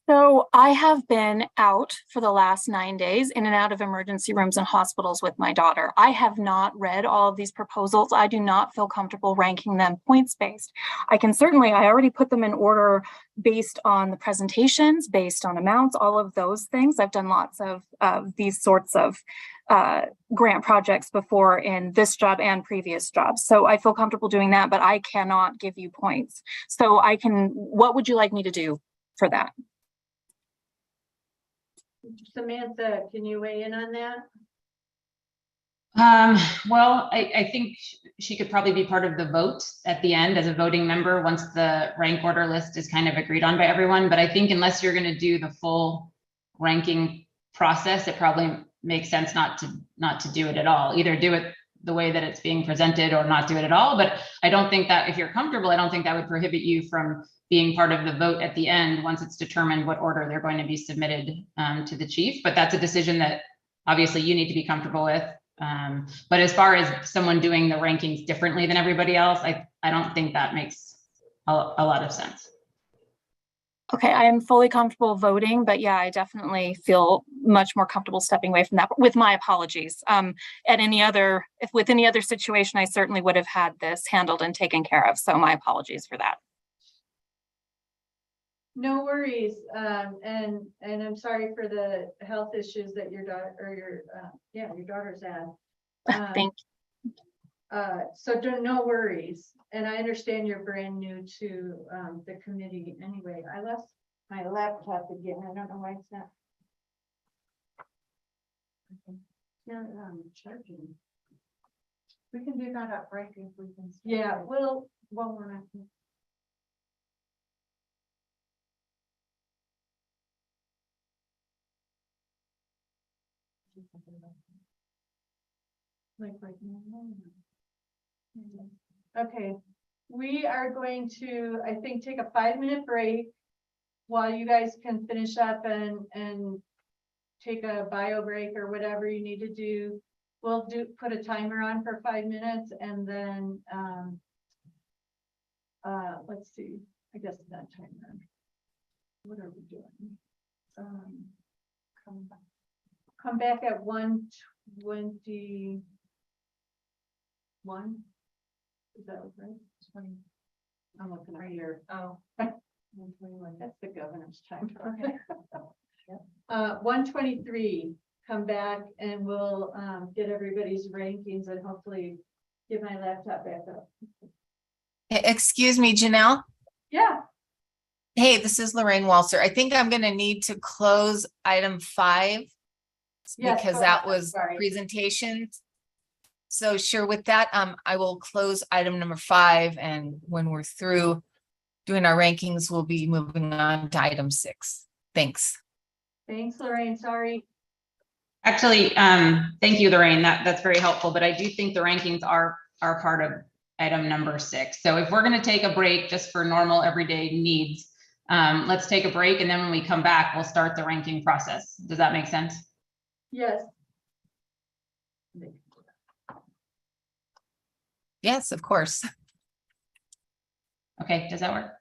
So I have been out for the last 9 days in and out of emergency rooms and hospitals with my daughter. I have not read all of these proposals. I do not feel comfortable ranking them points-based. I already put them in order based on the presentations, based on amounts, all of those things. I've done lots of these sorts of grant projects before in this job and previous jobs. So I feel comfortable doing that, but I cannot give you points. So what would you like me to do for that? Samantha, can you weigh in on that? Well, I think she could probably be part of the vote at the end as a voting member once the rank order list is kind of agreed on by everyone. But I think unless you're going to do the full ranking process, it probably makes sense not to do it at all. Either do it the way that it's being presented or not do it at all. But I don't think that if you're comfortable, I don't think that would prohibit you from being part of the vote at the end once it's determined what order they're going to be submitted to the chief. But that's a decision that obviously you need to be comfortable with. But as far as someone doing the rankings differently than everybody else, I don't think that makes a lot of sense. Okay, I am fully comfortable voting, but yeah, I definitely feel much more comfortable stepping away from that, with my apologies. With any other situation, I certainly would have had this handled and taken care of. So my apologies for that. No worries. And I'm sorry for the health issues that your daughter or your daughter's had. Thank So no worries. And I understand you're brand new to the committee anyway. I left my laptop again. I don't know why it's not. Not charging. We can do that at break if we can. Yeah, well, we're not. Like right now. Okay, we are going to, I think, take a 5-minute break while you guys can finish up and take a bio break or whatever you need to do. We'll put a timer on for 5 minutes and then let's see, I guess that timer. What are we doing? Come back at 1:21. Is that right? 20. I'm looking right here. Oh. 1:21. That's the governor's time. Okay. 1:23. Come back and we'll get everybody's rankings and hopefully get my laptop back up. Excuse me, Janelle. Yeah. Hey, this is Lorraine Walser. I think I'm going to need to close item 5 Yes, because go that ahead. was Sorry. presentations. So sure, with that, I will close item number 5, and when we're through doing our rankings, we'll be moving on to item 6. Thanks. Thanks, Lorraine. Sorry. Actually, thank you, Lorraine. That's very helpful, but I do think the rankings are part of item number 6. So if we're going to take a break just for normal everyday needs, let's take a break, and then when we come back, we'll start the ranking process. Does that make sense? Yes. Yes, of course. Okay, does that work?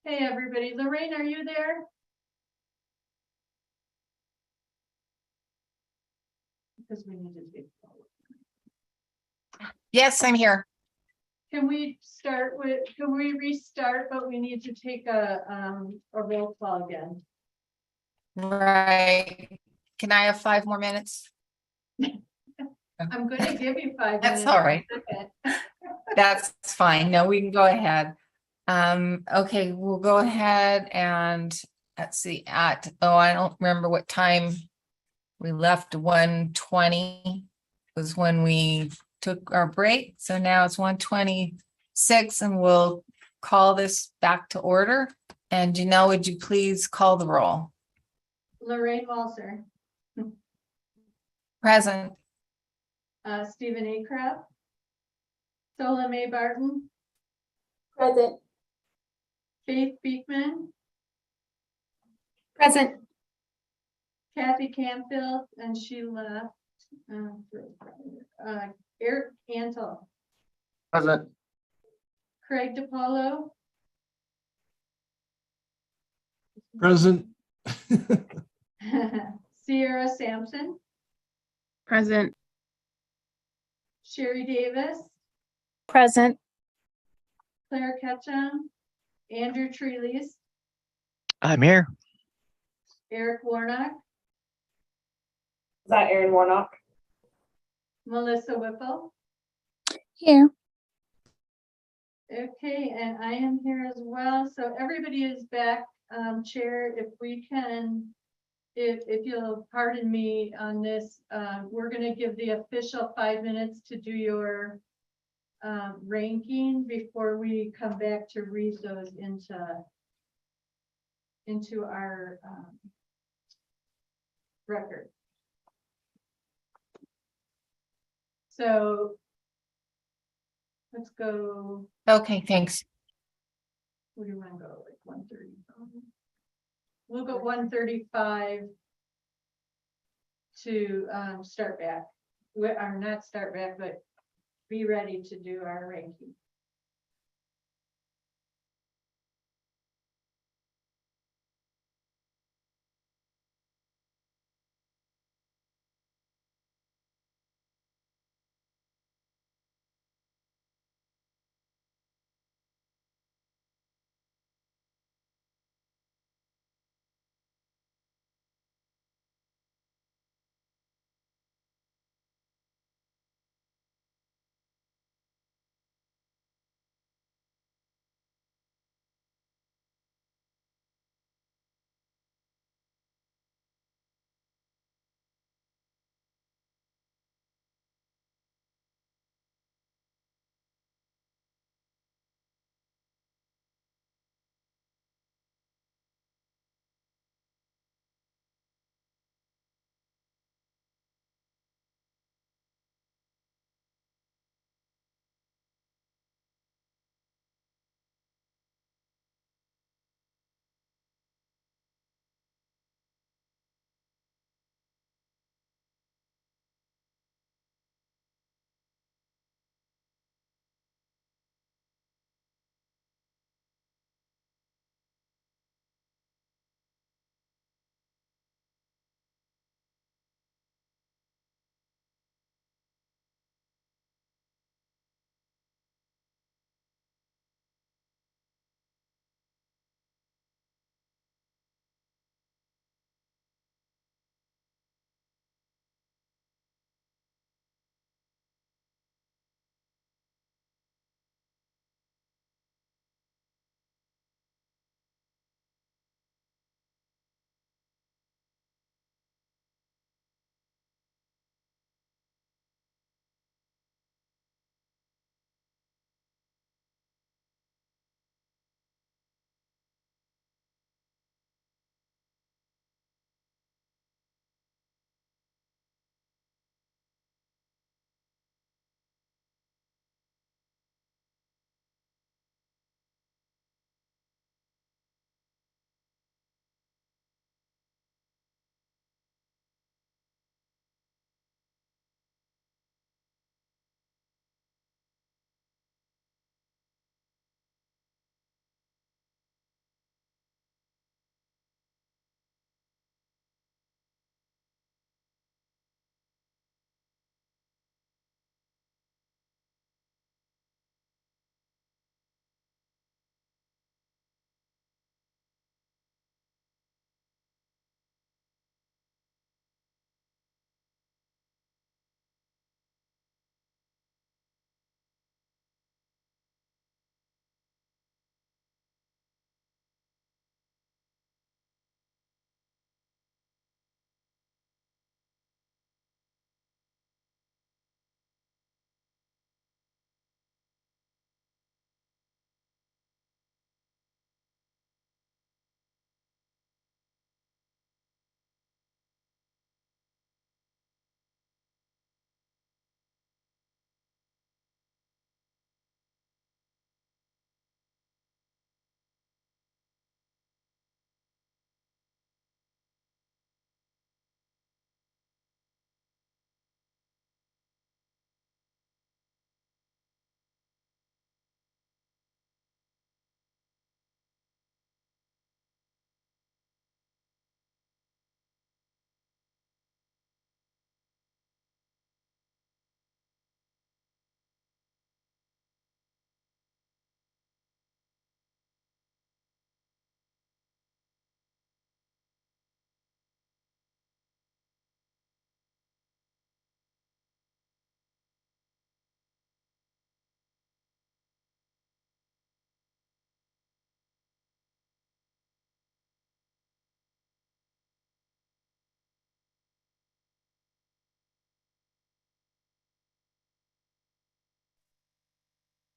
Hey, everybody. Lorraine, are you there? Because we need to take. Yes, I'm here. Can we restart, but we need to take a roll call again. Right. Can I have 5 more minutes? I'm gonna give you 5 That's minutes. all right. Okay. That's fine. No, we can go ahead. Okay, we'll go ahead and let's see I don't remember what time we left. 1:20 was when we took our break. So now it's 1:26 and we'll call this back to order. And Janelle, would you please call the roll? Lorraine Walser, Present. Stephen A. Crab, Sola Mae Barton, Present. Faith Beekman, Present. Kathy Canfield, and she left. Eric Antle, Present. Craig DiPaolo, Present. Sierra Sampson, Present. Sherry Davis, Present. Claire Ketchum, Andrew Treelise, I'm here. Eric Warnock, Is that Aaron Warnock? Melissa Whipple. Here. Okay, and I am here as well. So everybody is back. Chair, if we can, if you'll pardon me on this, we're going to give the official 5 minutes to do your ranking before we come back to read those into our record. So let's go. Okay, thanks. Where do you want to go? Like 135? We'll go 135 to start back. Or not start back, but be ready to do our ranking.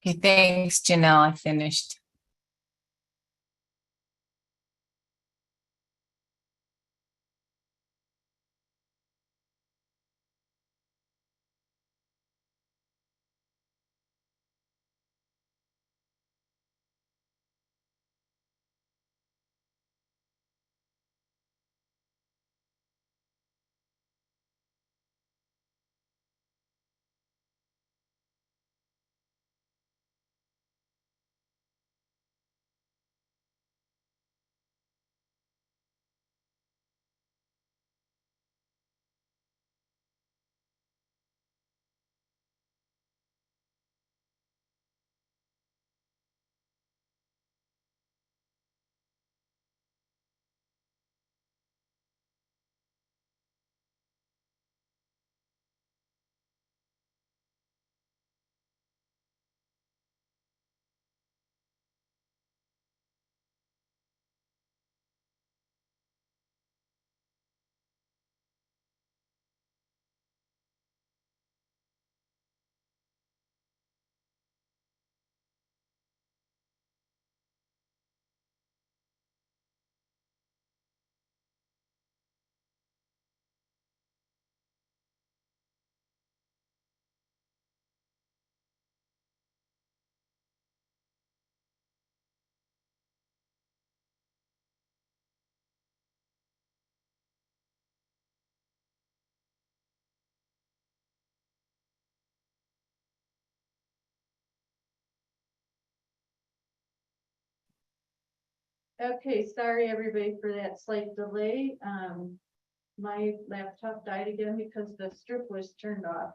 Okay, thanks, Janelle. I finished. Okay, sorry everybody for that slight delay. My laptop died again because the strip was turned off.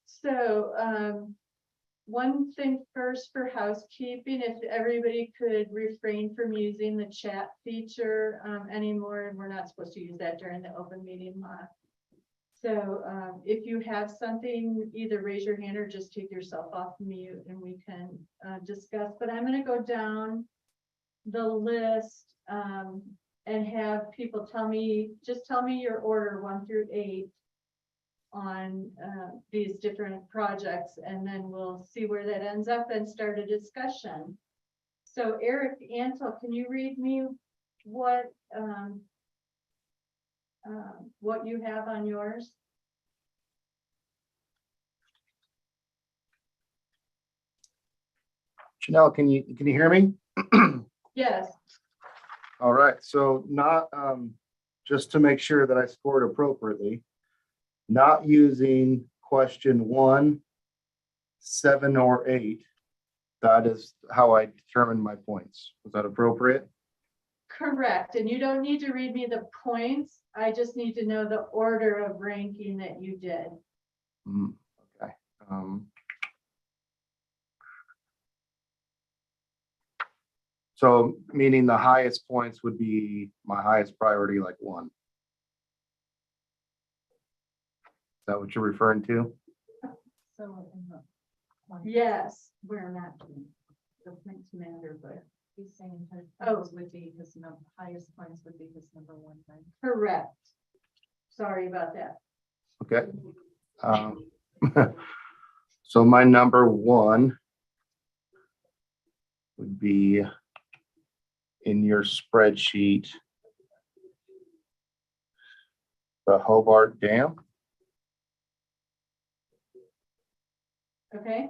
So, one thing first for housekeeping, if everybody could refrain from using the chat feature anymore, and we're not supposed to use that during the open meeting law. So if you have something, either raise your hand or just take yourself off mute and we can discuss. But I'm going to go down the list and have people just tell me your order 1 through 8 on these different projects, and then we'll see where that ends up and start a discussion. So Eric Antle, can you read me what you have on yours? Janelle, can you hear me? Yes. All right, so not just to make sure that I scored appropriately, not using question 1, 7, or 8. That is how I determine my points. Was that appropriate? Correct. And you don't need to read me the points. I just need to know the order of ranking that you did. Okay. So meaning the highest points would be my highest priority, like 1. Is that what you're referring to? So yes, we're not doing the points matter, but he's saying would be his highest points would be his number 1 thing. Correct. Sorry about that. Okay. So my number 1 would be in your spreadsheet, the Hobart Dam. Okay.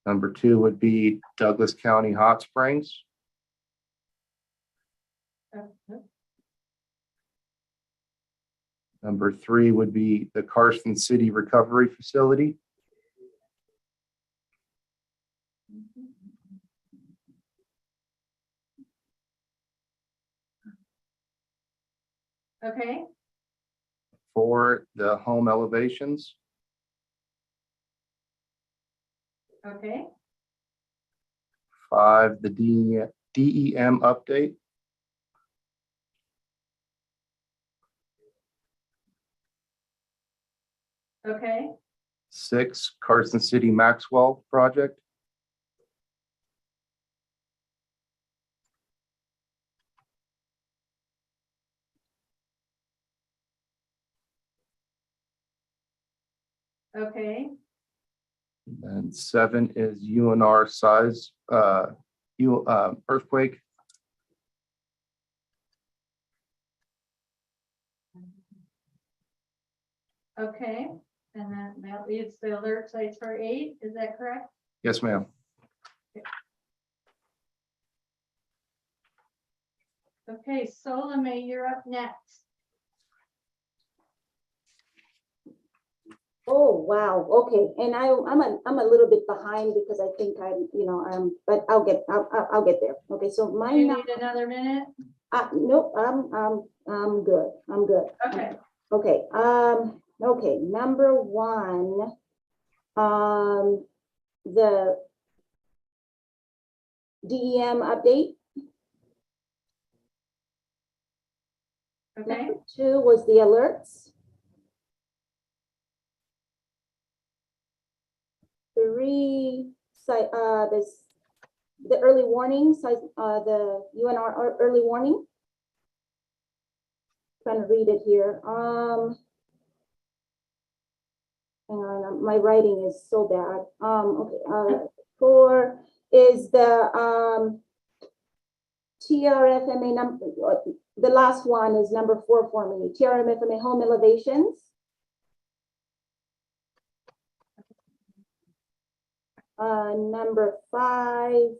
Number 2 would be Douglas County Hot Springs. Number 3 would be the Carson City Recovery Facility. Okay. 4, the home elevations. Okay. 5, the DEM update. 6, Carson City Maxwell project. And 7 is UNR size, earthquake. Okay, and then that leaves the alert sites for 8, is that correct? Yes, ma'am. Okay, Solomon, you're up next. Oh, wow. Okay. And I'm a little bit behind because I think but I'll get there. Okay. So Do my you need another minute? nope, I'm good. I'm good. Okay. Okay. Okay. Number 1, the DEM update. Okay. Number 2 was the alerts. 3, the early warning, the UNR early warning. Trying to read it here. And my writing is so bad. Okay. 4 is the TRFMA number. The last one is number 4 for me. TRFMA home elevations. Number 5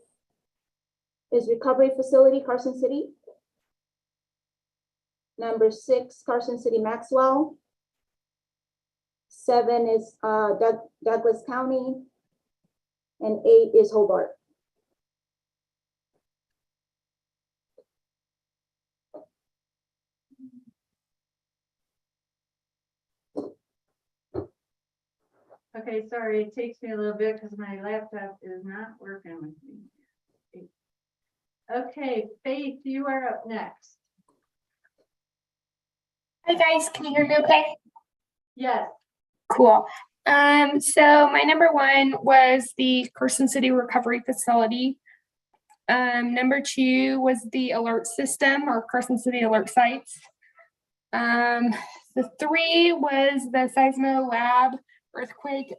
is recovery facility, Carson City. Number 6, Carson City, Maxwell. 7 is Douglas County. And 8 is Hobart. Okay, sorry, it takes me a little bit because my laptop is not working with me. Okay, Faith, you are up next. Hi guys, can you hear me okay? Yes. Cool. So my number 1 was the Carson City Recovery Facility. Number 2 was the alert system or Carson City alert sites. The 3 was the Seismo Lab earthquake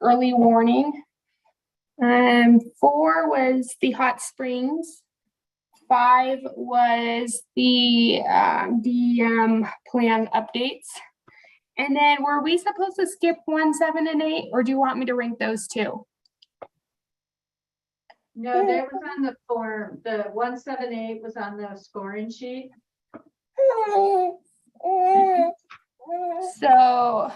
early warning. 4 was the hot springs. 5 was the DEM plan updates. And then were we supposed to skip 1, 7, and 8, or do you want me to rank those 2? No, that was on the form. The 178 was on the scoring sheet. So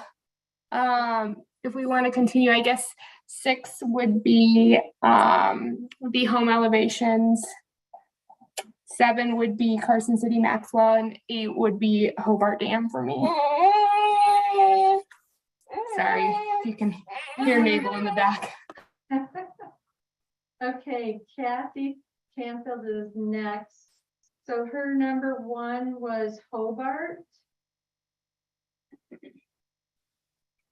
if we want to continue, I guess 6 would be home elevations. 7 would be Carson City Maxwell, and 8 would be Hobart Dam for me. Sorry if you can hear Mabel in the back. Okay, Kathy Canfield is next. So her number 1 was Hobart.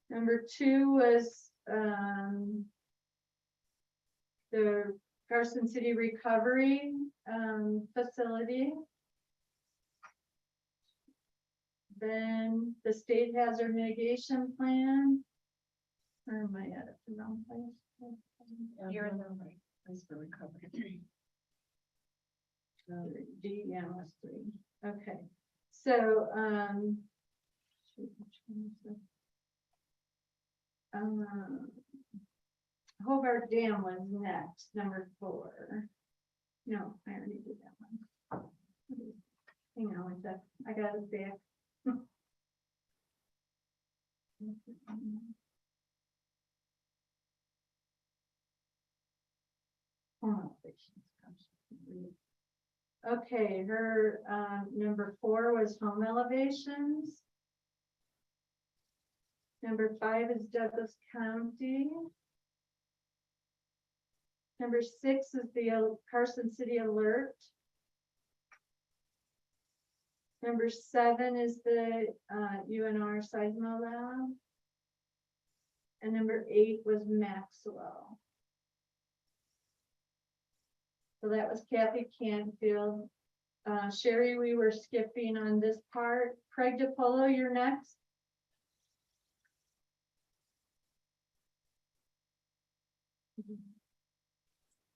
Number 2 was the Carson City Recovery Facility. Then the State Hazard Mitigation Plan. Or am I at the wrong place? You're in the right place for recovery. DEM was 3. Okay, so Hobart Dam was next, number 4. No, I already did that one. Hang on one sec. I got it back. Okay, her number 4 was home elevations. Number 5 is Douglas County. Number 6 is the Carson City Alert. Number 7 is the UNR Seismo Lab. And number 8 was Maxwell. So that was Kathy Canfield. Sherry, we were skipping on this part. Craig DiPolo, you're next.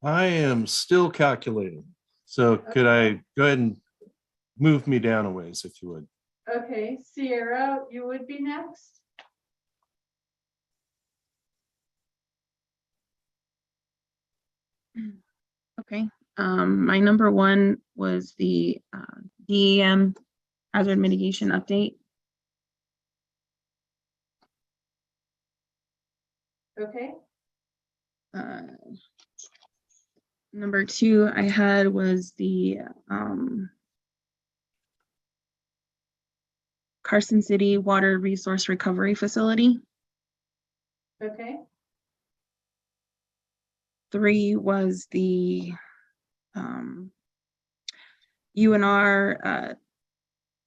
I am still calculating. So could I go ahead and move me down a ways if you would? Okay, Sierra, you would be next. Okay, my number one was the DEM hazard mitigation update. Okay, Number two I had was the Carson City Water Resource Recovery Facility. okay, Three was the UNR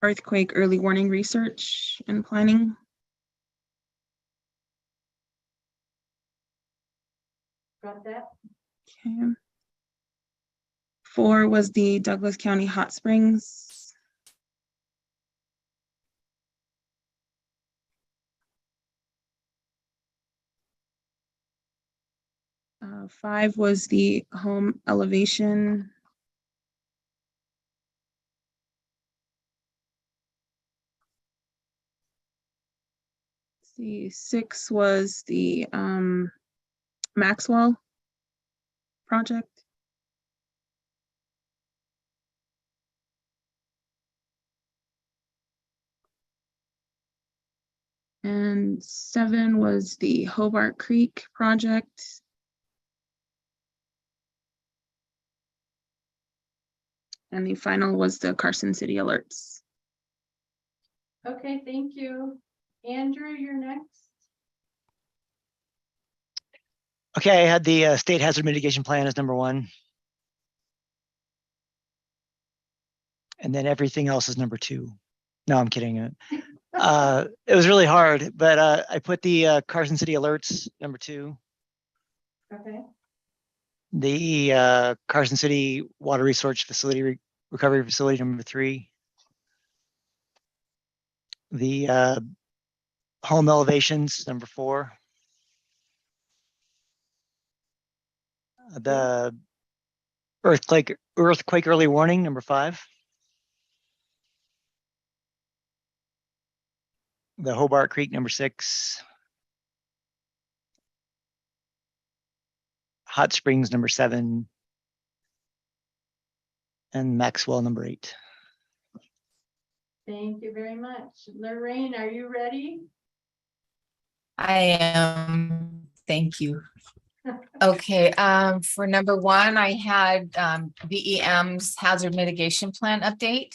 earthquake early warning research and planning. got that. Okay. Four was the Douglas County Hot Springs. Five was the home elevation. Let's see, six was the Maxwell project. And seven was the Hobart Creek project. And the final was the Carson City alerts. Okay, thank you. Andrew, you're next. Okay, I had the state hazard mitigation plan as number one. And then everything else is number two. No, I'm kidding. It was really hard, but I put the Carson City alerts number two. Okay, The Carson City Water Resource Facility Recovery Facility number three. The home elevations number four. The earthquake early warning number five. The Hobart Creek number six. Hot Springs number seven. And Maxwell number eight. thank you very much. Lorraine, are you ready? I am, thank you. Okay, for number one, I had VEM's hazard mitigation plan update.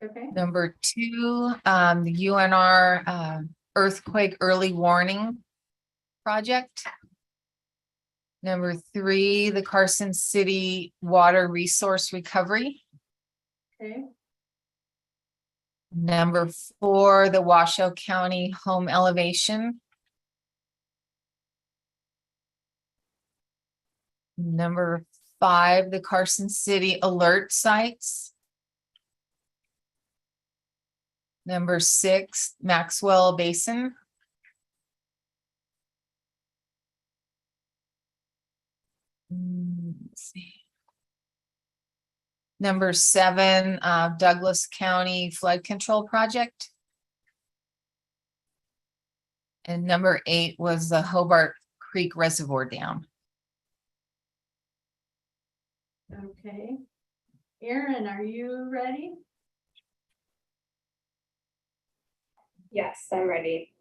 Okay, Number two, the UNR earthquake early warning project. Number three, the Carson City water resource recovery. okay, Number four, the Washoe County home elevation. Number five, the Carson City alert sites. Number six, Maxwell Basin. Let's see. Number seven, Douglas County flood control project. And number eight was the Hobart Creek Reservoir Dam. okay. Erin, are you ready? Yes, I'm ready.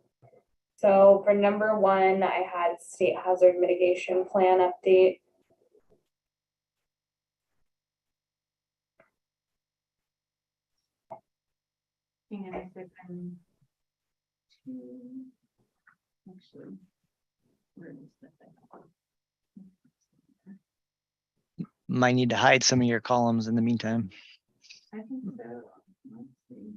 So for number one, I had state hazard mitigation plan update. Hang on a second. Actually, where is that? Might need to hide some of your columns in the meantime. I think so. Let's see.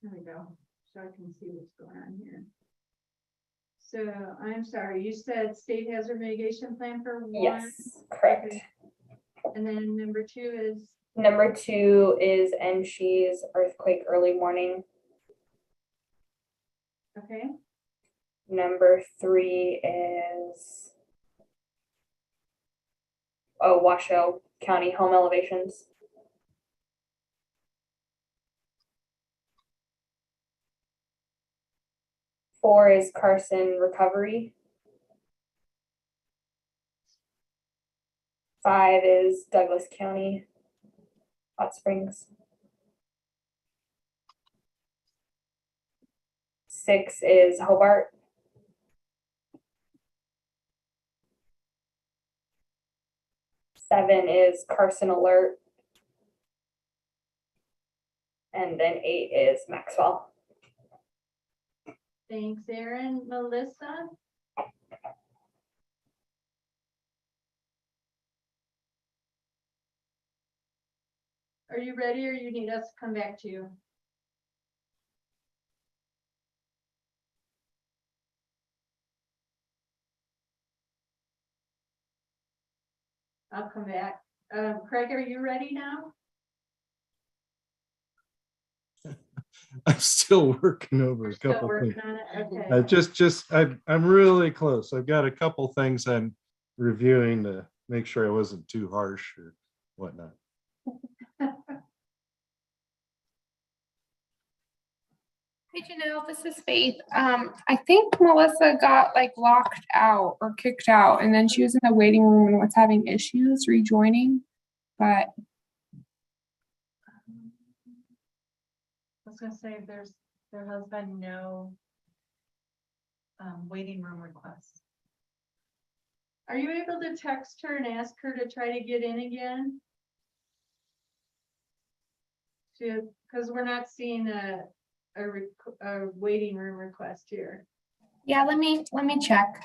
There we go. So I can see what's going on here. So I'm sorry, you said state hazard mitigation plan for one? Yes, correct. Okay. And then number two is Number 2 is NSHE's earthquake early warning. Okay, Number 3 is Washoe County home elevations. Four is Carson recovery. 5 is Douglas County Hot Springs. 6 is Hobart. 7 is Carson Alert. And then 8 is Maxwell. thanks, Erin. Melissa? Are you ready or you need us to come back to you? I'll come back. Craig, are you ready now? I'm still working over a Still couple working things. on it, okay. I'm really close. I've got a couple things I'm reviewing to make sure I wasn't too harsh or whatnot. Hey Janelle, this is Faith. I think Melissa got like locked out or kicked out, and then she was in the waiting room and was having issues rejoining. But I was gonna say, there has been no waiting room requests. Are you able to text her and ask her to try to get in again? Because we're not seeing a waiting room request here. yeah, let me check.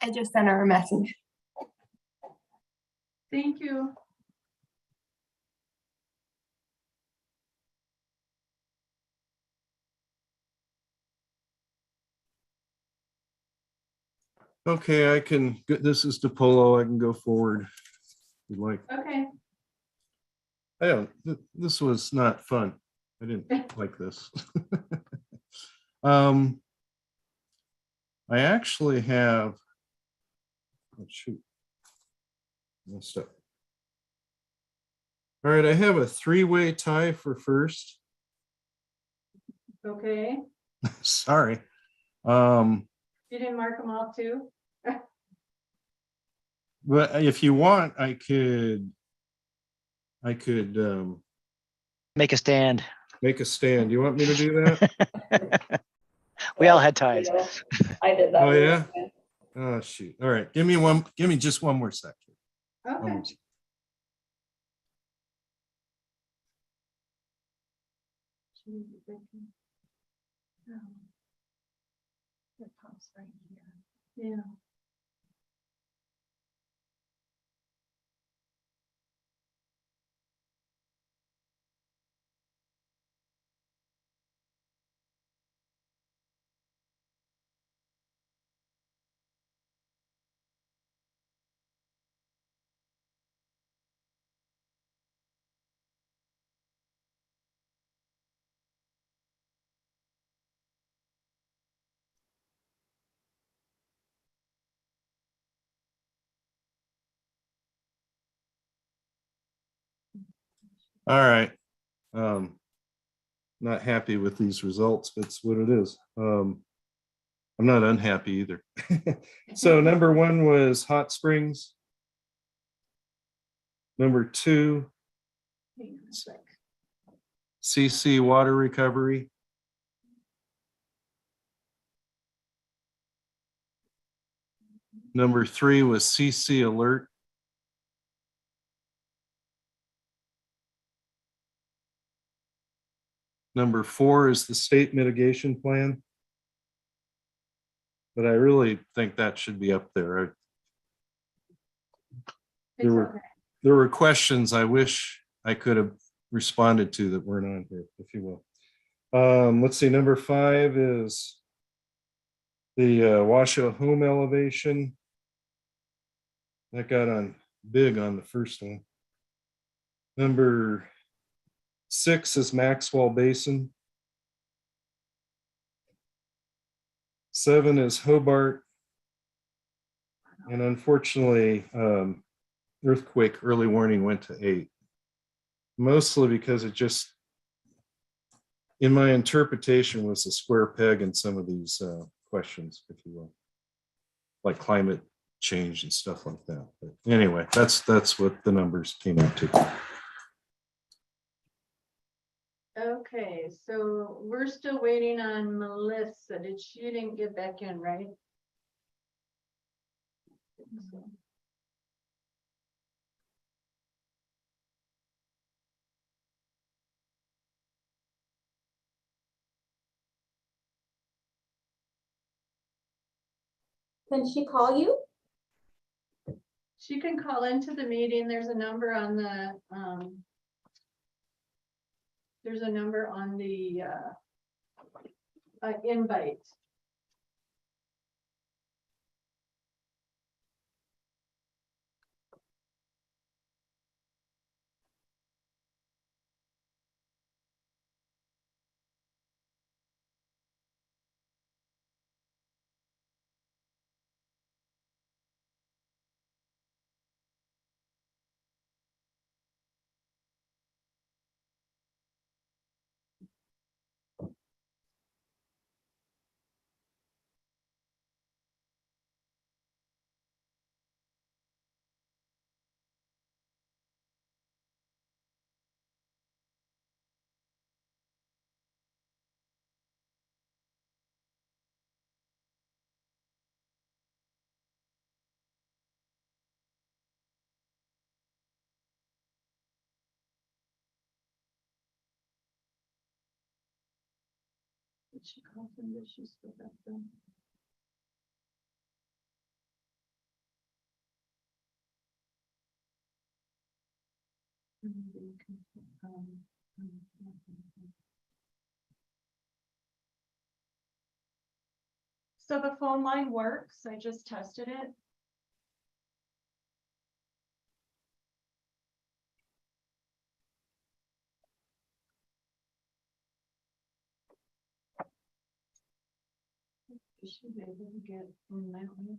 I just sent her a message. Thank you. Okay, I can, this is DePolo. I can go forward. If you'd like. Okay. I don't, this was not fun. I didn't like this. I actually have, oh, shoot. Messed up. All right, I have a 3-way tie for first. Okay. Sorry. You didn't mark them all too? But if you want, I could Make a stand. make a stand. You want me to do that? We all had ties. I did that. Oh, yeah? Oh, shoot. All right. Give me just one more second. Okay. It pops right here. Yeah. All right. Not happy with these results, but it's what it is. I'm not unhappy either. So number 1 was hot springs. Number 2, Hang on a sec. CC water recovery. Number 3 was CC alert. Number 4 is the state mitigation plan. But I really think that should be up there. It's okay. There were questions I wish I could have responded to that weren't on here, if you will. Let's see, number 5 is the Washoe home elevation. That got on big on the first one. Number 6 is Maxwell Basin. 7 is Hobart. And unfortunately, earthquake early warning went to 8. Mostly because it just, in my interpretation, was a square peg in some of these questions, if you will, like climate change and stuff like that. But anyway, that's what the numbers came out to. Okay, so we're still waiting on Melissa. She didn't get back in, right? Can she call you? She can call into the meeting. There's a number on the invite. Did she call them? Did she still have them? So the phone line works. I just tested it. You should be able to get in that one.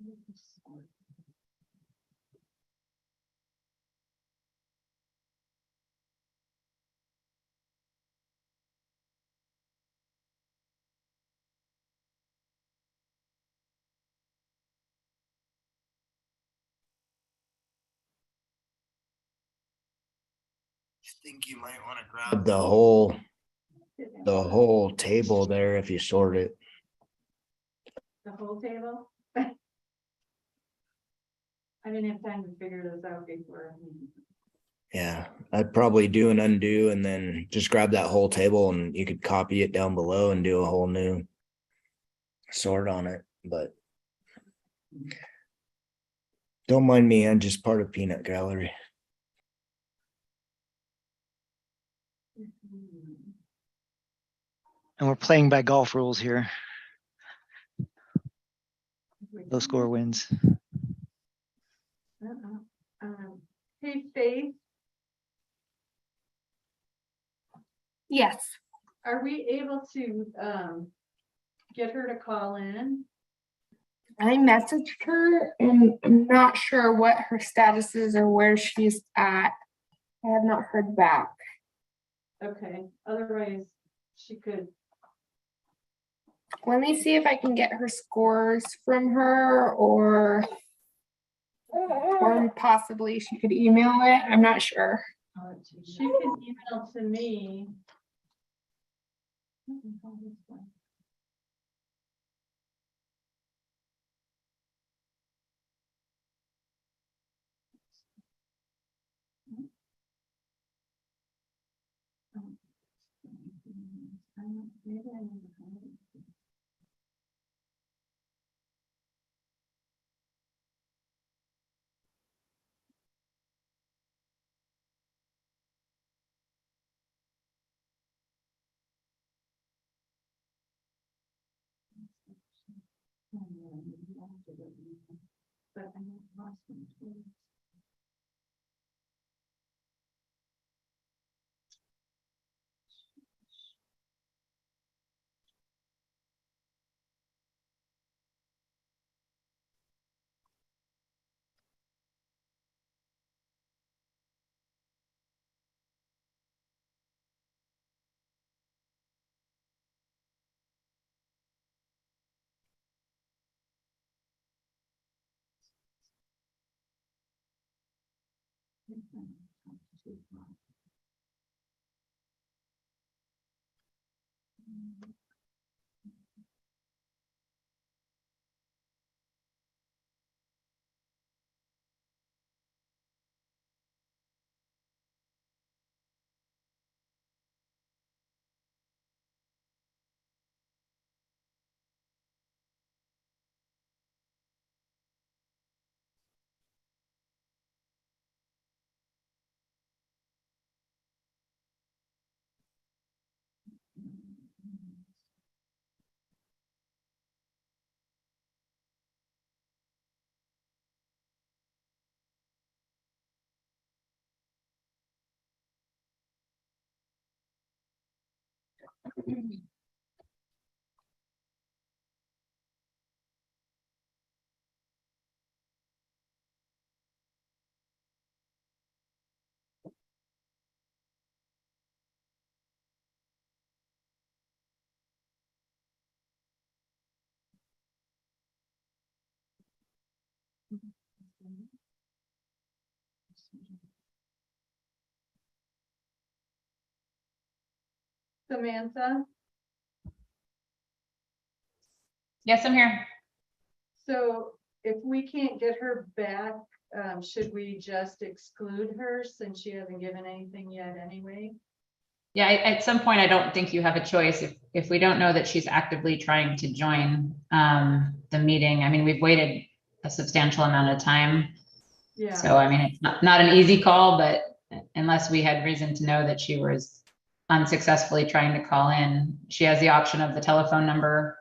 I think you might want to grab the whole table there if you sort it. The whole table? I didn't have time to figure this out before. Yeah, I'd probably do an undo and then just grab that whole table and you could copy it down below and do a whole new sort on it, but don't mind me, I'm just part of Peanut Gallery. And we're playing by golf rules here. Low score wins. Hey, Faith, Yes. are we able to get her to call in? I messaged her and I'm not sure what her status is or where she's at. I have not heard back. Okay, otherwise she could. Let me see if I can get her scores from her or possibly she could email it. I'm not sure. She can email to me. Samantha, Yes, I'm here. so if we can't get her back, should we just exclude her since she hasn't given anything yet anyway? Yeah, at some point, I don't think you have a choice if we don't know that she's actively trying to join the meeting. I mean, we've waited a substantial amount of time. Yeah. So, I mean, it's not an easy call, but unless we had reason to know that she was unsuccessfully trying to call in, she has the option of the telephone number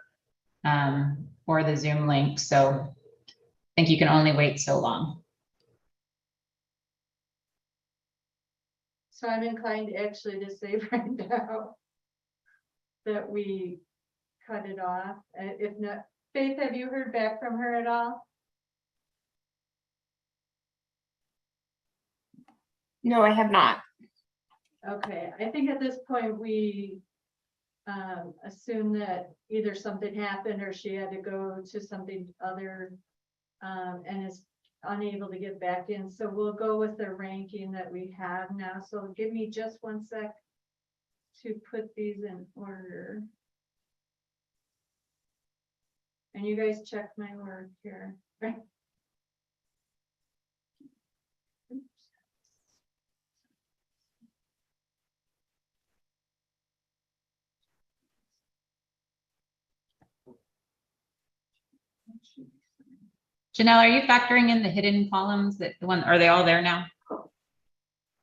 or the Zoom link. So I think you can only wait so long. So I'm inclined actually to say right now that we cut it off. If not, Faith, have you heard back from her at all? No, I have not. Okay, I think at this point, we assume that either something happened or she had to go to something other and is unable to get back in. So we'll go with the ranking that we have now. So give me just 1 sec to put these in order. And you guys check my work here, right? Janelle, are you factoring in the hidden columns that the one, are they all there now?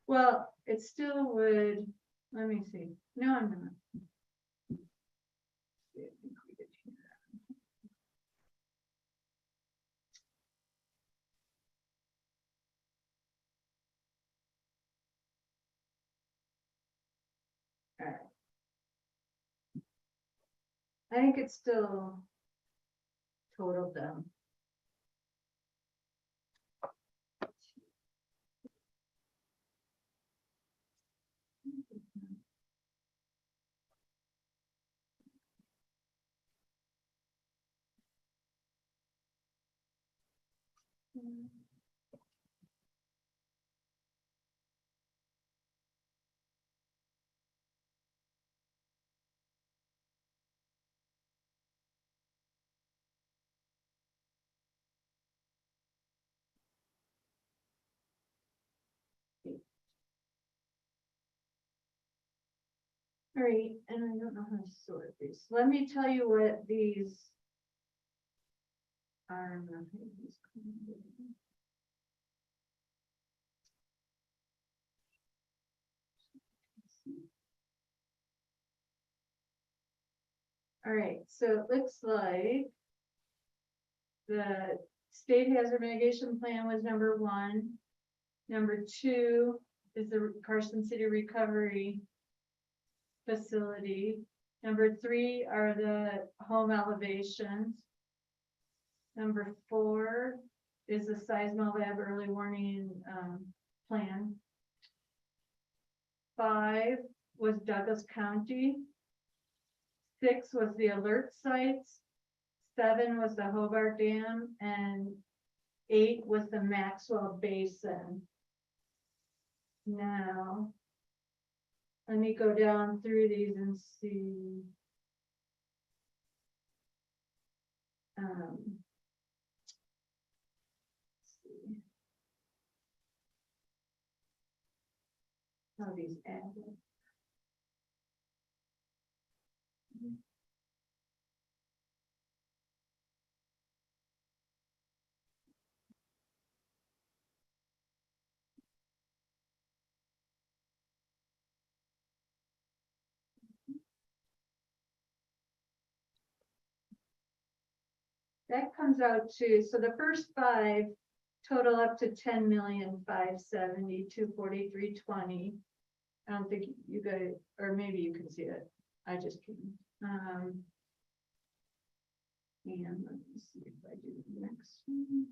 Well, it still would, let me see. No, I'm not. All right. I think it's still totaled them. All right, and I don't know how to sort these. Let me tell you what these are. All right, so it looks like the state hazard mitigation plan was number 1. Number 2 is the Carson City Recovery Facility. Number 3 are the home elevations. Number 4 is the Seismolab early warning plan. 5 was Douglas County. 6 was the alert sites. 7 was the Hobart Dam, and 8 was the Maxwell Basin. Now, let me go down through these and see. How these add up. That comes out to, so the first 5 total up to 10,570,243.20. I don't think you guys, or maybe you can see it. I just can't. And let me see if I do the next one.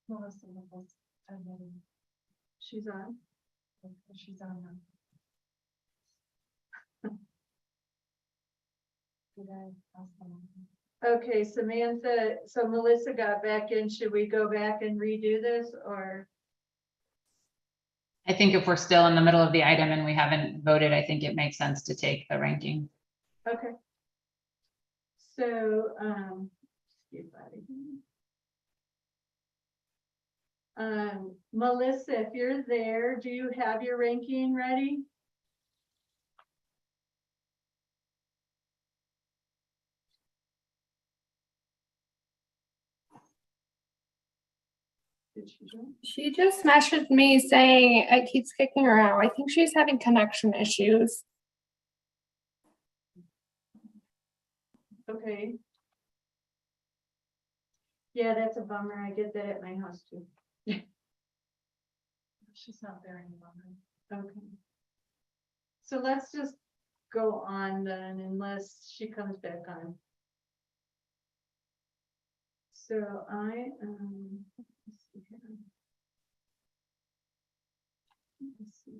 Melissa, she's on. She's on now. Okay, Samantha, so Melissa got back in. Should we go back and redo this, or? I think if we're still in the middle of the item and we haven't voted, I think it makes sense to take the ranking. Okay. So, Melissa, if you're there, do you have your ranking ready? She just messaged me saying it keeps kicking her out. I think she's having connection issues. Okay. Yeah, that's a bummer. I get that at my house too. She's not there anymore. Okay. So let's just go on then, unless she comes back on. so I, let's see here. Let's see.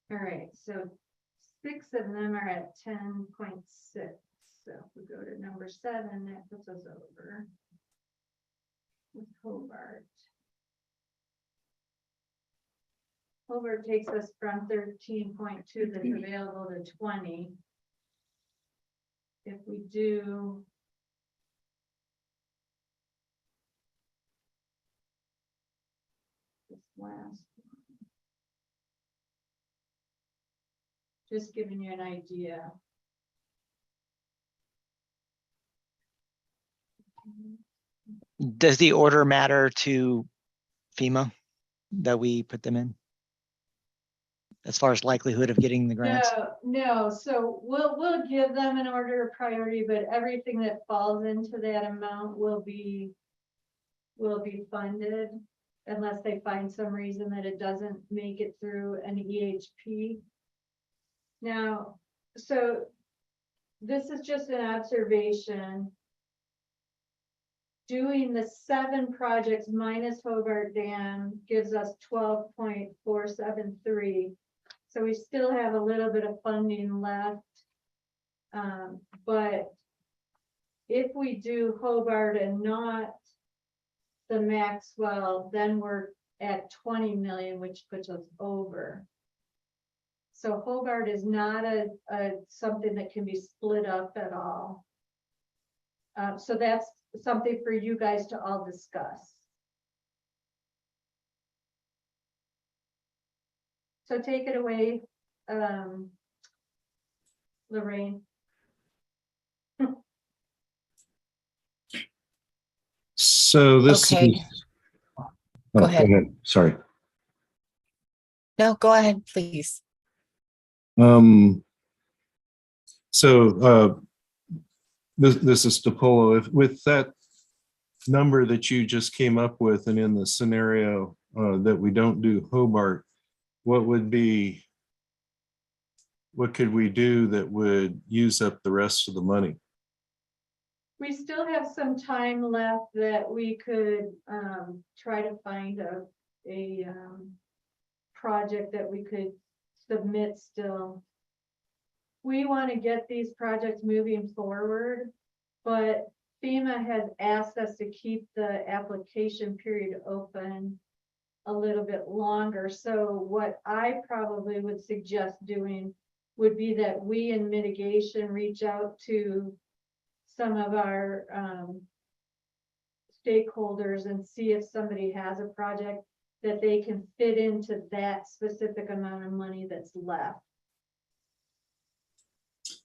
All right, so 6 of them are at 10.6. So if we go to number 7, that puts us over with Hobart. Hobart takes us from 13.2 that's available to 20. If we do this last one, just giving you an idea. Does the order matter to FEMA that we put them in? As far as likelihood of getting the grants? No, so we'll give them an order of priority, but everything that falls into that amount will be funded unless they find some reason that it doesn't make it through an EHP. Now, so this is just an observation. Doing the 7 projects minus Hobart Dam gives us 12.473. So we still have a little bit of funding left. But if we do Hobart and not the Maxwell, then we're at 20 million, which puts us over. So Hobart is not a something that can be split up at all. So that's something for you guys to all discuss. So take it away, Lorraine. So this Okay. is. Go ahead. Sorry. No, go ahead, please. So this is DePolo. If with that number that you just came up with, and in the scenario that we don't do Hobart, what could we do that would use up the rest of the money? We still have some time left that we could try to find a project that we could submit still. We want to get these projects moving forward, but FEMA has asked us to keep the application period open a little bit longer. So what I probably would suggest doing would be that we in mitigation reach out to some of our stakeholders and see if somebody has a project that they can fit into that specific amount of money that's left.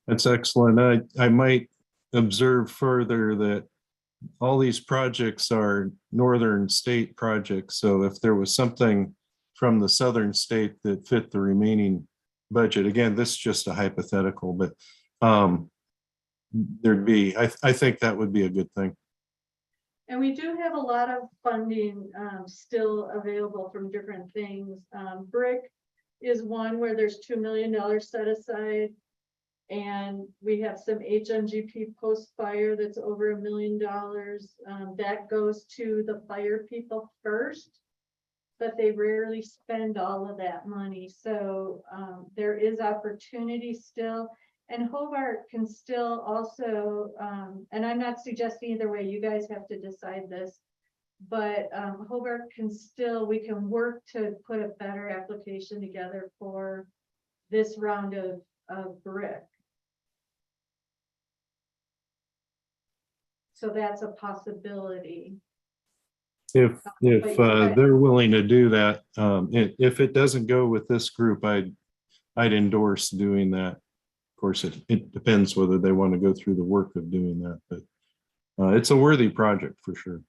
That's excellent. I might observe further that all these projects are northern state projects. So if there was something from the southern state that fit the remaining budget, again, this is just a hypothetical, but there'd be, I think that would be a good thing. And we do have a lot of funding still available from different things. BRIC is one where there's $2 million set aside. And we have some HMGP post-fire that's over $1 million. That goes to the fire people first, but they rarely spend all of that money. So there is opportunity still. And Hobart can still also, and I'm not suggesting either way, you guys have to decide this, but Hobart can still, we can work to put a better application together for this round of BRIC. So that's a possibility. If But you they're willing to do that, if it doesn't go with this group, I'd endorse doing that. Of course, it depends whether they want to go through the work of doing that, but it's a worthy project for sure.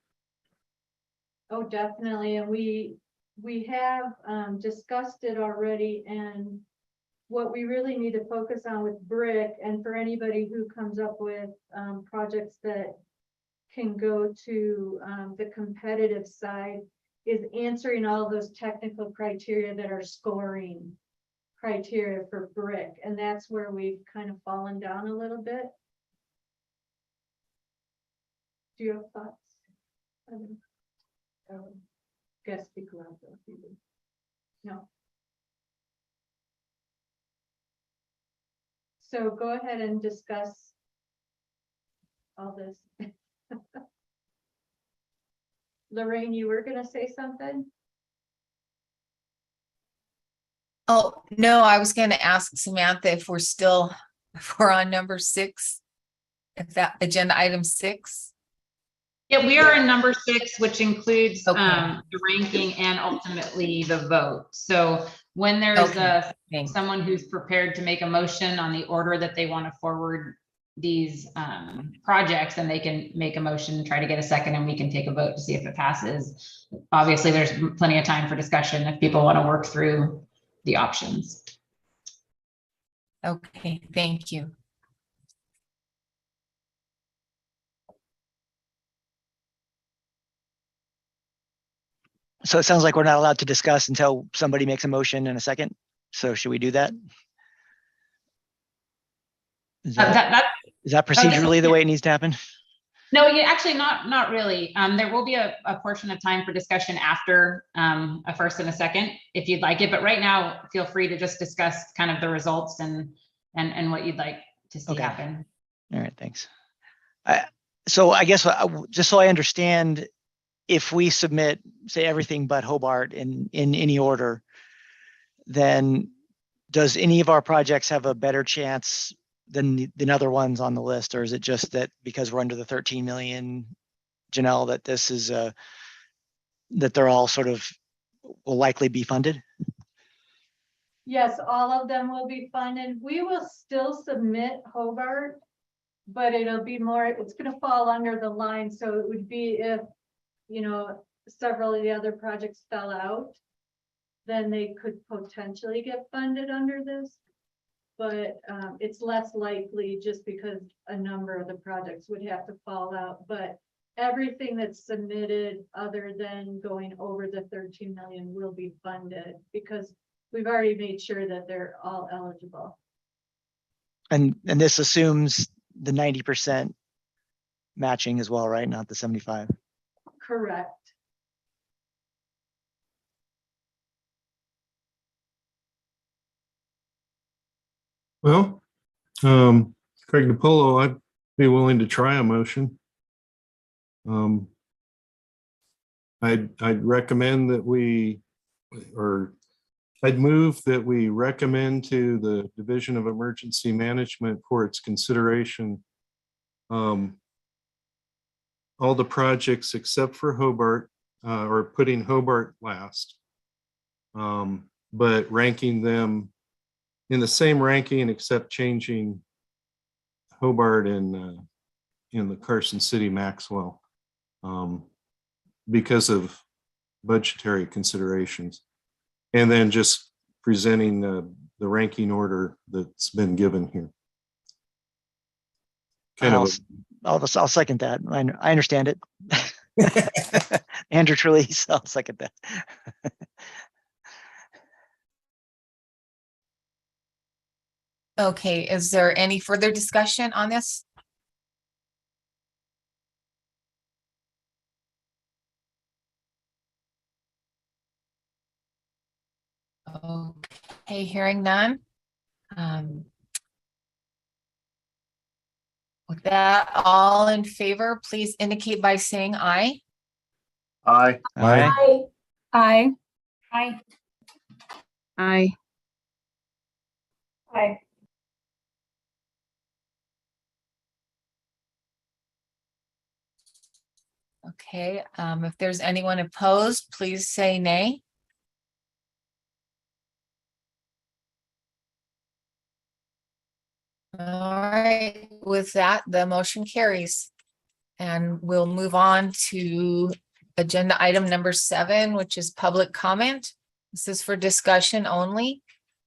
Oh, definitely, and we have discussed it already, and what we really need to focus on with brick, and for anybody who comes up with projects that can go to the competitive side, is answering all those technical criteria that are scoring criteria for brick, and that's where we've kind of fallen down a little bit. Do you have thoughts? Guess speak around. No. So go ahead and discuss all this. Lorraine, you were gonna say something? Oh, no, I was going to ask Samantha if we're on number 6, if that agenda item 6. Yeah, we are in number 6, which includes Okay. the ranking and ultimately the vote. So when there's someone who's prepared to make a motion on the order that they want to forward these projects, then they can make a motion, try to get a second, and we can take a vote to see if it passes. Obviously, there's plenty of time for discussion if people want to work through the options. Okay, thank you. So it sounds like we're not allowed to discuss until somebody makes a motion in a second. So should we do that? Is that procedurally the way it needs to happen? No, actually not really. There will be a portion of time for discussion after a first and a second, if you'd like it. But right now, feel free to just discuss kind of the results and what you'd like to see happen. All right, thanks. So I guess just so I understand, if we submit, say, everything but Hobart in any order, then does any of our projects have a better chance than other ones on the list? Or is it just that because we're under the 13 million, Janelle, that this is that they're all sort of will likely be funded? Yes, all of them will be funded. We will still submit Hobart, but it'll be more, it's gonna fall under the line. So it would be if, you know, several of the other projects fell out, then they could potentially get funded under this. But it's less likely just because a number of the projects would have to fall out. But everything that's submitted other than going over the 13 million will be funded because we've already made sure that they're all eligible. And this assumes the 90% matching as well, right? Not the 75. Correct. Well, Craig DiPolo, I'd be willing to try a motion. I'd recommend that I'd move that we recommend to the Division of Emergency Management for its consideration all the projects except for Hobart, or putting Hobart last, but ranking them in the same ranking except changing Hobart in the Carson City Maxwell because of budgetary considerations, and then just presenting the ranking order that's been given here. I'll second that. I understand it. Andrew Trelease, I'll second that. Okay, is there any further discussion on this? Okay, hearing none. With that, all in favor, please indicate by saying aye. Aye. Aye. Aye. Aye. Aye. Aye. Okay, if there's anyone opposed, please say nay. All right, with that, the motion carries. And we'll move on to agenda item number 7, which is public comment. This is for discussion only.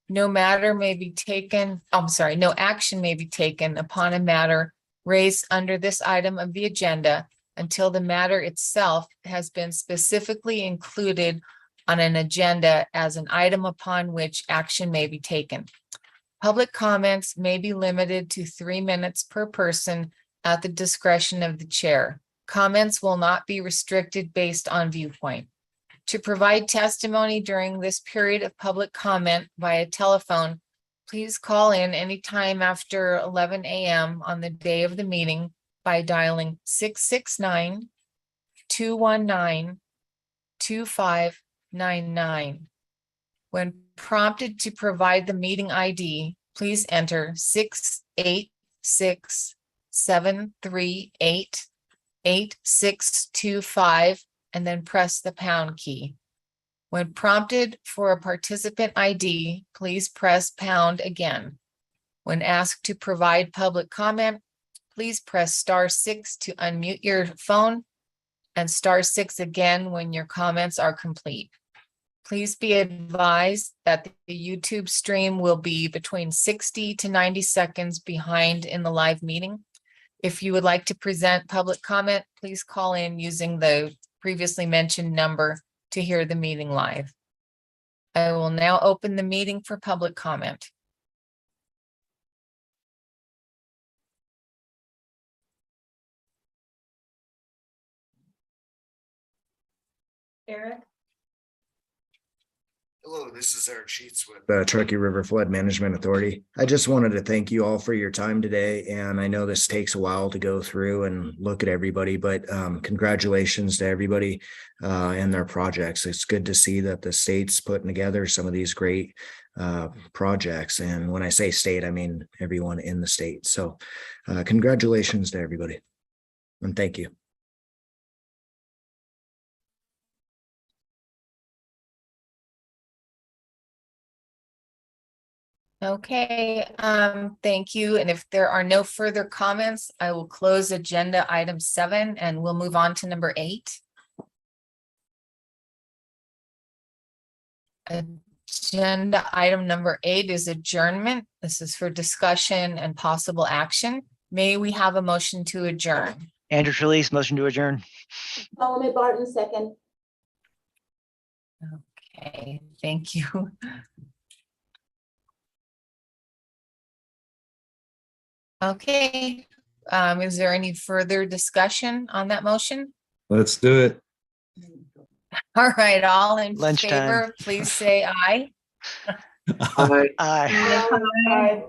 No matter may be taken, I'm sorry, no action may be taken upon a matter raised under this item of the agenda until the matter itself has been specifically included on an agenda as an item upon which action may be taken. Public comments may be limited to 3 minutes per person at the discretion of the chair. Comments will not be restricted based on viewpoint. To provide testimony during this period of public comment via telephone, please call in anytime after 11 a.m. on the day of the meeting by dialing 669-219-2599. When prompted to provide the meeting ID, please enter 686-738-8625 and then press the pound key. When prompted for a participant ID, please press pound again. When asked to provide public comment, please press *6 to unmute your phone and *6 again when your comments are complete. Please be advised that the YouTube stream will be between 60 to 90 seconds behind in the live meeting. If you would like to present public comment, please call in using the previously mentioned number to hear the meeting live. I will now open the meeting for public comment. Eric? Hello, this is Eric Sheets with the Truckee River Flood Management Authority. I just wanted to thank you all for your time today. And I know this takes a while to go through and look at everybody, but congratulations to everybody and their projects. It's good to see that the state's putting together some of these great projects. And when I say state, I mean everyone in the state. So congratulations to everybody. And thank you. Okay, thank you. And if there are no further comments, I will close agenda item 7 and we'll move on to number 8. Agenda item number 8 is adjournment. This is for discussion and possible action. May we have a motion to adjourn? Andrew Trelease, motion to adjourn. Salome Barton, second. Okay, thank you. Okay, is there any further discussion on that motion? Let's do it. All right, all in Lunchtime. favor, please say aye. Aye. Aye.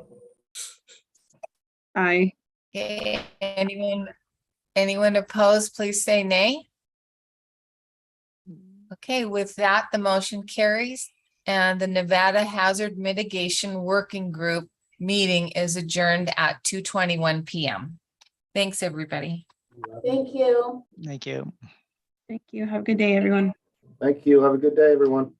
Aye. Okay, anyone opposed, please say nay. Okay, with that, the motion carries and the Nevada Hazard Mitigation Working Group meeting is adjourned at 2:21 p.m. Thanks, everybody. Thank you. Thank you. Thank you. Have a good day, everyone. Thank you. Have a good day, everyone.